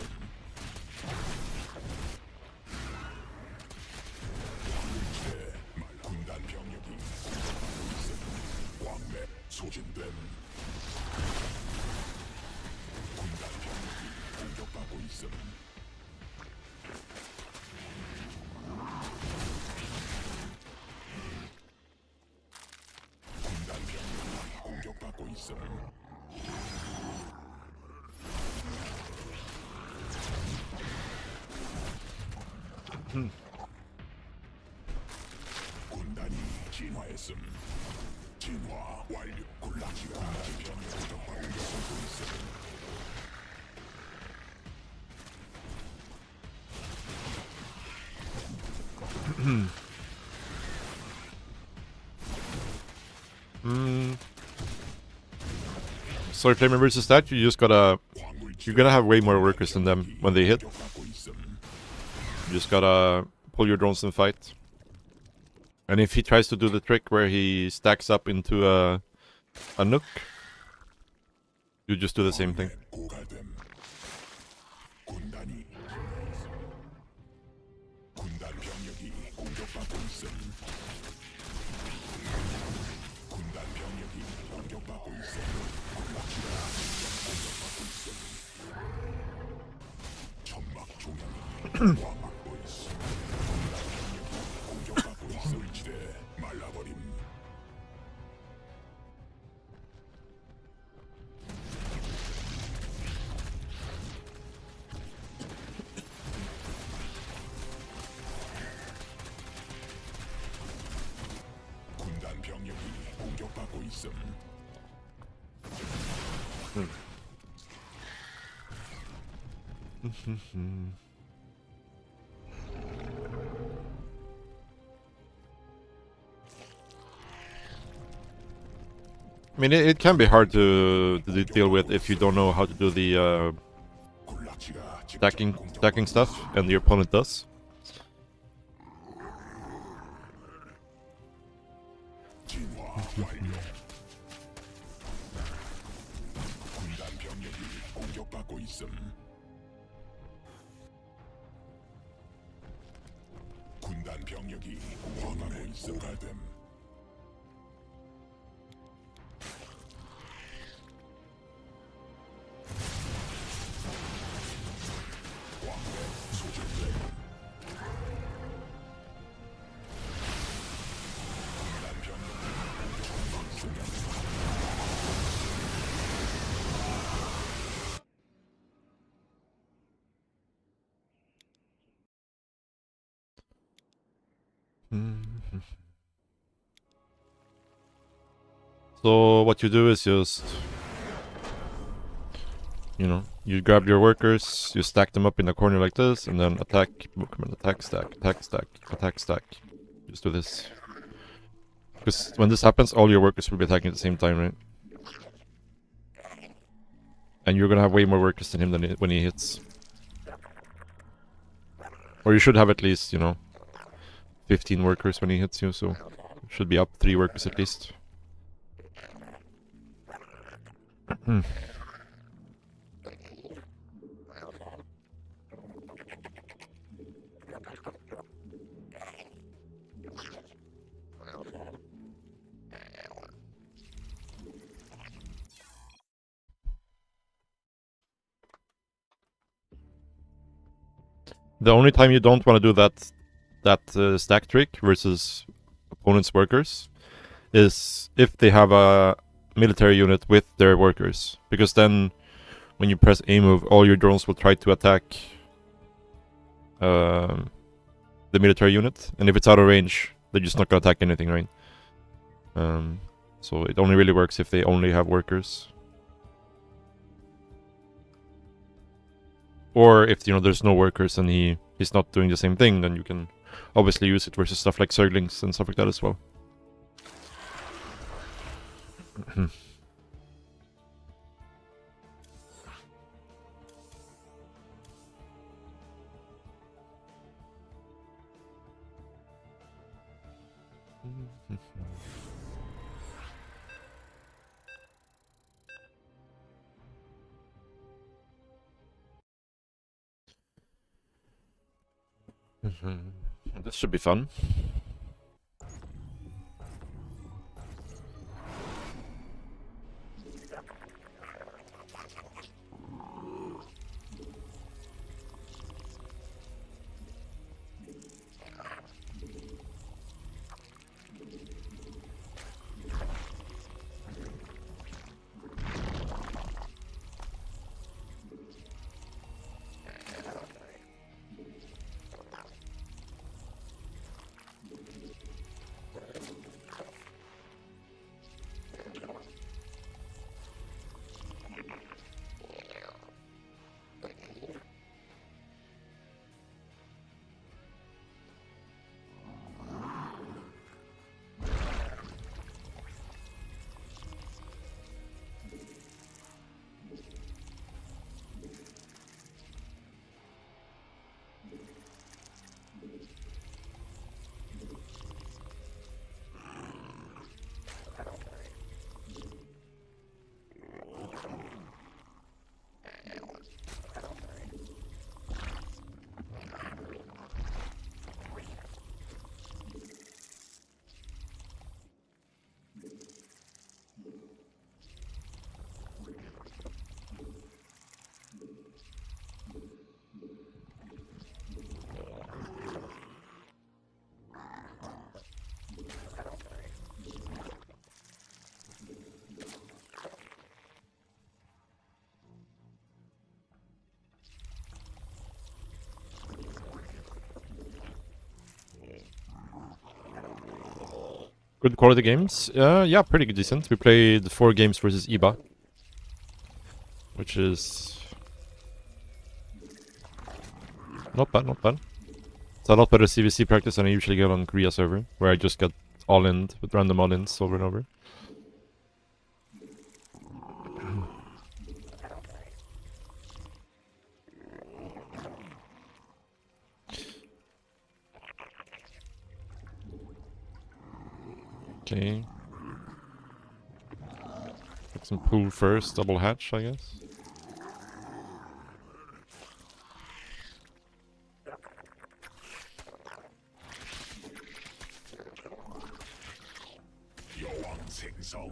왕일지대 말 군단 병력이 공격받고 있음. 왕맵 소진됨. 군단 병력이 공격받고 있음. 군단 병력이 공격받고 있음. 군단이 진화했음. 진화 완료. 군락지가 병력 공격받고 있음. So if Flamer versus that, you just gotta... You're gonna have way more workers than them when they hit. You just gotta pull your drones and fight. And if he tries to do the trick where he stacks up into a nook, you just do the same thing. 군단이 군단 병력이 공격받고 있음. 군단 병력이 공격받고 있음. 군락지가 공격받고 있음. 천막 종양이 왕하고 있음. 군단 병력이 공격받고 있음. 지대 말라버림. 군단 병력이 공격받고 있음. I mean, it can be hard to deal with if you don't know how to do the 군락지가 직접 stacking stuff, and your opponent does. 진화 완료. 군단 병력이 공격받고 있음. 군단 병력이 공격받고 있음. 고갈됨. 왕백 소진됨. 군단 병력이 공격받고 있음. So what you do is just, you know, you grab your workers, you stack them up in a corner like this, and then attack, attack stack, attack stack, attack stack. Just do this. Because when this happens, all your workers will be attacking at the same time, right? And you're gonna have way more workers than him when he hits. Or you should have at least, you know, 15 workers when he hits you, so should be up 3 workers at least. The only time you don't want to do that stack trick versus opponent's workers is if they have a military unit with their workers, because then when you press A move, all your drones will try to attack the military unit, and if it's out of range, they're just not gonna attack anything, right? So it only really works if they only have workers. Or if, you know, there's no workers and he's not doing the same thing, then you can obviously use it versus stuff like Zerglings and stuff like that as well. This should be fun. Good quality games. Yeah, pretty decent. We played 4 games versus IBA, which is not bad, not bad. It's a lot better CVC practice than I usually get on Korea server, where I just get all-in with random all-ins over and over. Okay. Get some pool first, double hatch, I guess. 여왕 생성.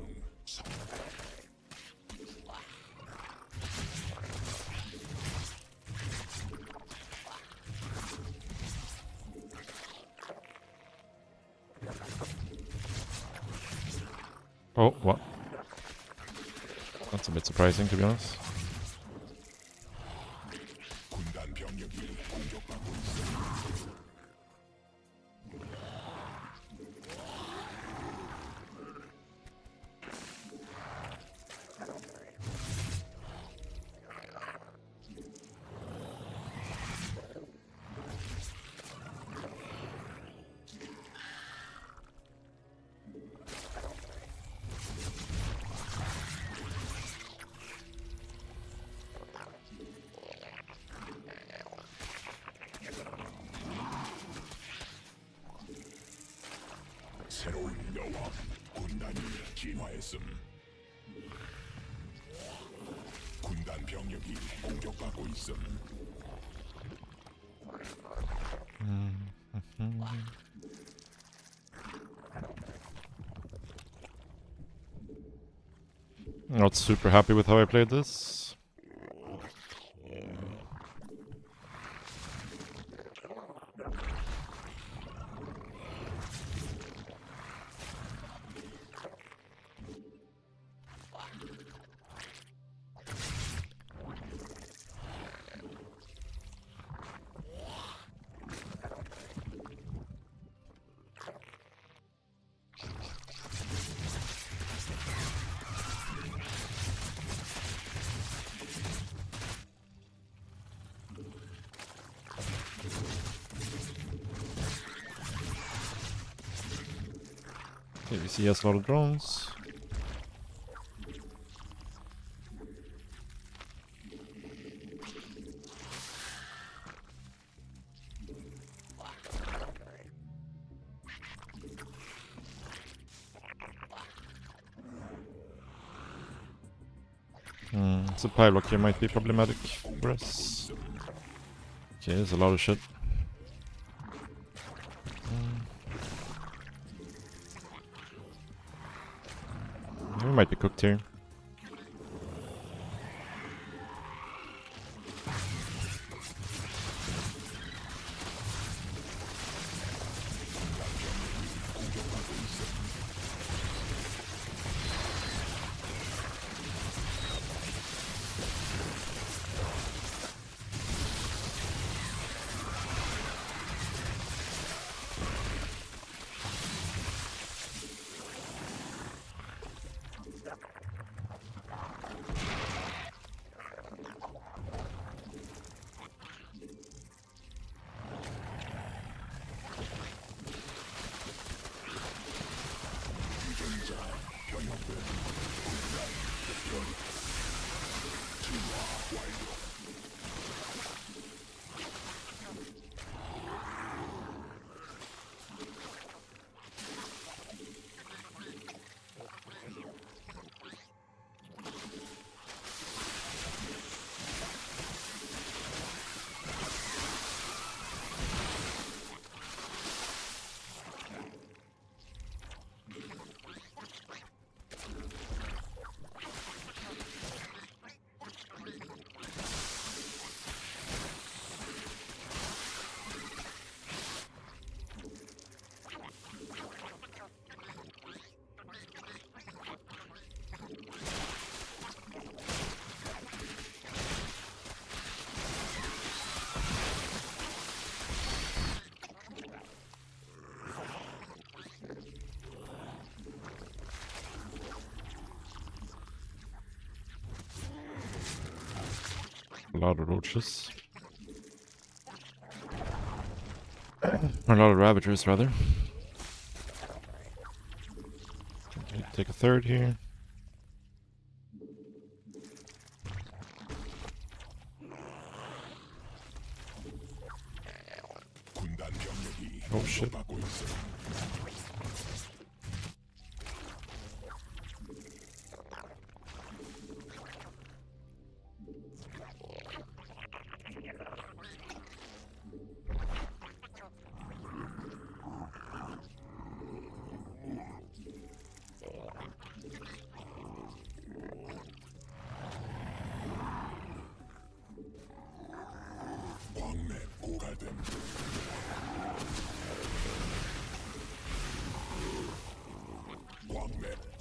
Oh, what? That's a bit surprising, to be honest. 군단 병력이 공격받고 있어. 새로운 여왕 군단이 진화했음. 군단 병력이 공격받고 있음. Not super happy with how I played this. Okay, we see he has a lot of drones. Supply block here might be problematic for us. Okay, there's a lot of shit. We might be cooked here. A lot of roaches. A lot of ravagers, rather. Okay, take a third here. Oh shit.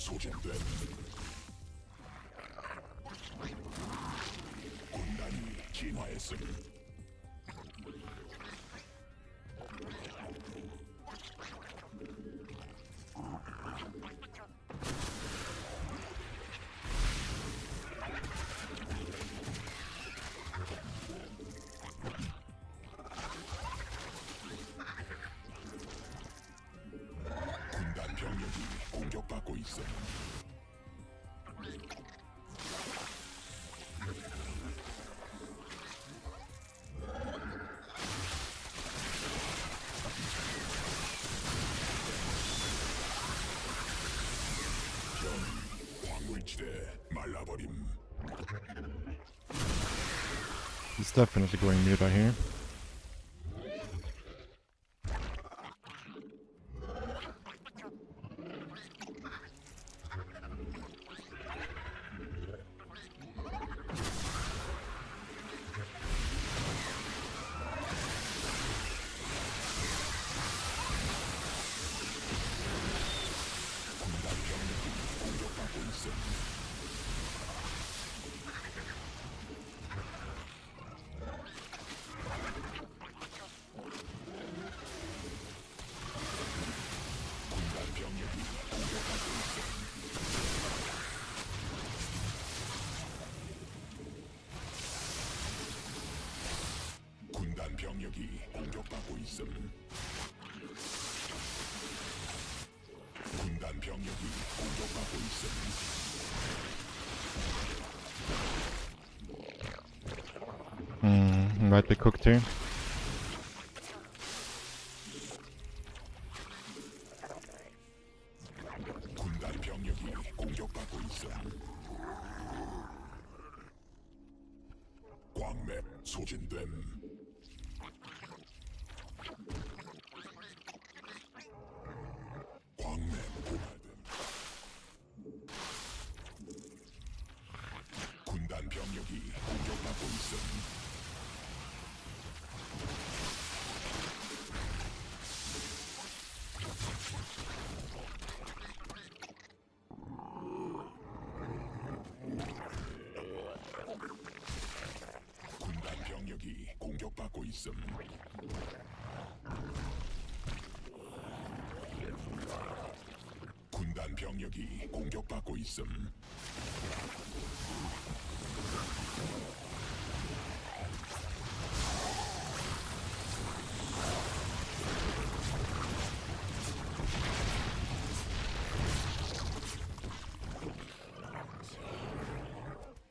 소진된 군단이 진화했음. 군단 병력이 공격받고 있어. 광물지대 말라버림. He's definitely going mute out here. 군단 병력이 공격받고 있음. 군단 병력이 공격받고 있음. Might be cooked here. 군단 병력이 공격받고 있음. 광맥 소진됨. 광맥 고갈됨. 있음. 군단 병력이 공격받고 있음.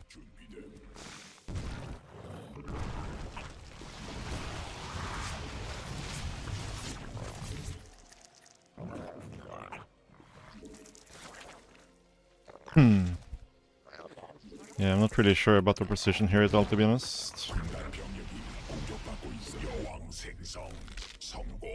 준비됨. Yeah, I'm not really sure about the precision here at all, to be honest. 군단 병력이 공격받고 있음. 여왕 생성 성공.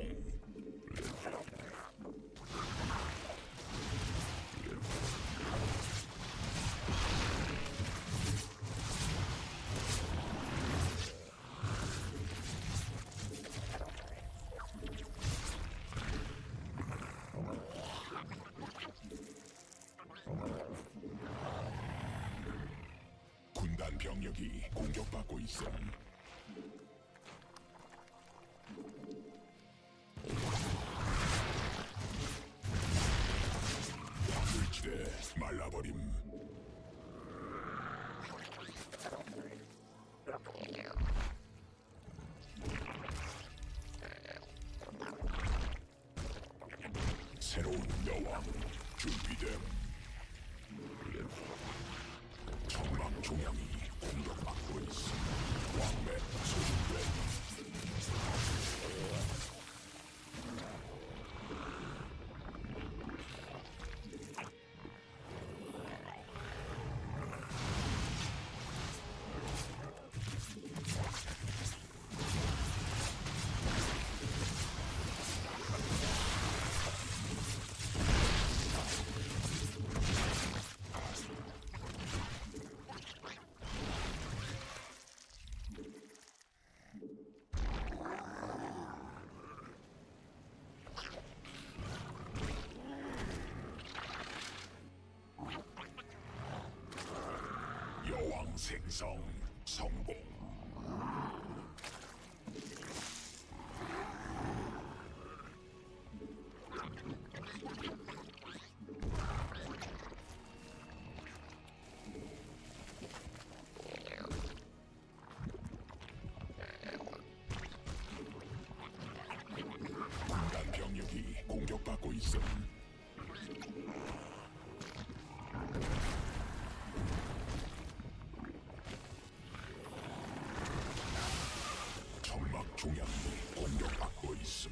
군단 병력이 공격받고 있음. 물지대 말라버림. 새로운 여왕 준비됨. 정막 종양이 공격받고 있음. 왕맨 소진됨. 여왕 생성 성공. 군단 병력이 공격받고 있음. 점막 종양이 공격받고 있음.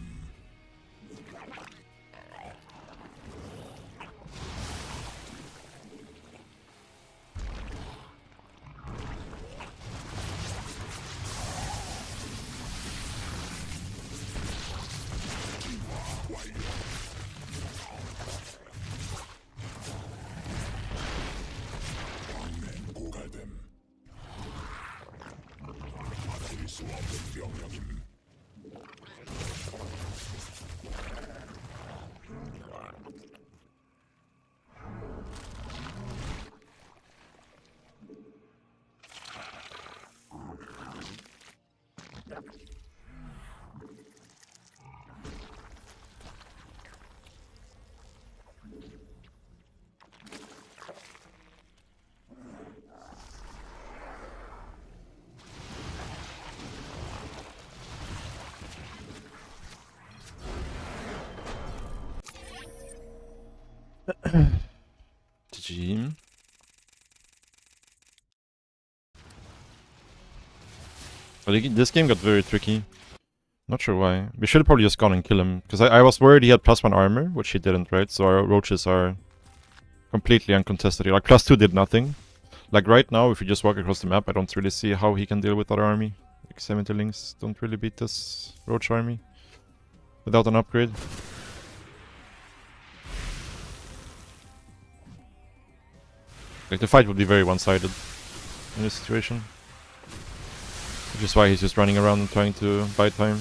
진화 완료. 왕맨 고갈됨. 바뀔 수 없는 명령임. GG. But this game got very tricky. Not sure why. We should have probably just gone and kill him. Because I was worried he had +1 armor, which he didn't, right? So our roaches are completely uncontested. Like, +2 did nothing. Like, right now, if you just walk across the map, I don't really see how he can deal with our army. Like, 70 links don't really beat this roach army without an upgrade. Like, the fight would be very one-sided in this situation. Which is why he's just running around and trying to buy time.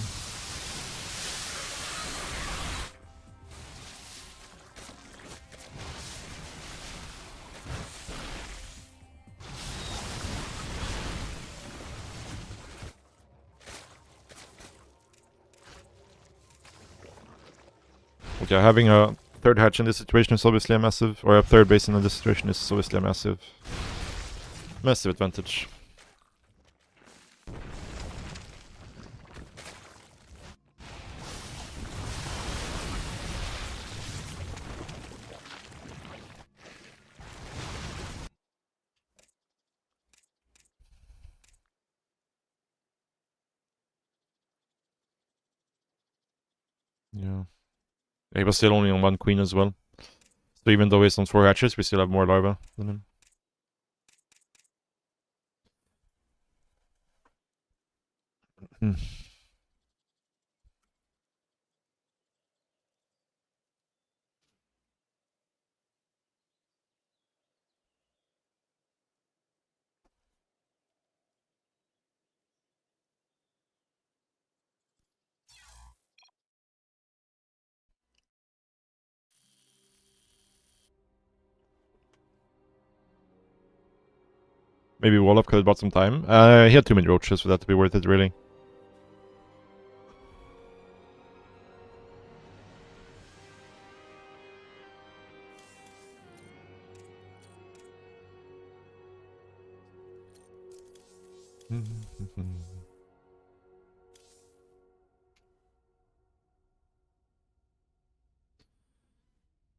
But yeah, having a third hatch in this situation is obviously a massive, or a third base in this situation is obviously a massive advantage. Yeah. He was still only on 1 queen as well. So even though he's on 4 hatches, we still have more larvae than him. Hmm. Maybe Wolof could have bought some time. He had too many roaches for that to be worth it, really.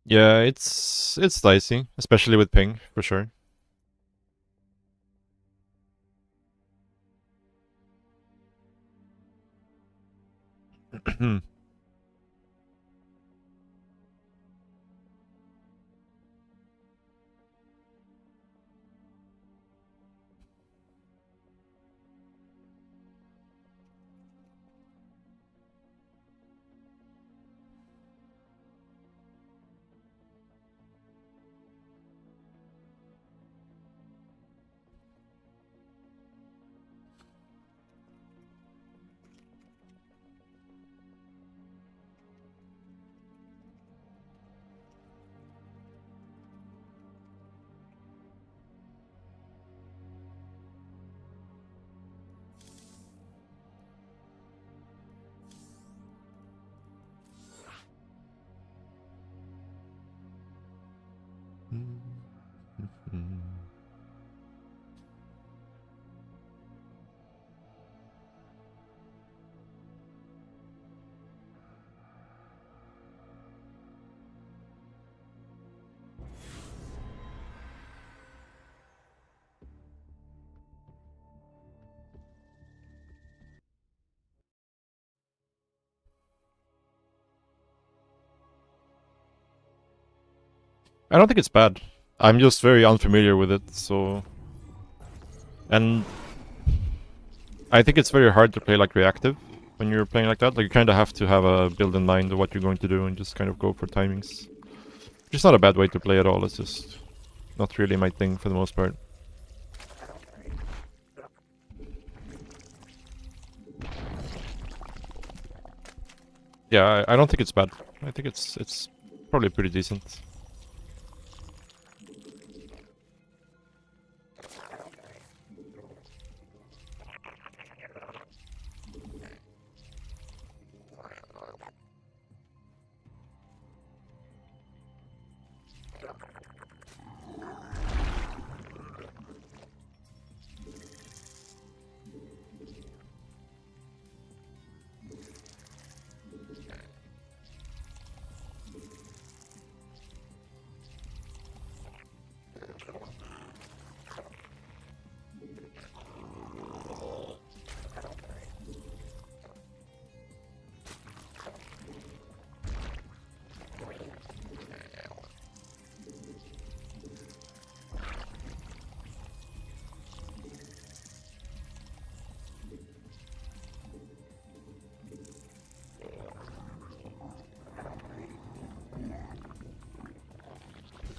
Yeah, it's dicey, especially with ping, for sure. I don't think it's bad. I'm just very unfamiliar with it, so... And... I think it's very hard to play like reactive when you're playing like that. Like, you kind of have to have a build in mind of what you're going to do and just kind of go for timings. Which is not a bad way to play at all, it's just not really my thing for the most part. Yeah, I don't think it's bad. I think it's probably pretty decent.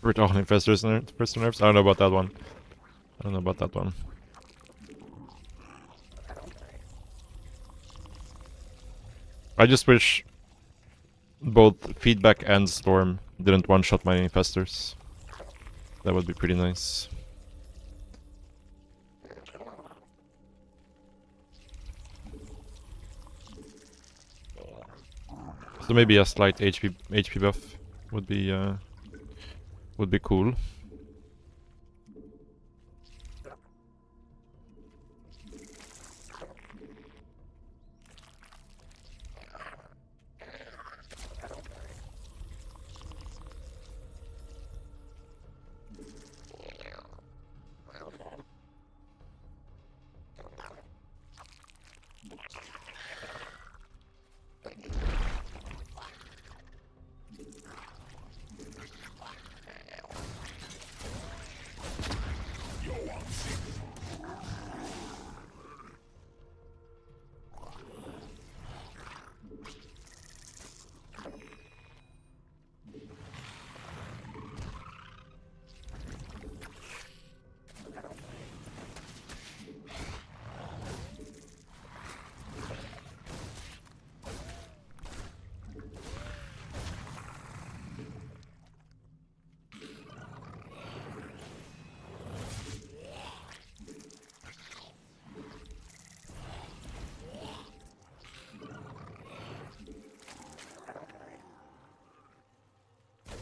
We're talking infestors and first nerfs? I don't know about that one. I don't know about that one. I just wish both feedback and storm didn't one-shot my infestors. That would be pretty nice. So maybe a slight HP buff would be cool.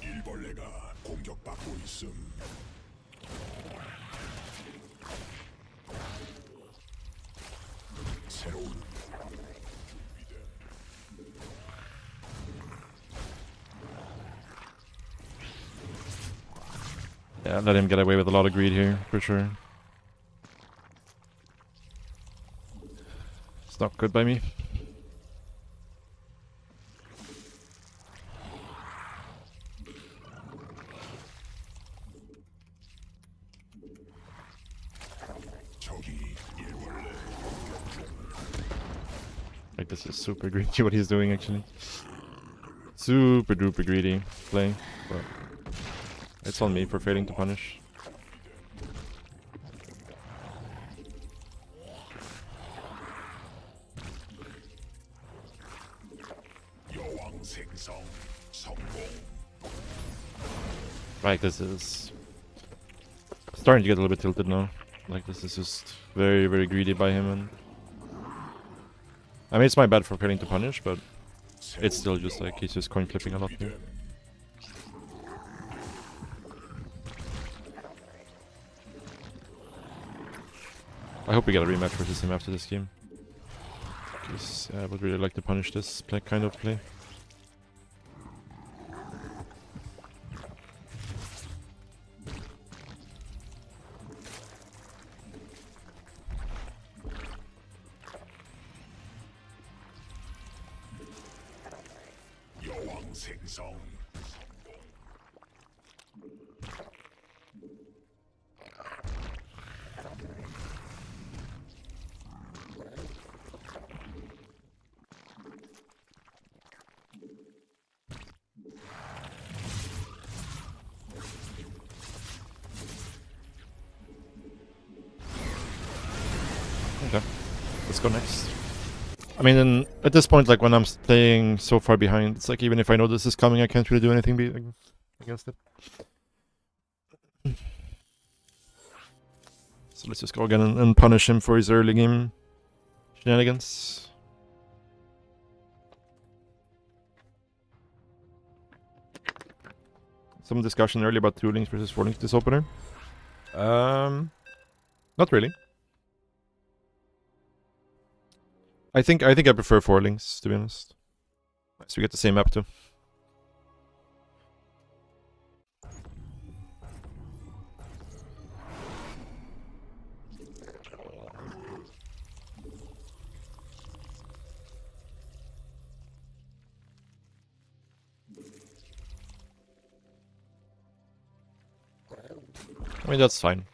일벌레가 공격받고 있음. 새로운 준비된 Yeah, let him get away with a lot of greed here, for sure. It's not good by me. 적이 일벌레 Like, this is super greedy what he's doing, actually. Super duper greedy play, but it's on me for failing to punish. 여왕 생성 성공. Like, this is starting to get a little bit tilted now. Like, this is just very, very greedy by him, and I mean, it's my bad for failing to punish, but it's still just like he's just coin flipping a lot here. I hope we get a rematch versus him after this game. Because I would really like to punish this kind of play. 여왕 생성 Okay, let's go next. I mean, at this point, like, when I'm playing so far behind, it's like, even if I know this is coming, I can't really do anything against it. So let's just go again and punish him for his early game shenanigans. Some discussion earlier about 2 links versus 4 links this opener. Not really. I think I prefer 4 links, to be honest. So we get the same map too. I mean, that's fine.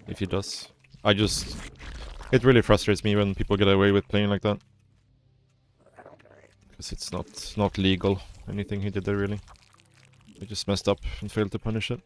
If he does. It really frustrates me when people get away with playing like that. Because it's not legal, anything he did there, really. He just messed up and failed to punish it.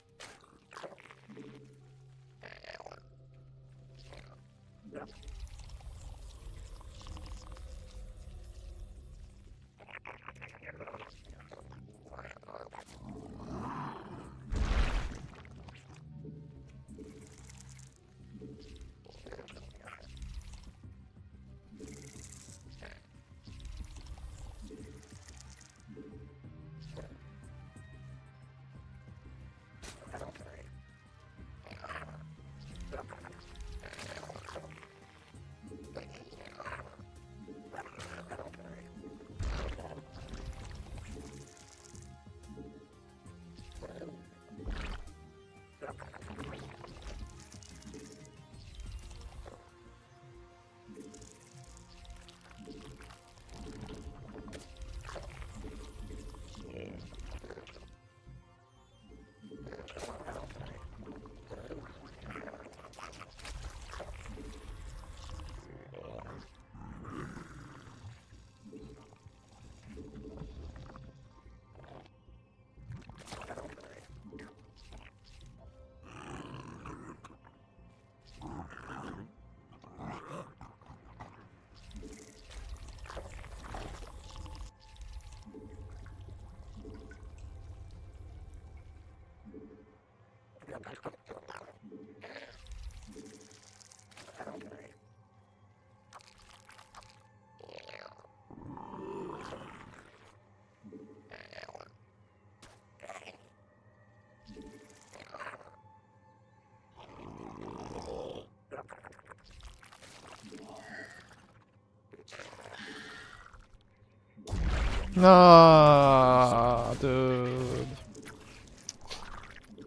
Ah, dude.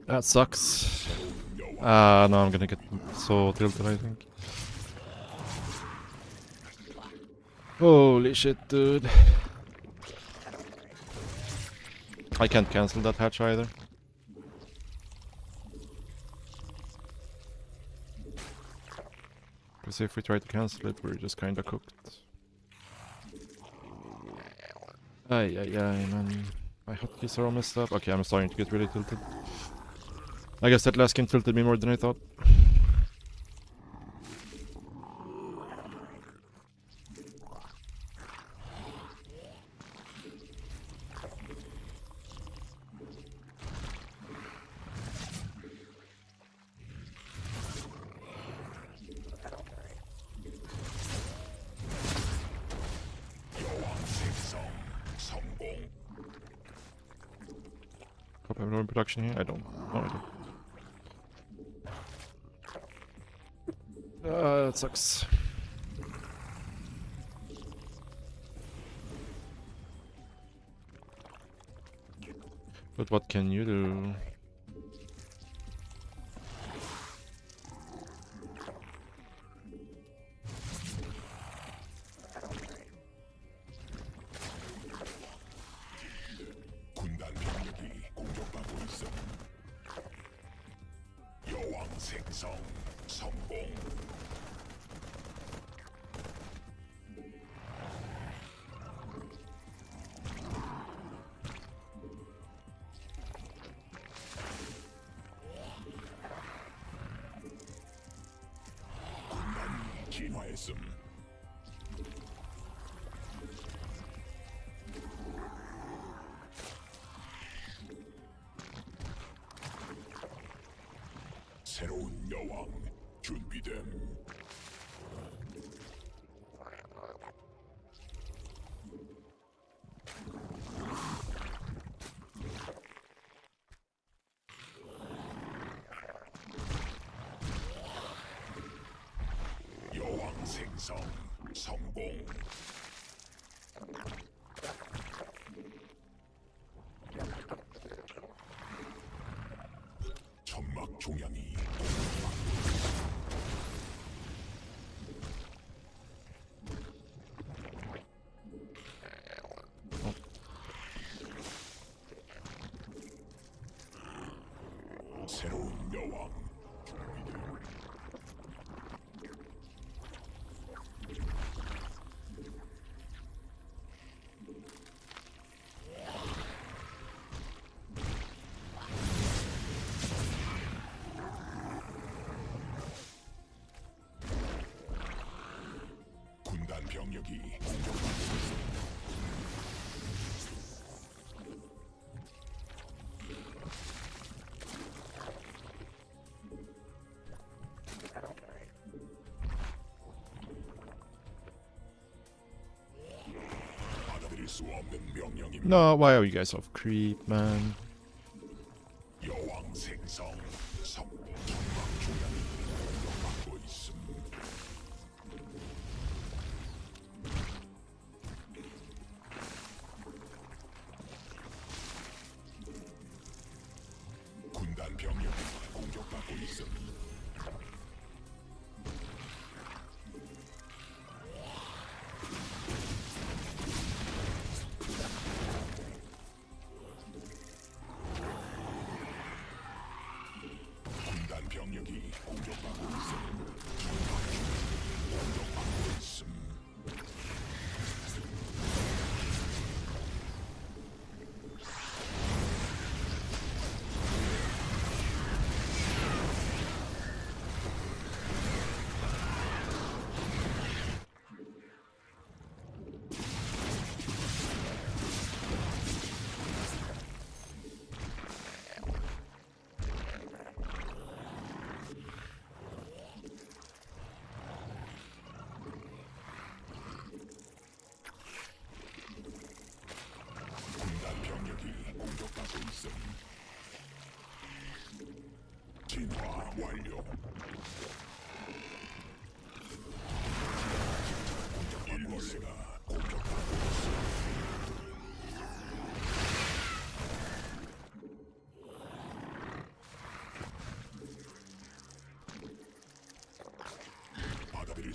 That sucks. Ah, no, I'm gonna get so tilted, I think. Holy shit, dude. I can't cancel that hatch either. Because if we try to cancel it, we're just kinda cooked. Ay, man. My hotkeys are all messed up. Okay, I'm starting to get really tilted. I guess that last game tilted me more than I thought. Hope I have no production here. I don't. No, I don't. That sucks. But what can you do? 군단 병력이 공격받고 있어. 여왕 생성 성공. 군단이 진화했음. 새로운 여왕 준비됨. 여왕 생성 성공. 천막 종양이 새로운 여왕 군단 병력이 공격받고 있어. 받아들일 수 없는 명령입니다. No, why are you guys off creep, man? 여왕 생성 성공. 천막 종양이 공격받고 있음. 군단 병력이 공격받고 있음. 군단 병력이 공격받고 있음. 공격받고 있음.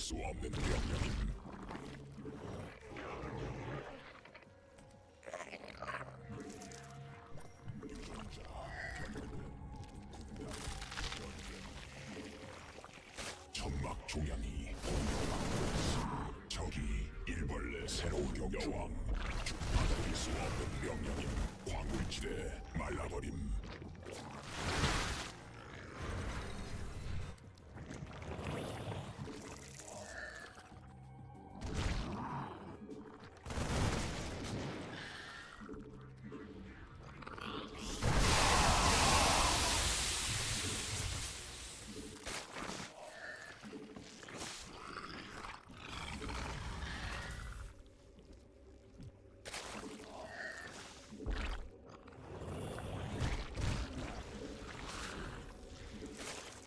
수 없는 명령임. 천막 종양이 적이 일벌레 새로운 여왕 받아들일 수 없는 명령임. 광물지대 말라버림.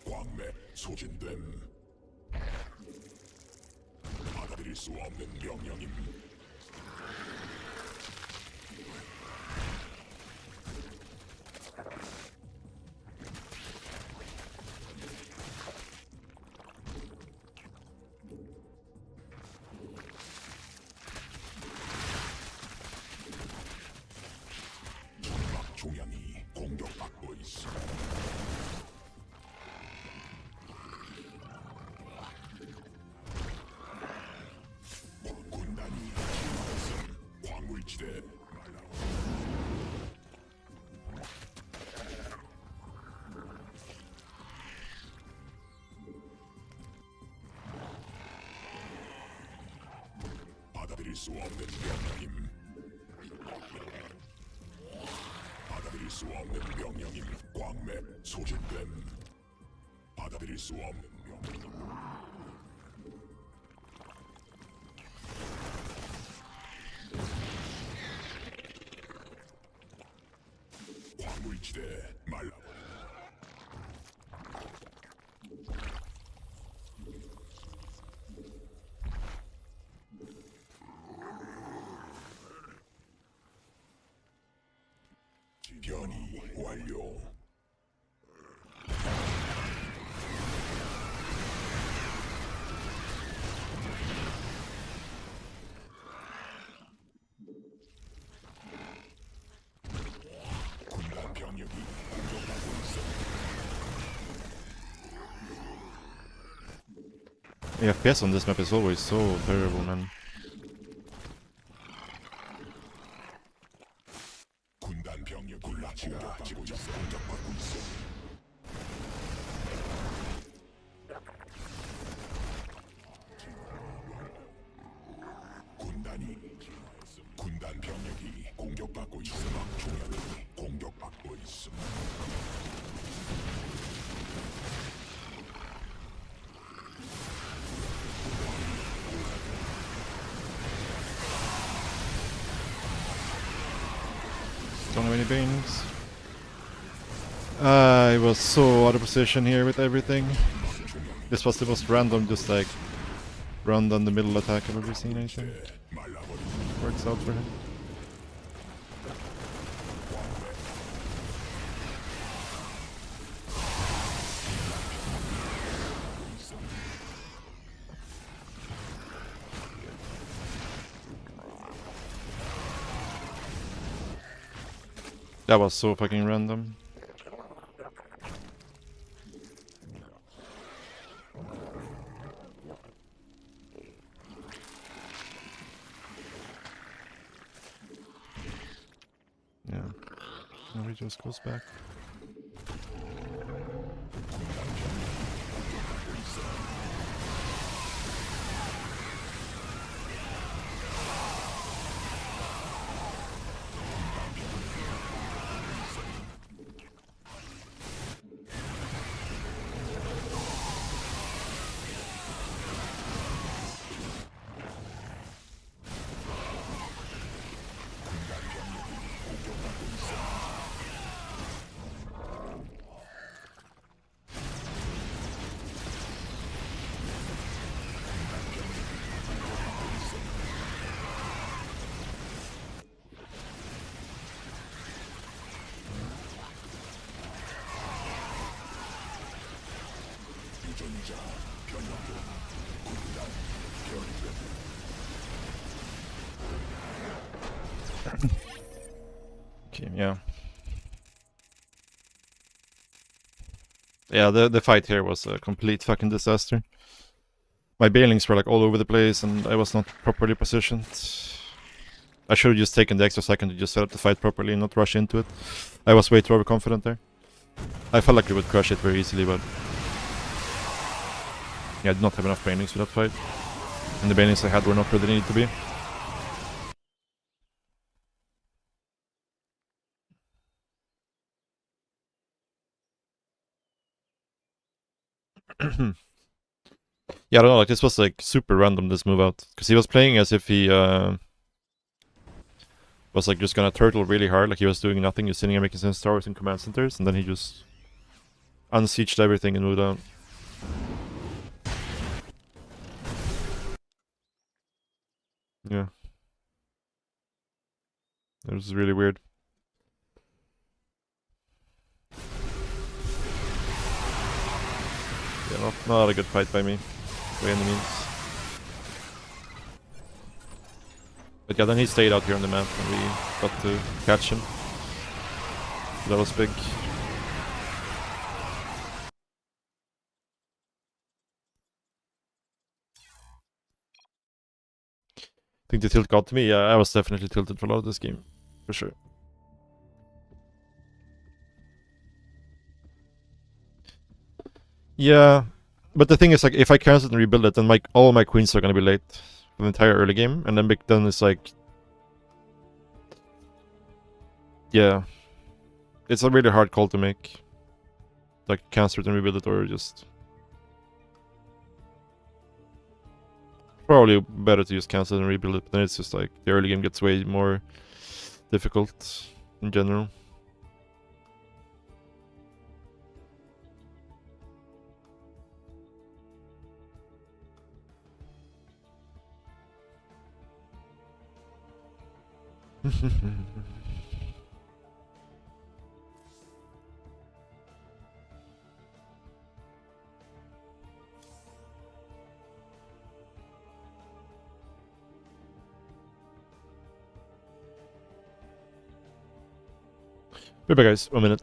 광맥 소진됨. 받아들일 수 없는 명령임. 천막 종양이 공격받고 있어. 군단이 진화했음. 광물지대 말라버림. 받아들일 수 없는 명령임. 받아들일 수 없는 명령임. 광맥 소진됨. 받아들일 수 없는 명령임. 광물지대 말라버림. 변이 완료. 군단 병력이 공격받고 있어. The FPS on this map is always so terrible, man. 군단 병력 군락지가 지금 공격받고 있어. 군단이 군단 병력이 공격받고 있어. 막 종양이 공격받고 있어. Don't have any beans. I was so out of position here with everything. This was the most random, just like run down the middle attack I've ever seen, I think. 말라버림. Works out for him. That was so fucking random. Yeah. Now he just goes back. 도전자 변형은 군단 변경. Okay, yeah. Yeah, the fight here was a complete fucking disaster. My bailings were like all over the place and I was not properly positioned. I should have just taken the extra second to just set up the fight properly and not rush into it. I was way too overconfident there. I felt like we would crush it very easily, but yeah, I did not have enough bailings for that fight. And the bailings I had were not where they needed to be. Yeah, I don't know, like this was like super random, this move out. Because he was playing as if he was like just gonna turtle really hard, like he was doing nothing, just sitting and making sense towers and command centers, and then he just unsieged everything and moved out. Yeah. It was really weird. Yeah, not a good fight by me, by any means. But yeah, then he stayed out here on the map and we got to catch him. That was big. I think the tilt got to me. Yeah, I was definitely tilted for a lot of this game. For sure. Yeah, but the thing is, like, if I cancel and rebuild it, then all my queens are gonna be late for the entire early game, and then it's like, yeah, it's a really hard call to make. Like, cancel it and rebuild it, or just probably better to just cancel it and rebuild it. But then it's just like the early game gets way more difficult in general. Be back, guys. 1 minute.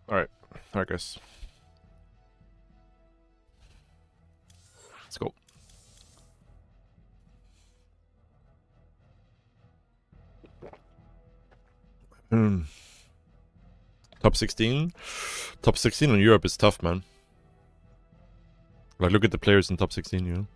Alright, guys. Let's go. Top 16? Top 16 in Europe is tough, man. Like, look at the players in top 16, you know?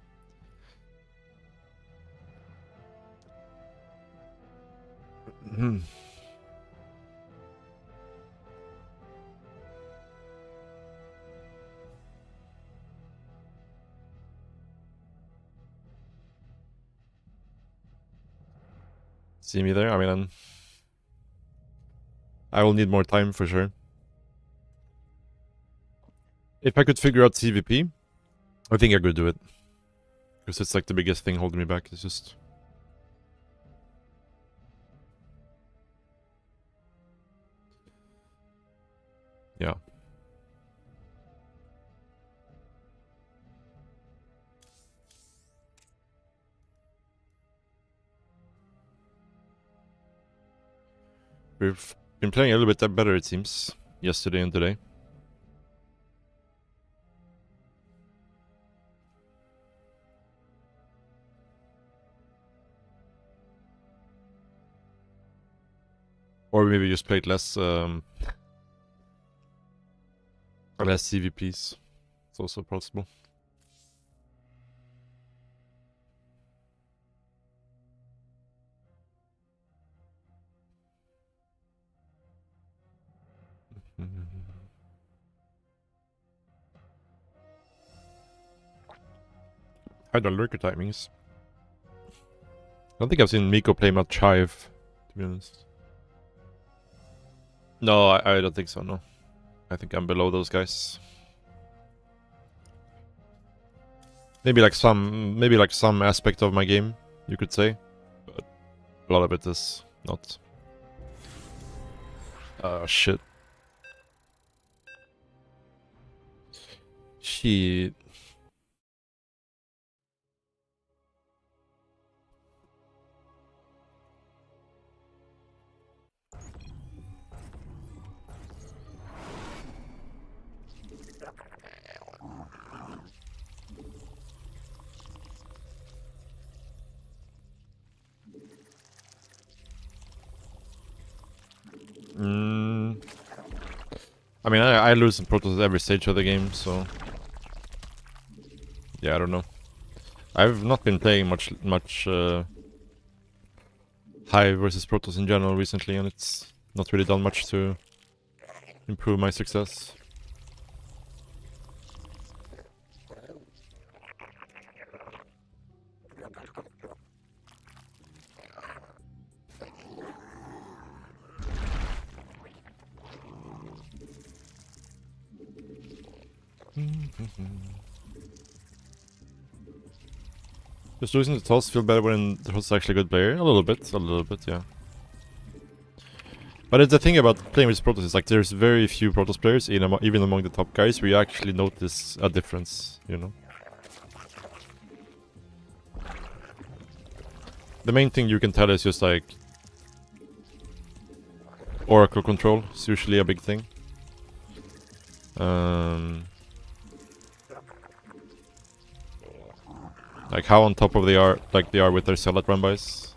See me there? I mean, I will need more time for sure. If I could figure out CVP, I think I could do it. Because it's like the biggest thing holding me back. It's just... yeah. We've been playing a little bit better, it seems, yesterday and today. Or maybe just played less CVPs. It's also possible. How the lurker timings? I don't think I've seen Miko play much Hive, to be honest. No, I don't think so, no. I think I'm below those guys. Maybe like some aspect of my game, you could say. But a lot of it is not. Shit. Shit. I mean, I lose in Protoss every stage of the game, so... yeah, I don't know. I've not been playing much Hive versus Protoss in general recently, and it's not really done much to improve my success. Just losing the toss feel better when the host is actually a good player? A little bit, yeah. But the thing about playing with Protoss is like there's very few Protoss players, even among the top guys, where you actually notice a difference, you know? The main thing you can tell is just like... Oracle control is usually a big thing. Like how on top of they are with their Zealot run-bys.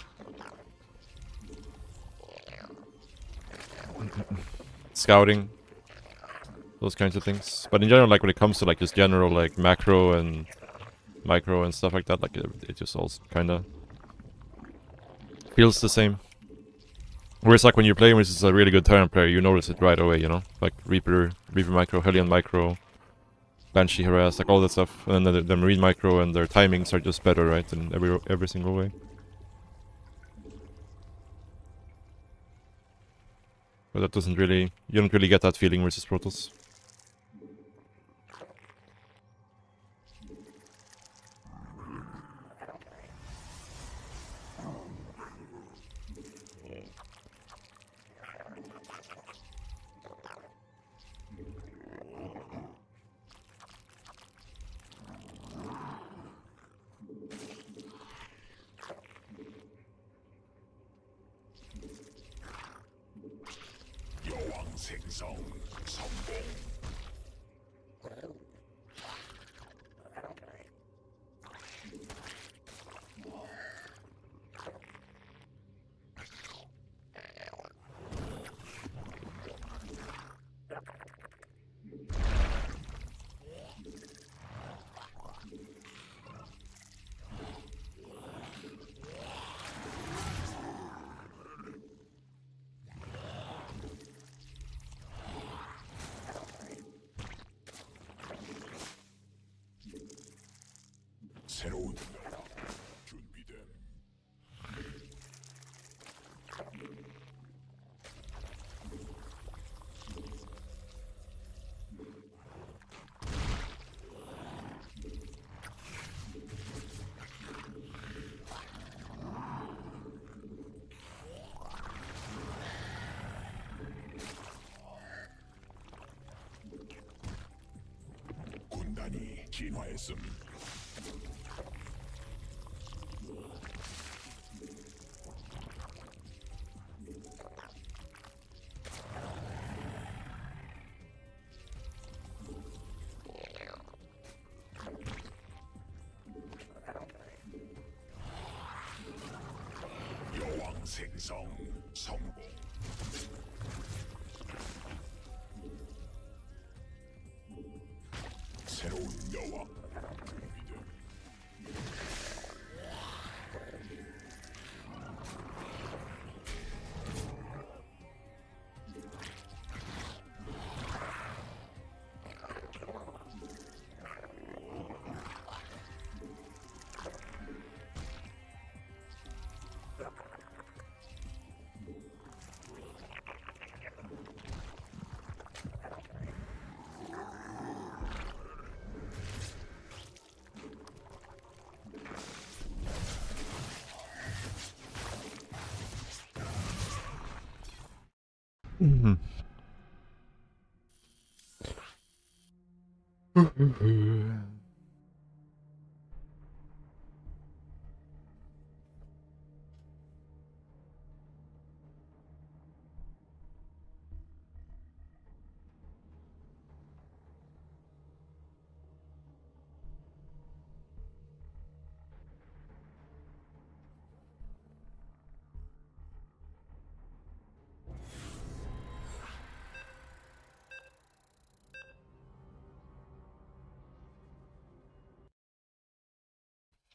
Scouting. Those kinds of things. But in general, like when it comes to like just general like macro and micro and stuff like that, like it just all kinda feels the same. Whereas like when you're playing with a really good Terran player, you notice it right away, you know? Like Reaper micro, Hellion micro, Banshee harass, like all that stuff. And then the Marine micro and their timings are just better, right? In every single way. But that doesn't really... you don't really get that feeling versus Protoss. 생성 성공. 새로운 나라 준비됨. 군단이 진화했음. 여왕 생성 성공. 새로운 여왕 준비됨.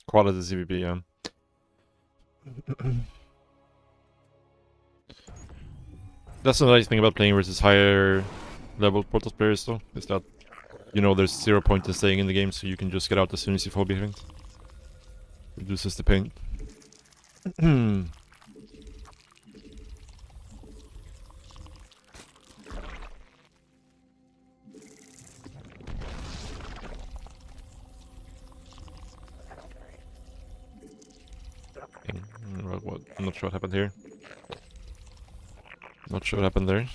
Quality CVP, yeah. That's the nice thing about playing versus higher level Protoss players though, is that, you know, there's 0 point in staying in the game, so you can just get out as soon as you fall behind. Reduces the pain. What? I'm not sure what happened here. Not sure what happened there.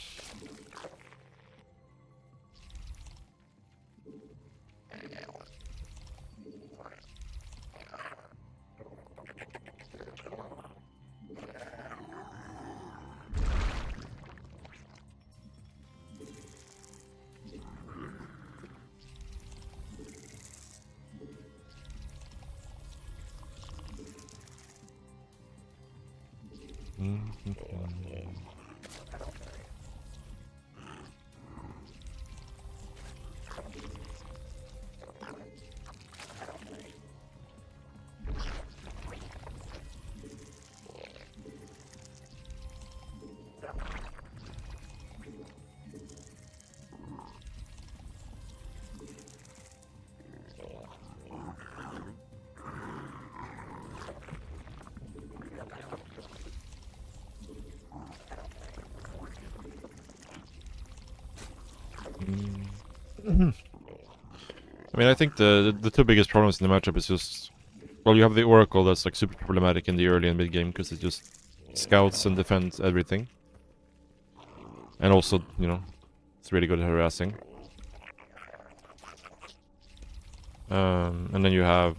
I mean, I think the two biggest problems in the matchup is just, well, you have the Oracle that's like super problematic in the early and mid game because it just scouts and defends everything, and also, you know, it's really good at harassing. And then you have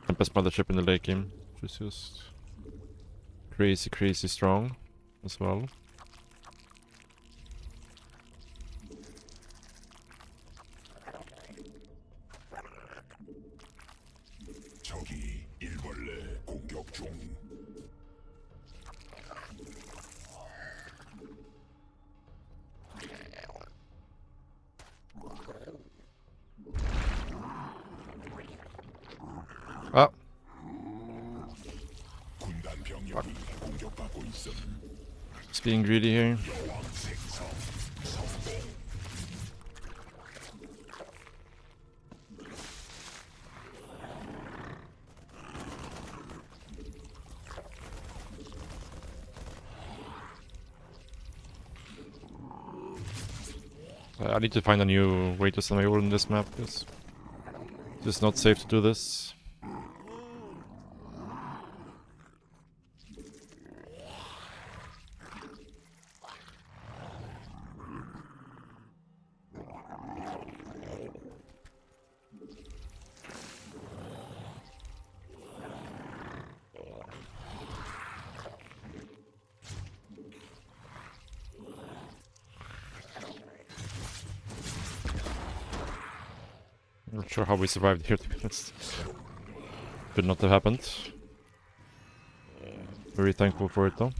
Tempest Mothership in the late game, which is just crazy strong as well. Ah, 군단 병력이 공격받고 있음. it's being greedy here. 여왕 생성 성공. I need to find a new way to send my order on this map, because it's just not safe to do this. Not sure how we survived here, to be honest. Could not have happened. Very thankful for it though.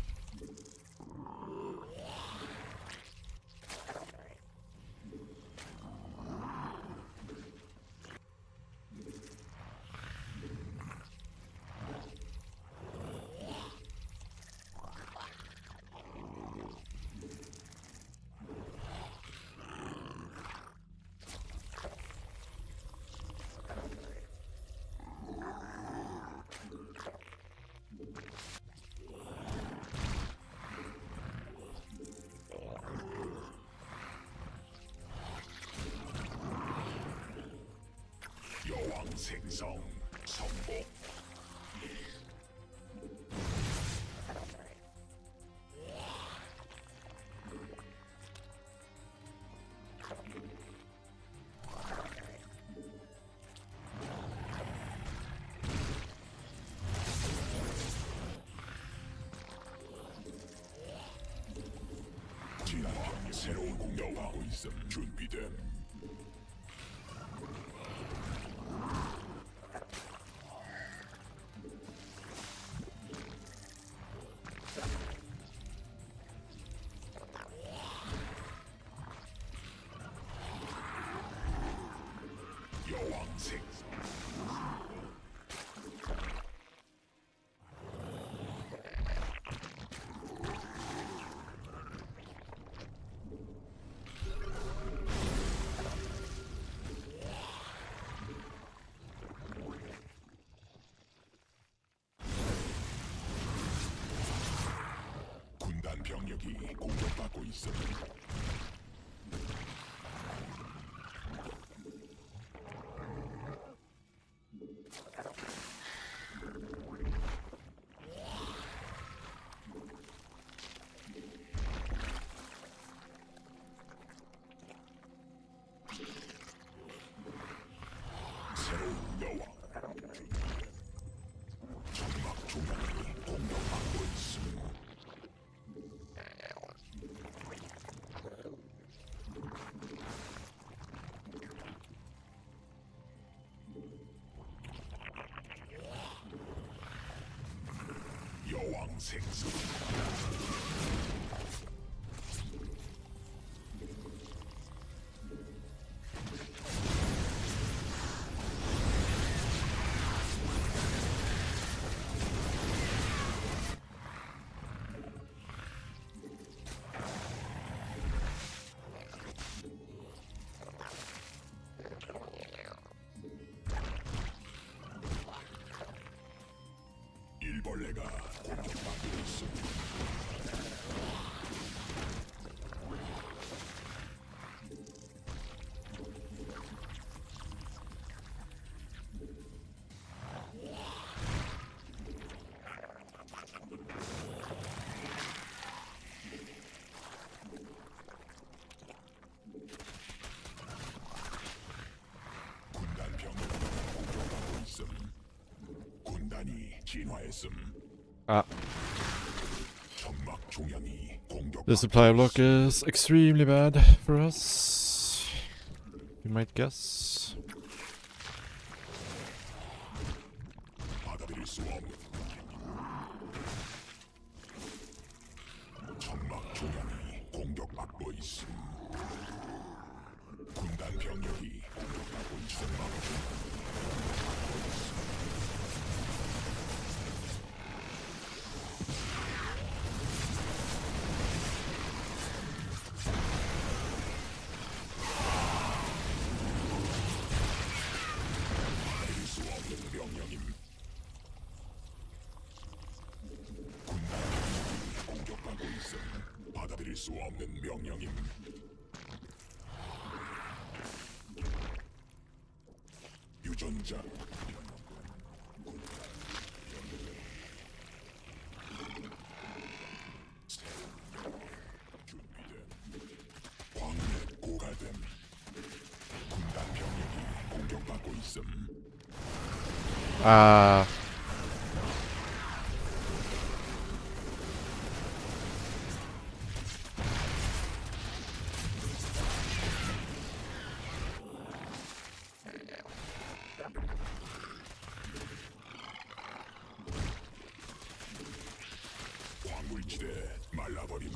여왕 생성 성공. 진화 병력 새로운 공격하고 있음. 준비됨. 여왕 생성. 군단 병력이 공격받고 있음. 새로운 여왕. 점막 조명이 공격받고 있음. 여왕 생성. 일벌레가 공격받고 있음. 군단 병력이 공격받고 있음. 군단이 진화했음. Ah, 점막 종양이 공격. the supply block is extremely bad for us, you might guess. 받아들일 수 없는 점막 종양이 공격받고 있음. 군단 병력이 공격받고 있음. 점막 종양이 공격받고 있음. 없는 명령임. 유전자 준비된 광맥 고갈됨. 군단 병력이 공격받고 있음. 아, 광물지대 말라버림.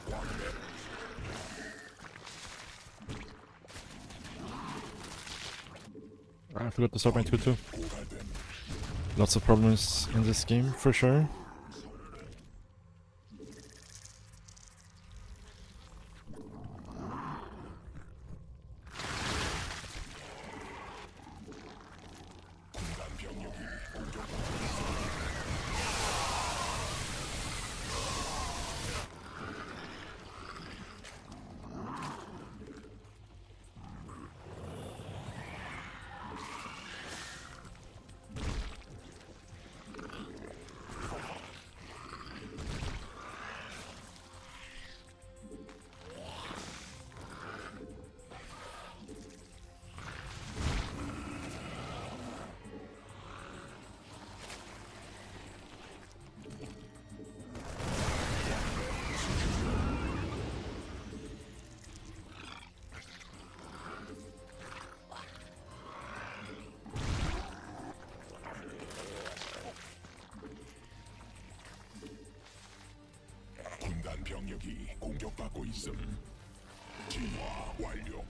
광맥 I forgot to start my 2-2. 고갈됨. Lots of problems in this game, for sure. 군단 병력이 공격받고 있음. 군단 병력이 공격받고 있음. 진화 완료.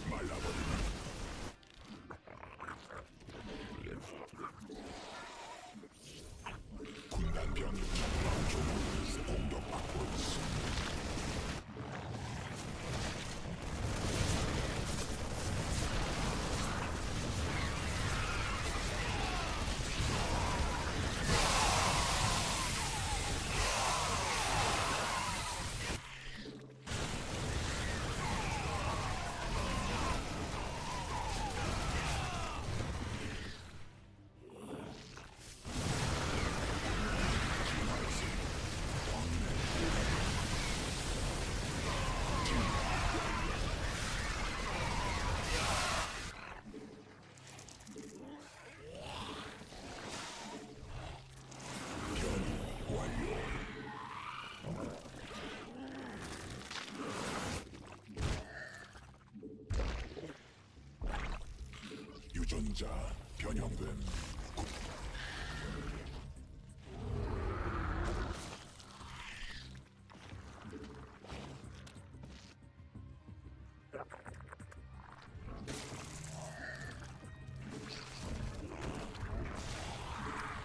말라버림. 군단 병력이 조금씩 공격받고 있음. 유전자 변형됨.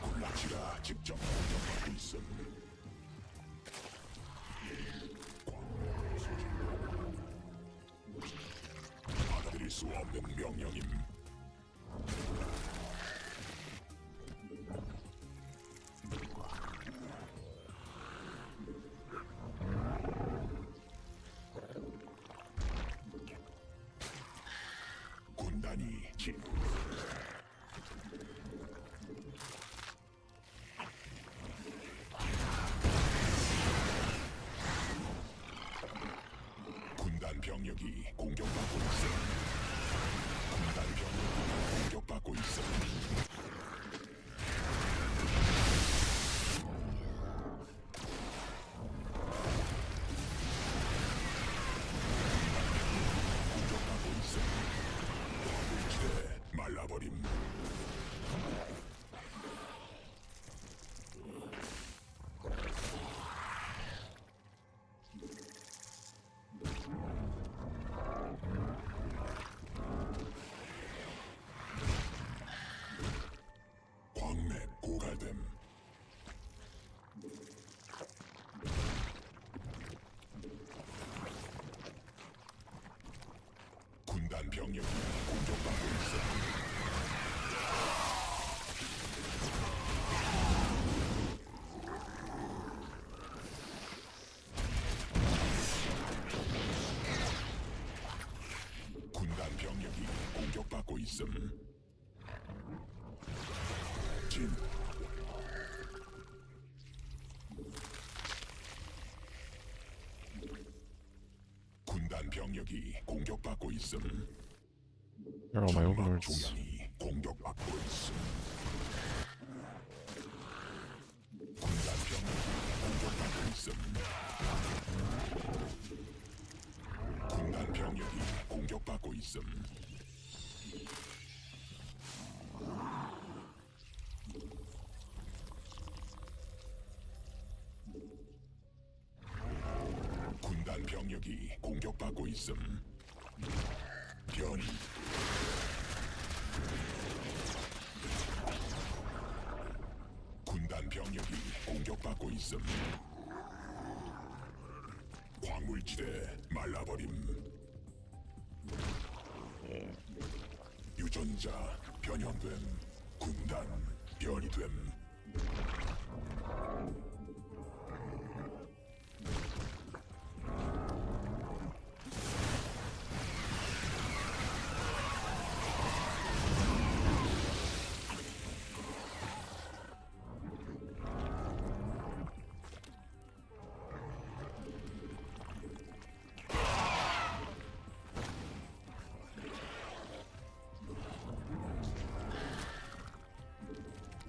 굴라치가 직접 공격하고 있음. 광맥 소진됨. 받아들일 수 없는 명령임. 군단이 진. 군단 병력이 공격받고 있음. 군단 병력이 공격받고 있음. 공격받고 있음. 광물지대 말라버림. 광맥 고갈됨. 군단 병력이 공격받고 있어. 군단 병력이 공격받고 있음. 진. 군단 병력이 공격받고 있음. Here are all my 점막 overlords. 중앙이 공격받고 있음. 군단 병력이 공격받고 있음. 군단 병력이 공격받고 있음. 군단 병력이 공격받고 있음. 변이. 군단 병력이 공격받고 있음. 광물지대 말라버림. 유전자 변형됨. 군단 변이됨.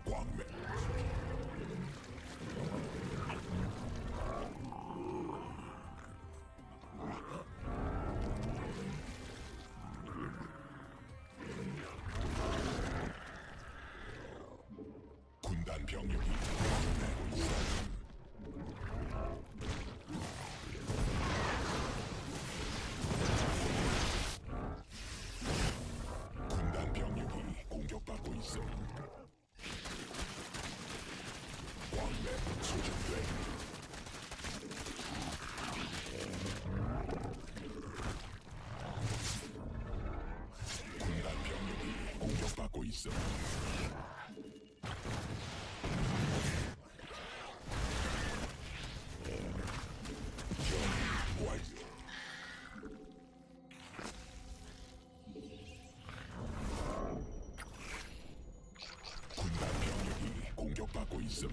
광맥. 군단 병력이 광맥고 있어. 군단 병력이 공격받고 있음. 광맥 수준돼. 군단 병력이 공격받고 있음. 변이 완료. 군단 병력이 공격받고 있음.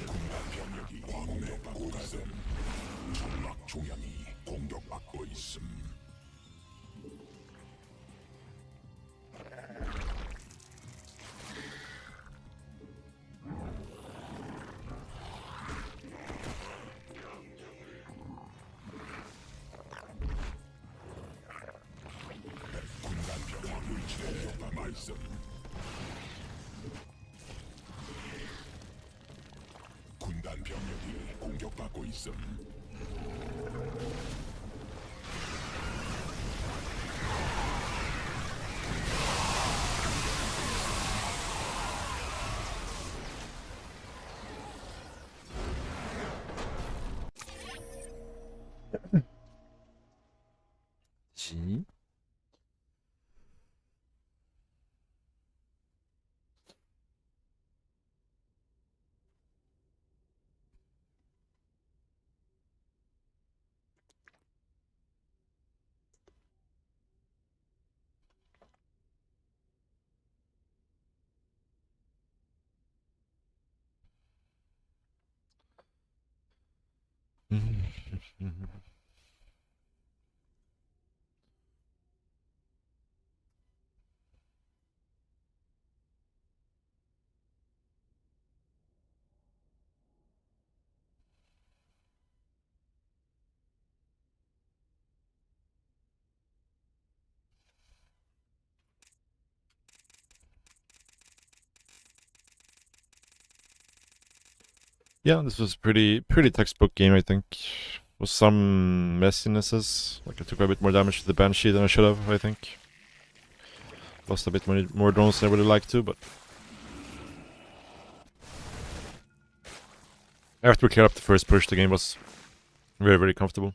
군단 병력이 공격받고 있음. 점막 중앙이 공격받고 있음. 군단 병력이 공격받고 있음. 군단 병력이 공격받고 있음. G. Yeah, this was pretty textbook game, I think. Was some messinesses. Like I took a bit more damage to the Banshee than I should have, I think. Lost a bit more drones than I would have liked to, but... After we cleared up the first push, the game was very, very comfortable.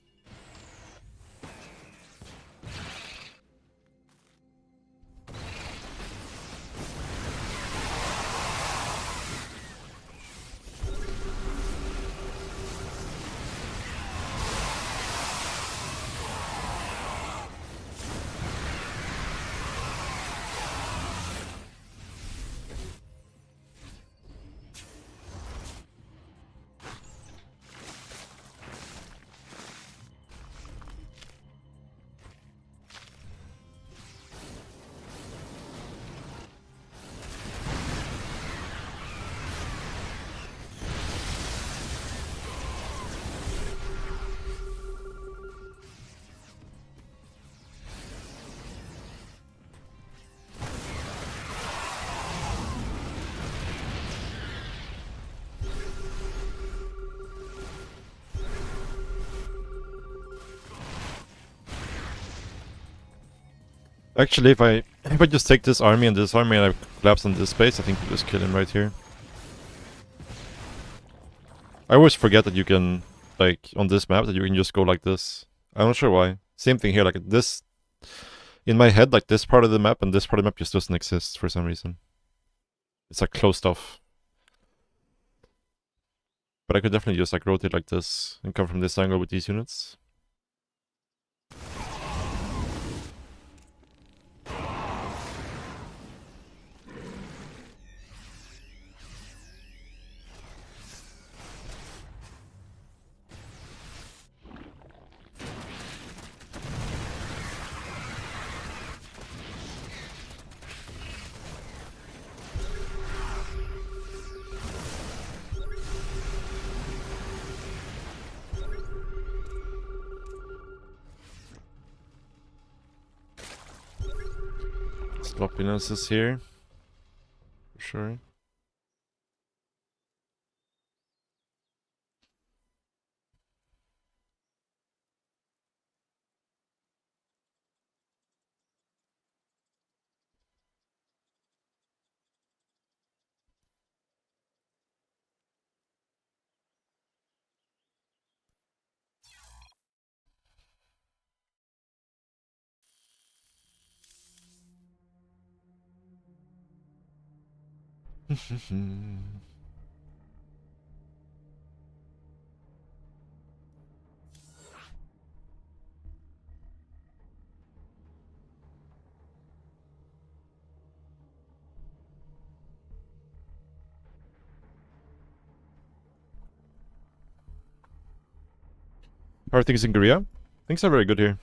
Actually, if I just take this army and I collapse on this base, I think we just kill him right here. I always forget that you can, like, on this map, that you can just go like this. I'm not sure why. Same thing here, like this... In my head, like this part of the map and this part of the map just doesn't exist for some reason. It's like closed off. But I could definitely just like rotate like this and come from this angle with these units. Sloppiness is here. For sure. How are things in Korea? Things are very good here.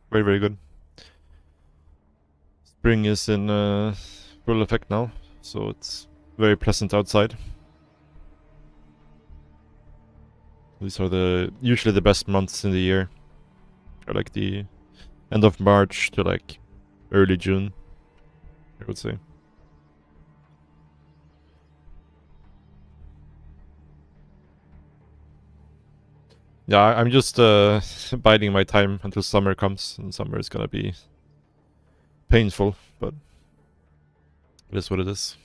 Very, very good. Spring is in full effect now, so it's very pleasant outside. These are usually the best months in the year. Or like the end of March to like early June, I would say. Yeah, I'm just biding my time until summer comes, and summer is gonna be painful, but it is what it is.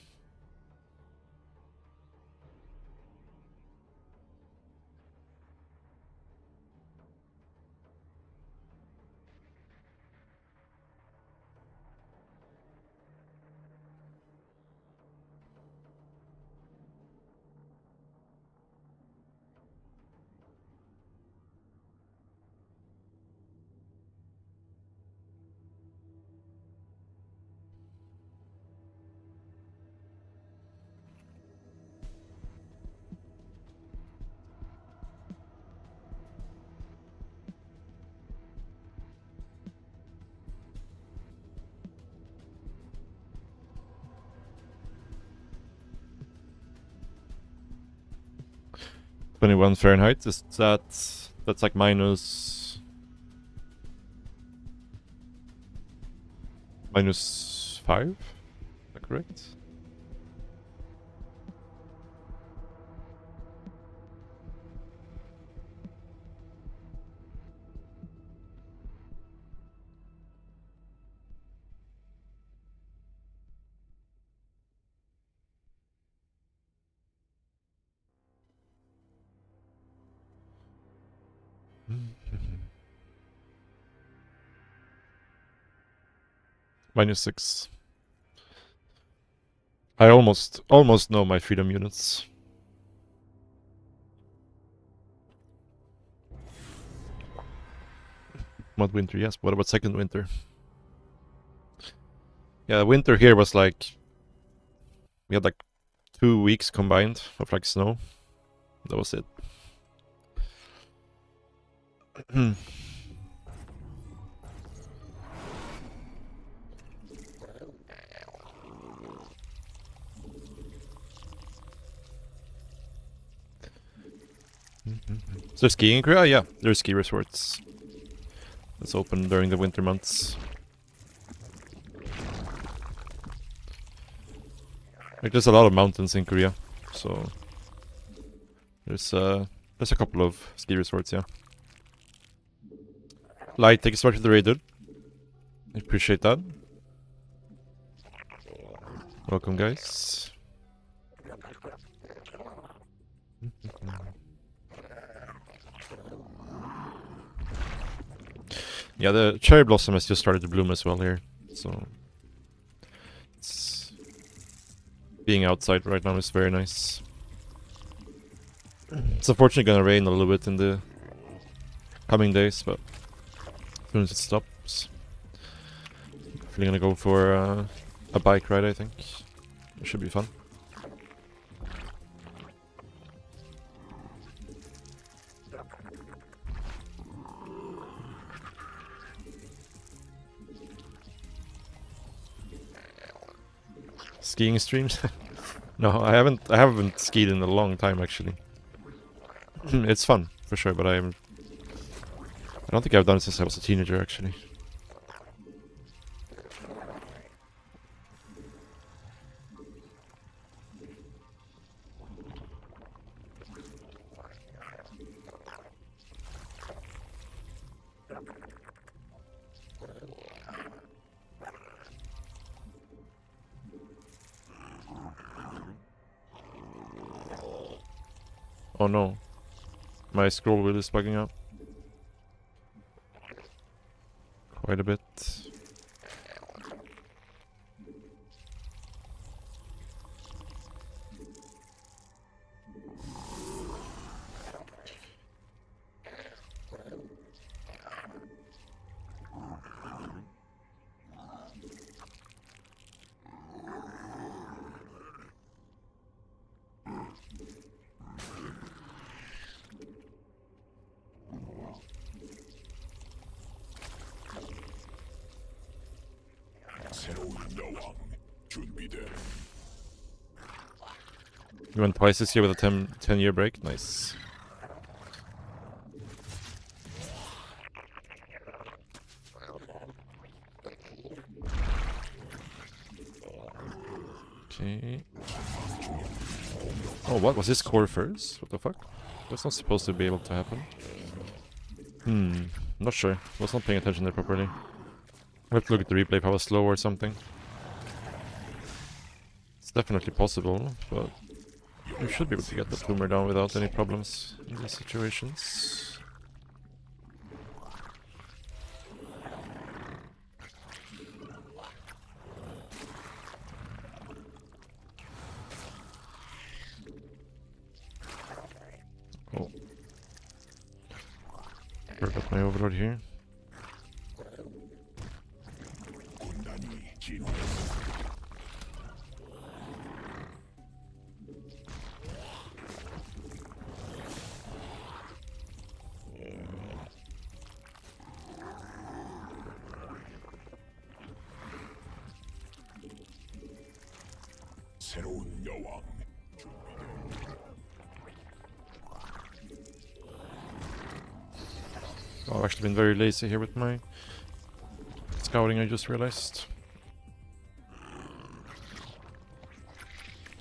.21 Fahrenheit, is that's like -5? Is that correct? -6. I almost know my freedom units. Mod winter, yes. What about second winter? Yeah, winter here was like... We had like 2 weeks combined of like snow. That was it. Is there skiing in Korea? Yeah, there's ski resorts. It's open during the winter months. Like there's a lot of mountains in Korea, so there's a couple of ski resorts, yeah. Light, take a start to the raid, dude. I appreciate that. Welcome, guys. Yeah, the cherry blossom has just started to bloom as well here, so it's being outside right now is very nice. It's unfortunately gonna rain a little bit in the coming days, but as soon as it stops, I'm gonna go for a bike ride, I think. It should be fun. Skiing streams? No, I haven't skied in a long time actually. It's fun for sure, but I don't think I've done it since I was a teenager actually. Oh no. My scroll wheel is bugging out. Quite a bit. 새로운 여왕 준비돼. You went twice this year with a 10-year break? Nice. Okay. Oh, what? Was this core first? What the fuck? That's not supposed to be able to happen. Not sure. Was not paying attention there properly. I have to look at the replay if I was slow or something. It's definitely possible, but you should be able to get the bloomer down without any problems in these situations. Oh. Forgot my overlord here. 군단이 진화했어. 새로운 여왕 준비돼. Oh, I've actually been very lazy here with my scouting, I just realized.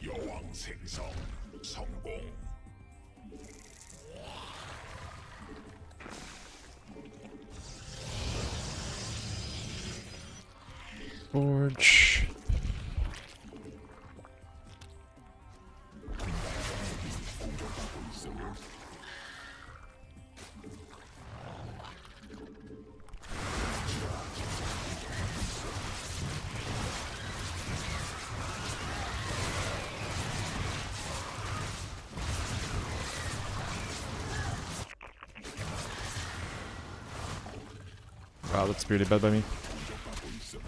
여왕 생성 성공. Forge. Wow, that's really bad by me. 공격받고 있음.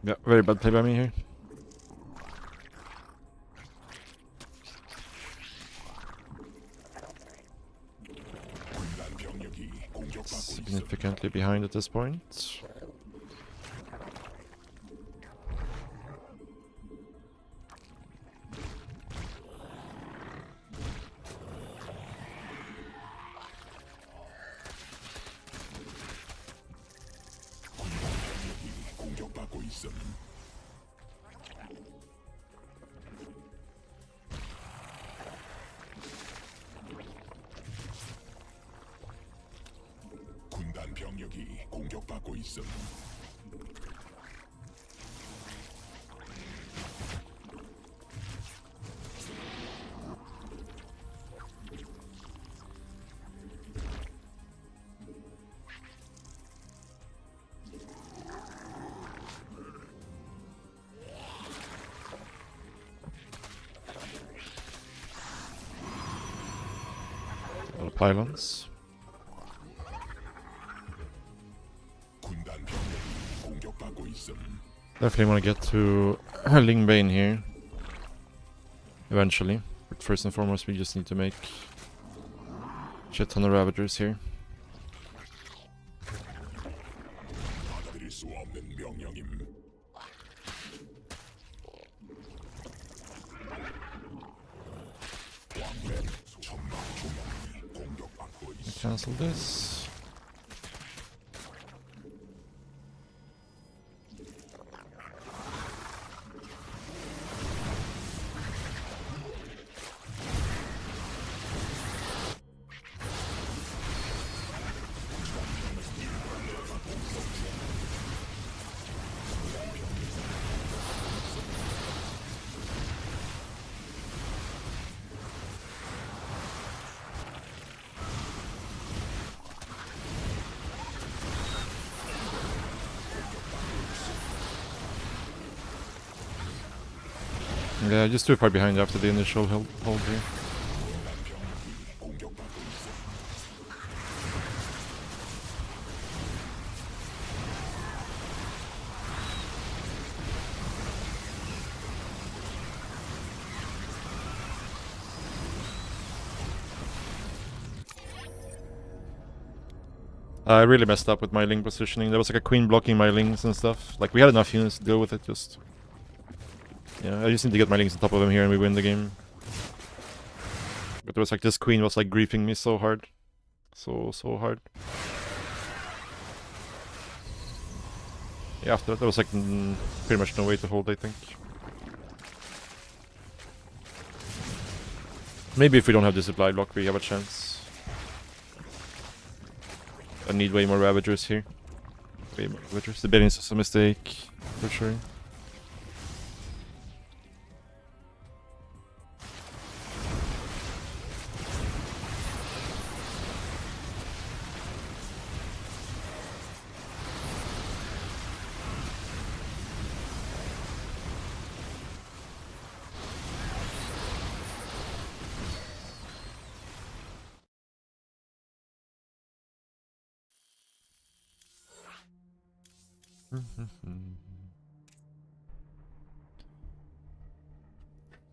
Yeah, very bad play by me here. 군단 병력이 공격받고 있음. Significantly behind at this point. 공격받고 있음. 군단 병력이 공격받고 있음. All pylons. 군단 병력이 공격받고 있음. Definitely want to get to Lingbane here. Eventually. But first and foremost, we just need to make shit ton of Ravagers here. 받아들일 수 없는 명령임. 왕맨 천막 조명이 공격받고 있음. Cancel this. Yeah, just too far behind after the initial hold here. 공격받고 있음. I really messed up with my Ling positioning. There was like a queen blocking my Lings and stuff. Like, we had enough units to deal with it, just... Yeah, I just need to get my Lings on top of him here and we win the game. But there was like, this queen was like griefing me so hard. So hard. Yeah, after that there was like pretty much no way to hold, I think. Maybe if we don't have this supply block, we have a chance. I need way more Ravagers here. Way more Ravagers. The bidding is a mistake, for sure.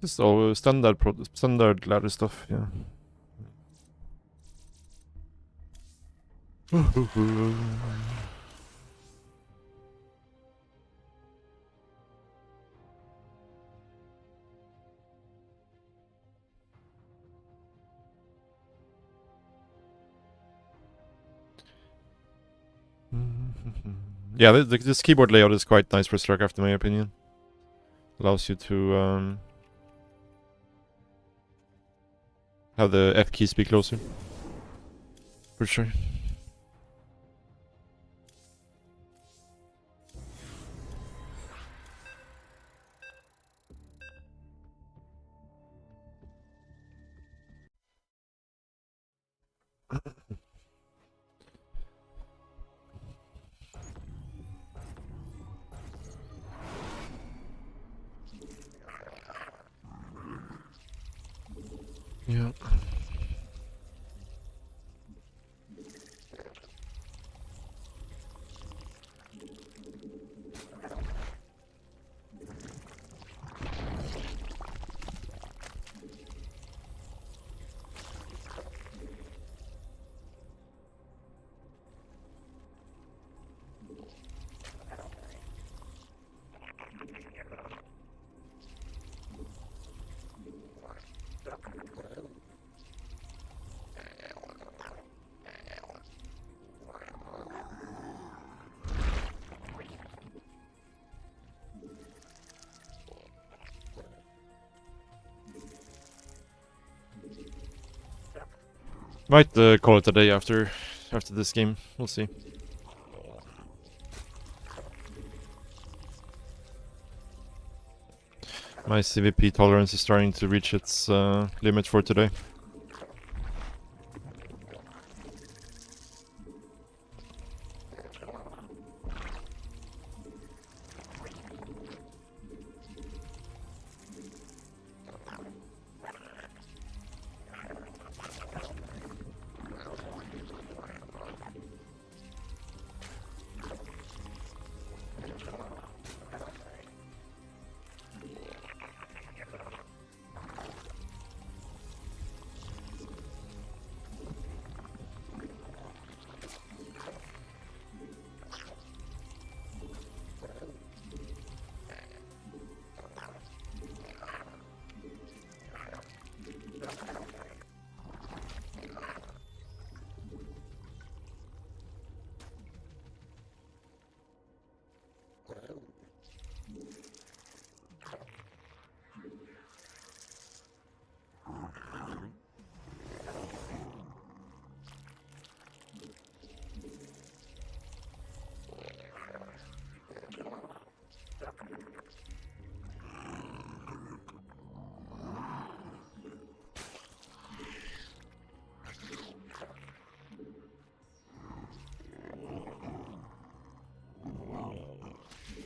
Just all standard ladder stuff, yeah. Yeah, this keyboard layout is quite nice for StarCraft in my opinion. Allows you to have the F keys be closer. For sure. Yeah. Might call it a day after this game. We'll see. My CVP tolerance is starting to reach its limit for today.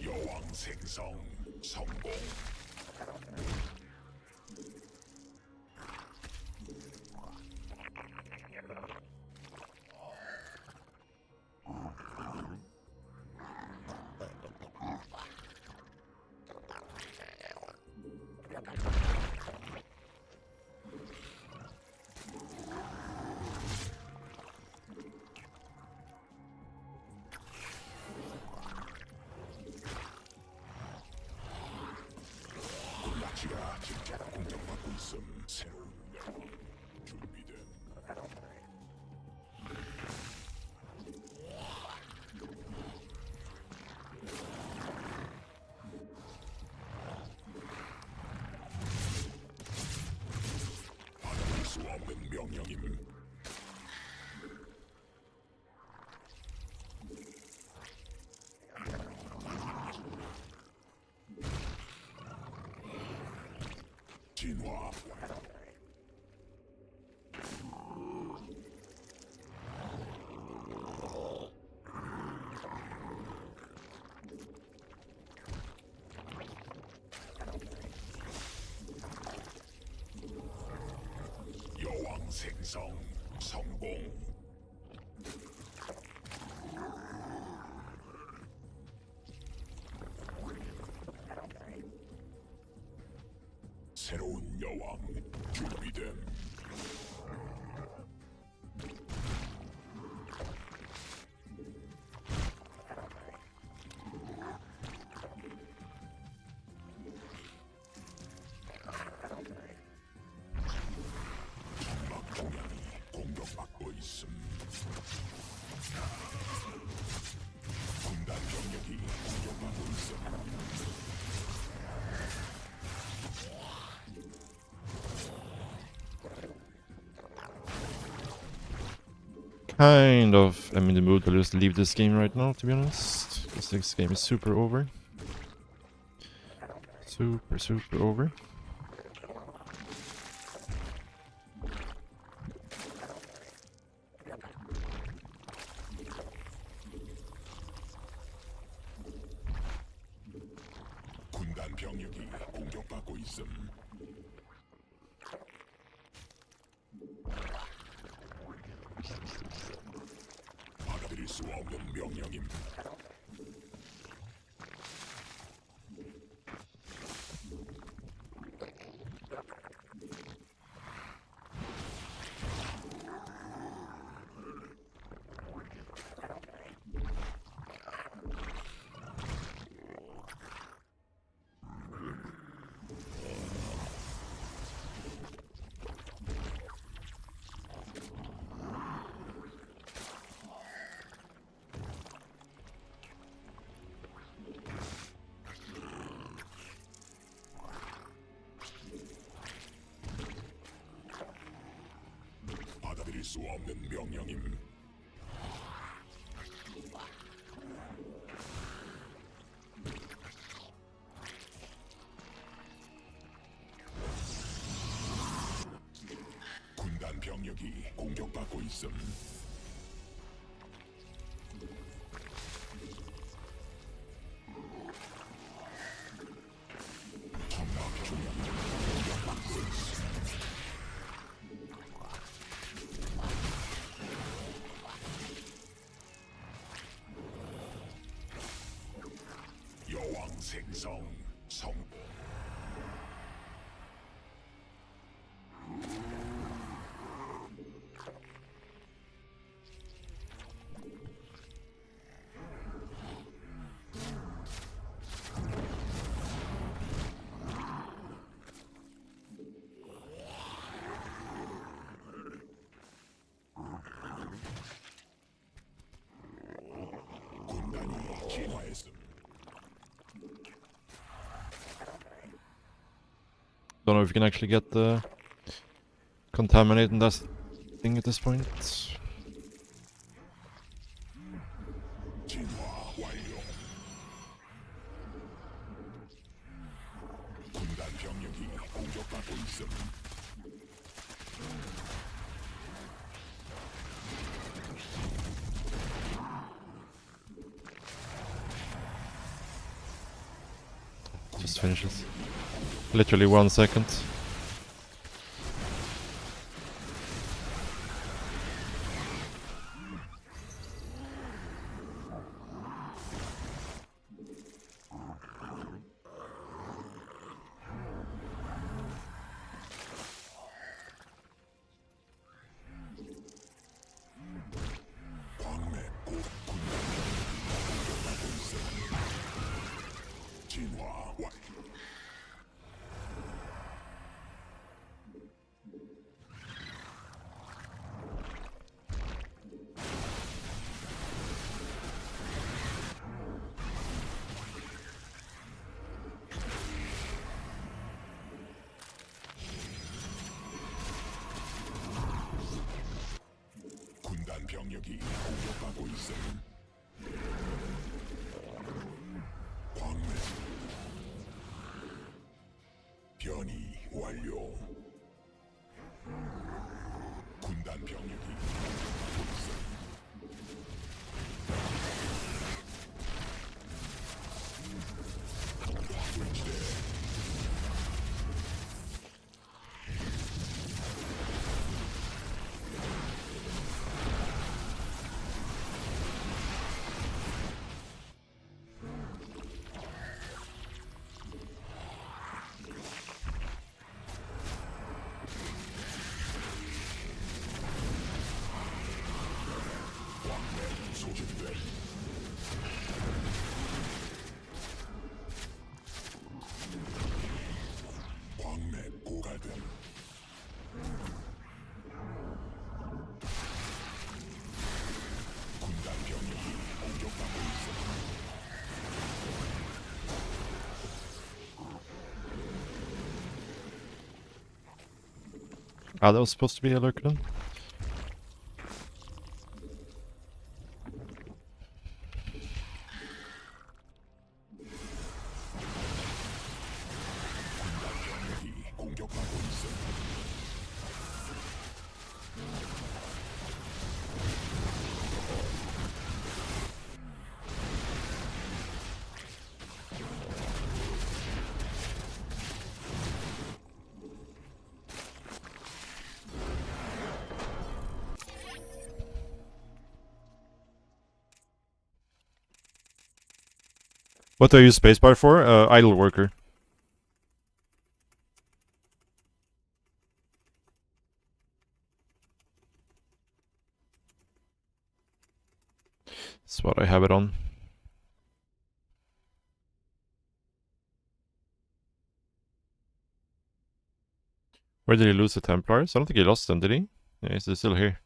여왕 생성 성공. 지가 진짜 공격받고 있음. 새로운 여왕 준비됨. 받을 수 없는 명령임. 진화. 여왕 생성 성공. 새로운 여왕 준비됨. 천막 중량이 공격받고 있음. 군단 병력이 공격받고 있음. Kind of am in the mood to just leave this game right now, to be honest. Because this game is super over. Super over. 군단 병력이 공격받고 있음. 수 없는 명령임. 받아들일 수 없는 명령임. 군단 병력이 공격받고 있음. 전락 중이야. 공격받고 있음. 여왕 생성 성공. 군단이 진화했음. Don't know if you can actually get the contaminate in that thing at this point. 진화 완료. 군단 병력이 공격받고 있음. Just finishes. Literally 1 second. 광맥 곧 군단 병력이 공격받고 있음. 진화 완료. 군단 병력이 공격받고 있음. 광맥 변이 완료. 군단 병력이 공격받고 있음. 확인지대. 광맥 소진돼. 광맥 고갈됨. 군단 병력이 공격받고 있음. Ah, that was supposed to be a lurker then. 군단 병력이 공격받고 있음. What do I use spacebar for? Idle worker. That's what I have it on. Where did he lose the Templars? I don't think he lost them, did he? Yeah, he's still here.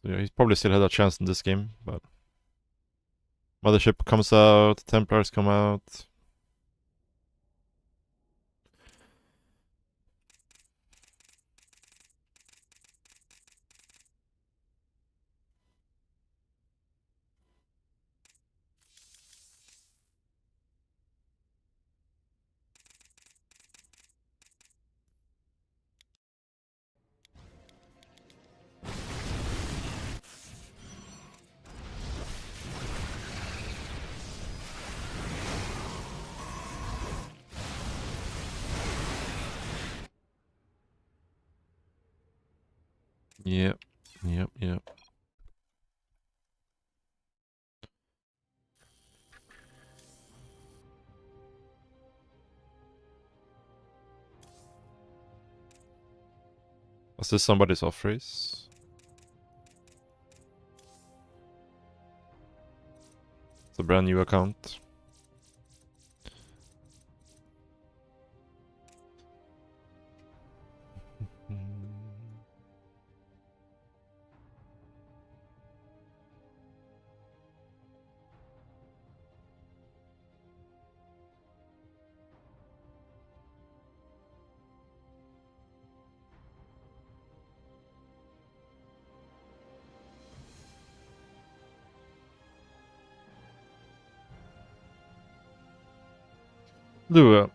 So yeah, he's probably still had a chance in this game, but... Mothership comes out, Templars come out. Yep. Was this somebody's off race? It's a brand new account. Do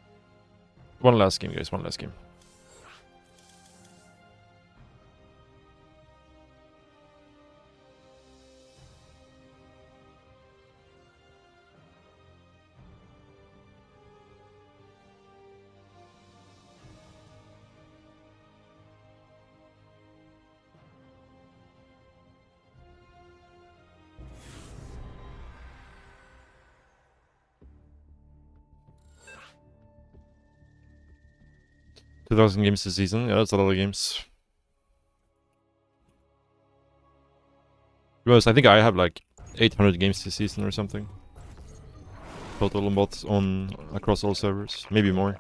one last game, guys. One last game. $2,000 games this season. Yeah, that's a lot of games. Because I think I have like 800 games this season or something. Total bots on across all servers. Maybe more.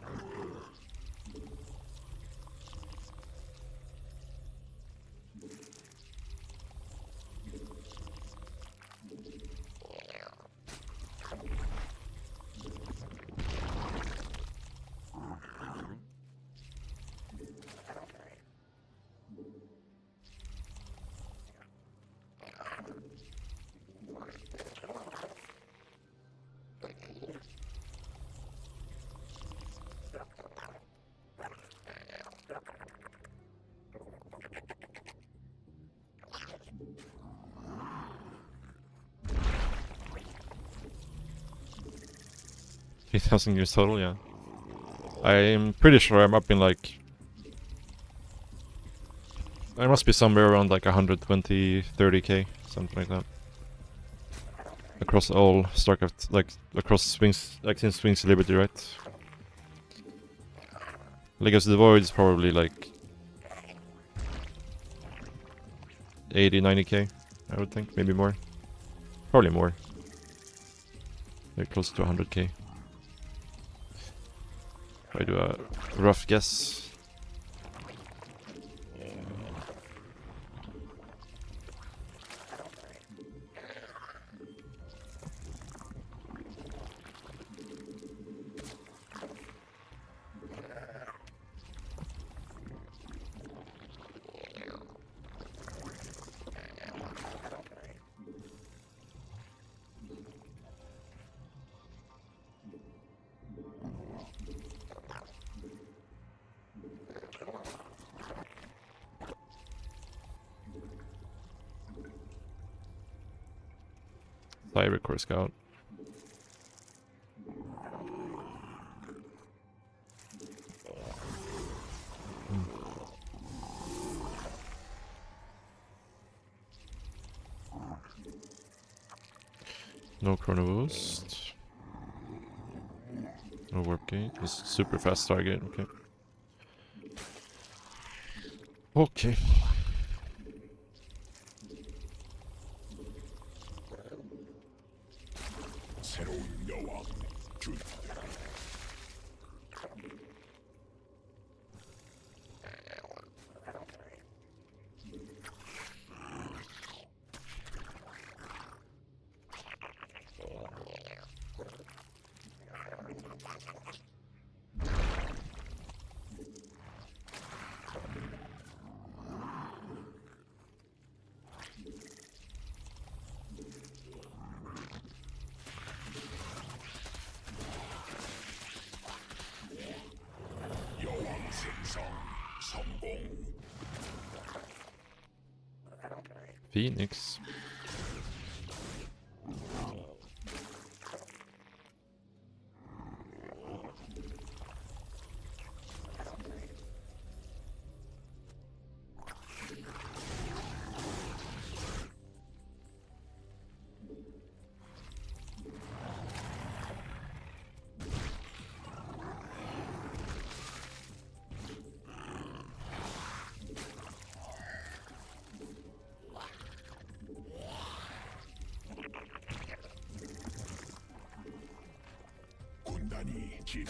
$8,000 total, yeah. I'm pretty sure I'm up in like... I must be somewhere around like 120, 30k, something like that. Across all StarCraft, like across Swings, like since Swings to Liberty, right? Legacy of the Void is probably like 80, 90k, I would think, maybe more. Probably more. Like close to 100k. If I do a rough guess. Cybercore Scout. No chrono boost. No warp gate. Just super fast target. Okay. Okay. 새로운 여왕 준비되라. 여왕 생성 성공. Phoenix. 군단이 진.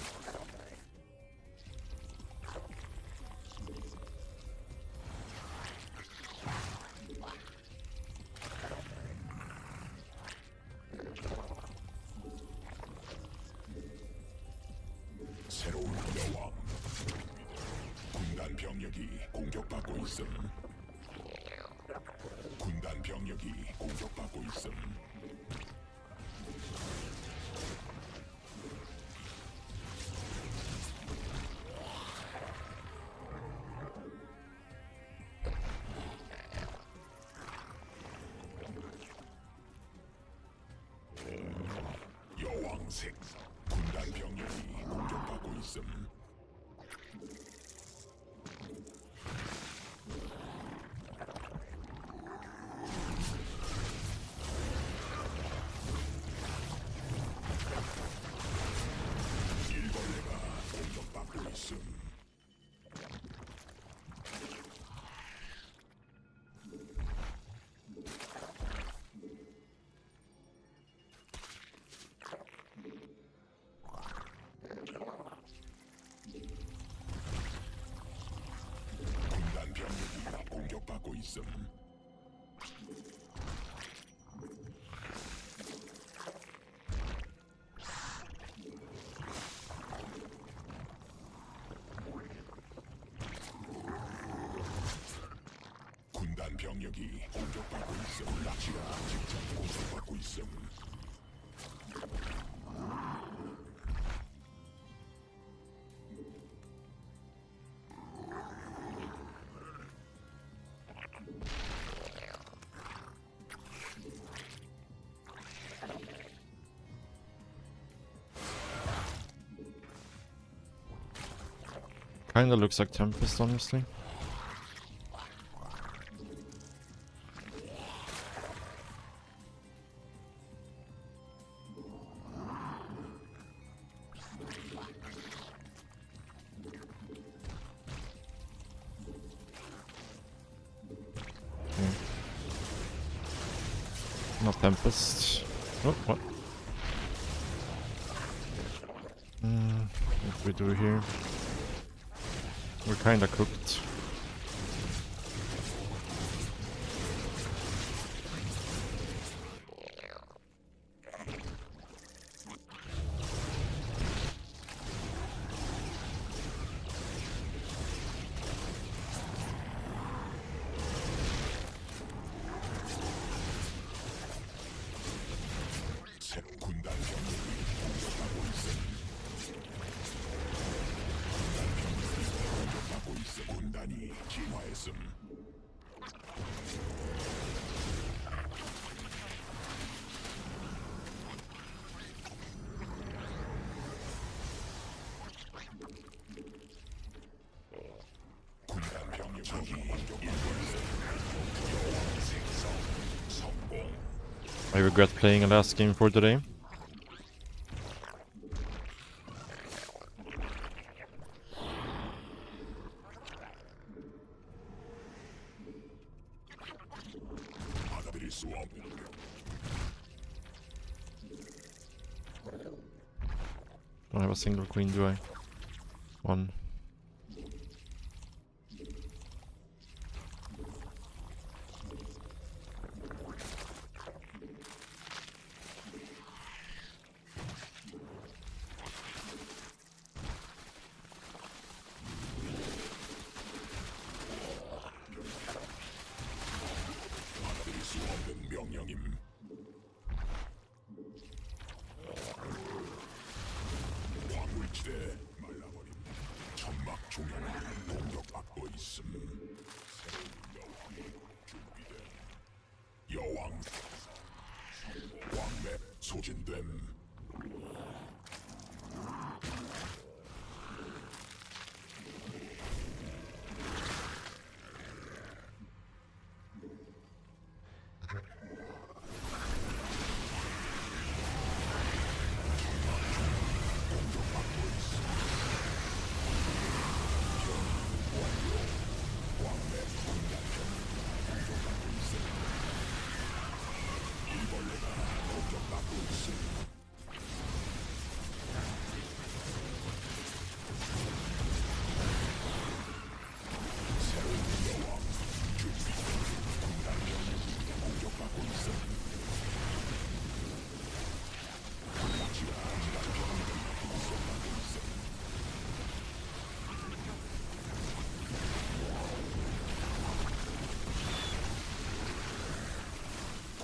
새로운 여왕. 군단 병력이 공격받고 있음. 군단 병력이 공격받고 있음. 여왕 생성. 군단 병력이 공격받고 있음. 일벌레가 공격받고 있음. 군단 병력이 공격받고 있음. 군단 병력이 공격받고 있음. 낚시가 직접 공격받고 있음. Kinda looks like Tempest, honestly. Not Tempest. Oh, what? What do we do here? We're kinda cooked. 새로운 군단 병력이 공격받고 있음. 공격받고 있음. 군단이 진화했음. 군단 병력이 공격받고 있음. 여왕 생성 성공. I regret playing a last game for today. 받아들일 수 없는 Don't have a single queen, do I? One. 받아들일 수 없는 명령임. 광물지대 말라버림. 천막 중앙 공격받고 있음. 새로운 여왕이 준비됨. 여왕 왕맵 소진됨.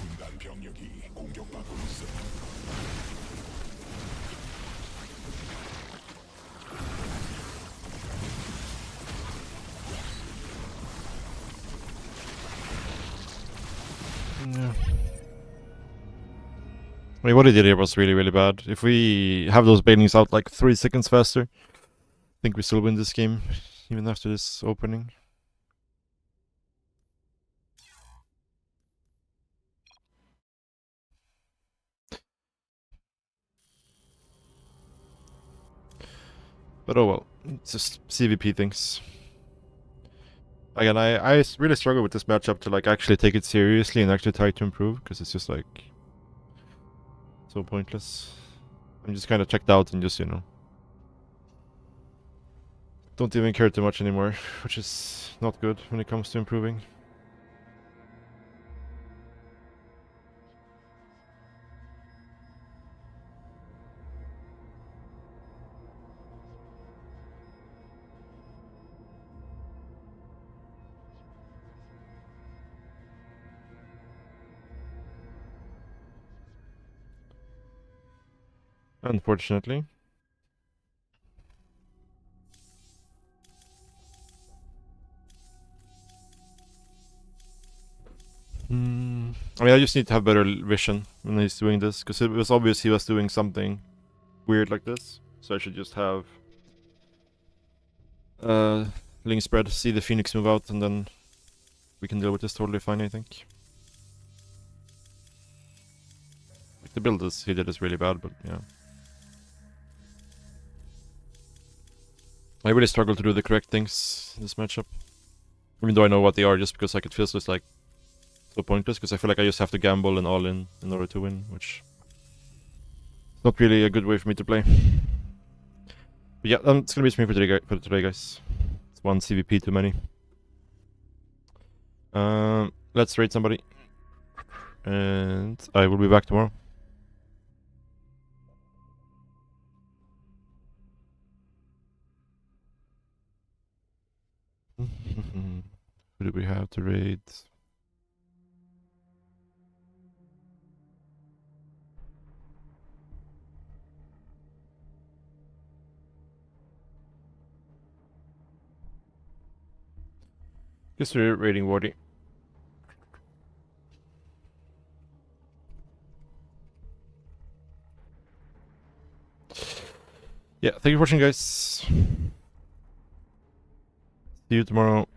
군단 병력이 공격받고 있음. Yeah. I mean, what he did here was really, really bad. If we have those banelings out like 3 seconds faster, I think we still win this game, even after this opening. But oh well, it's just CVP things. Again, I really struggle with this matchup to like actually take it seriously and actually try to improve, because it's just like so pointless. I'm just kind of checked out and just, you know, don't even care too much anymore, which is not good when it comes to improving. Unfortunately. I mean, I just need to have better vision when he's doing this, because it was obvious he was doing something weird like this. So I should just have Ling spread, see the Phoenix move out, and then we can deal with this totally fine, I think. Like the build he did is really bad, but yeah. I really struggle to do the correct things in this matchup. Even though I know what they are, just because like it feels just like so pointless, because I feel like I just have to gamble and all in order to win, which is not really a good way for me to play. But yeah, it's gonna be me for today, guys. It's one CVP too many. Let's raid somebody, and I will be back tomorrow. Who do we have to raid? Guess we're raiding Wardy. Yeah, thank you for watching, guys. See you tomorrow.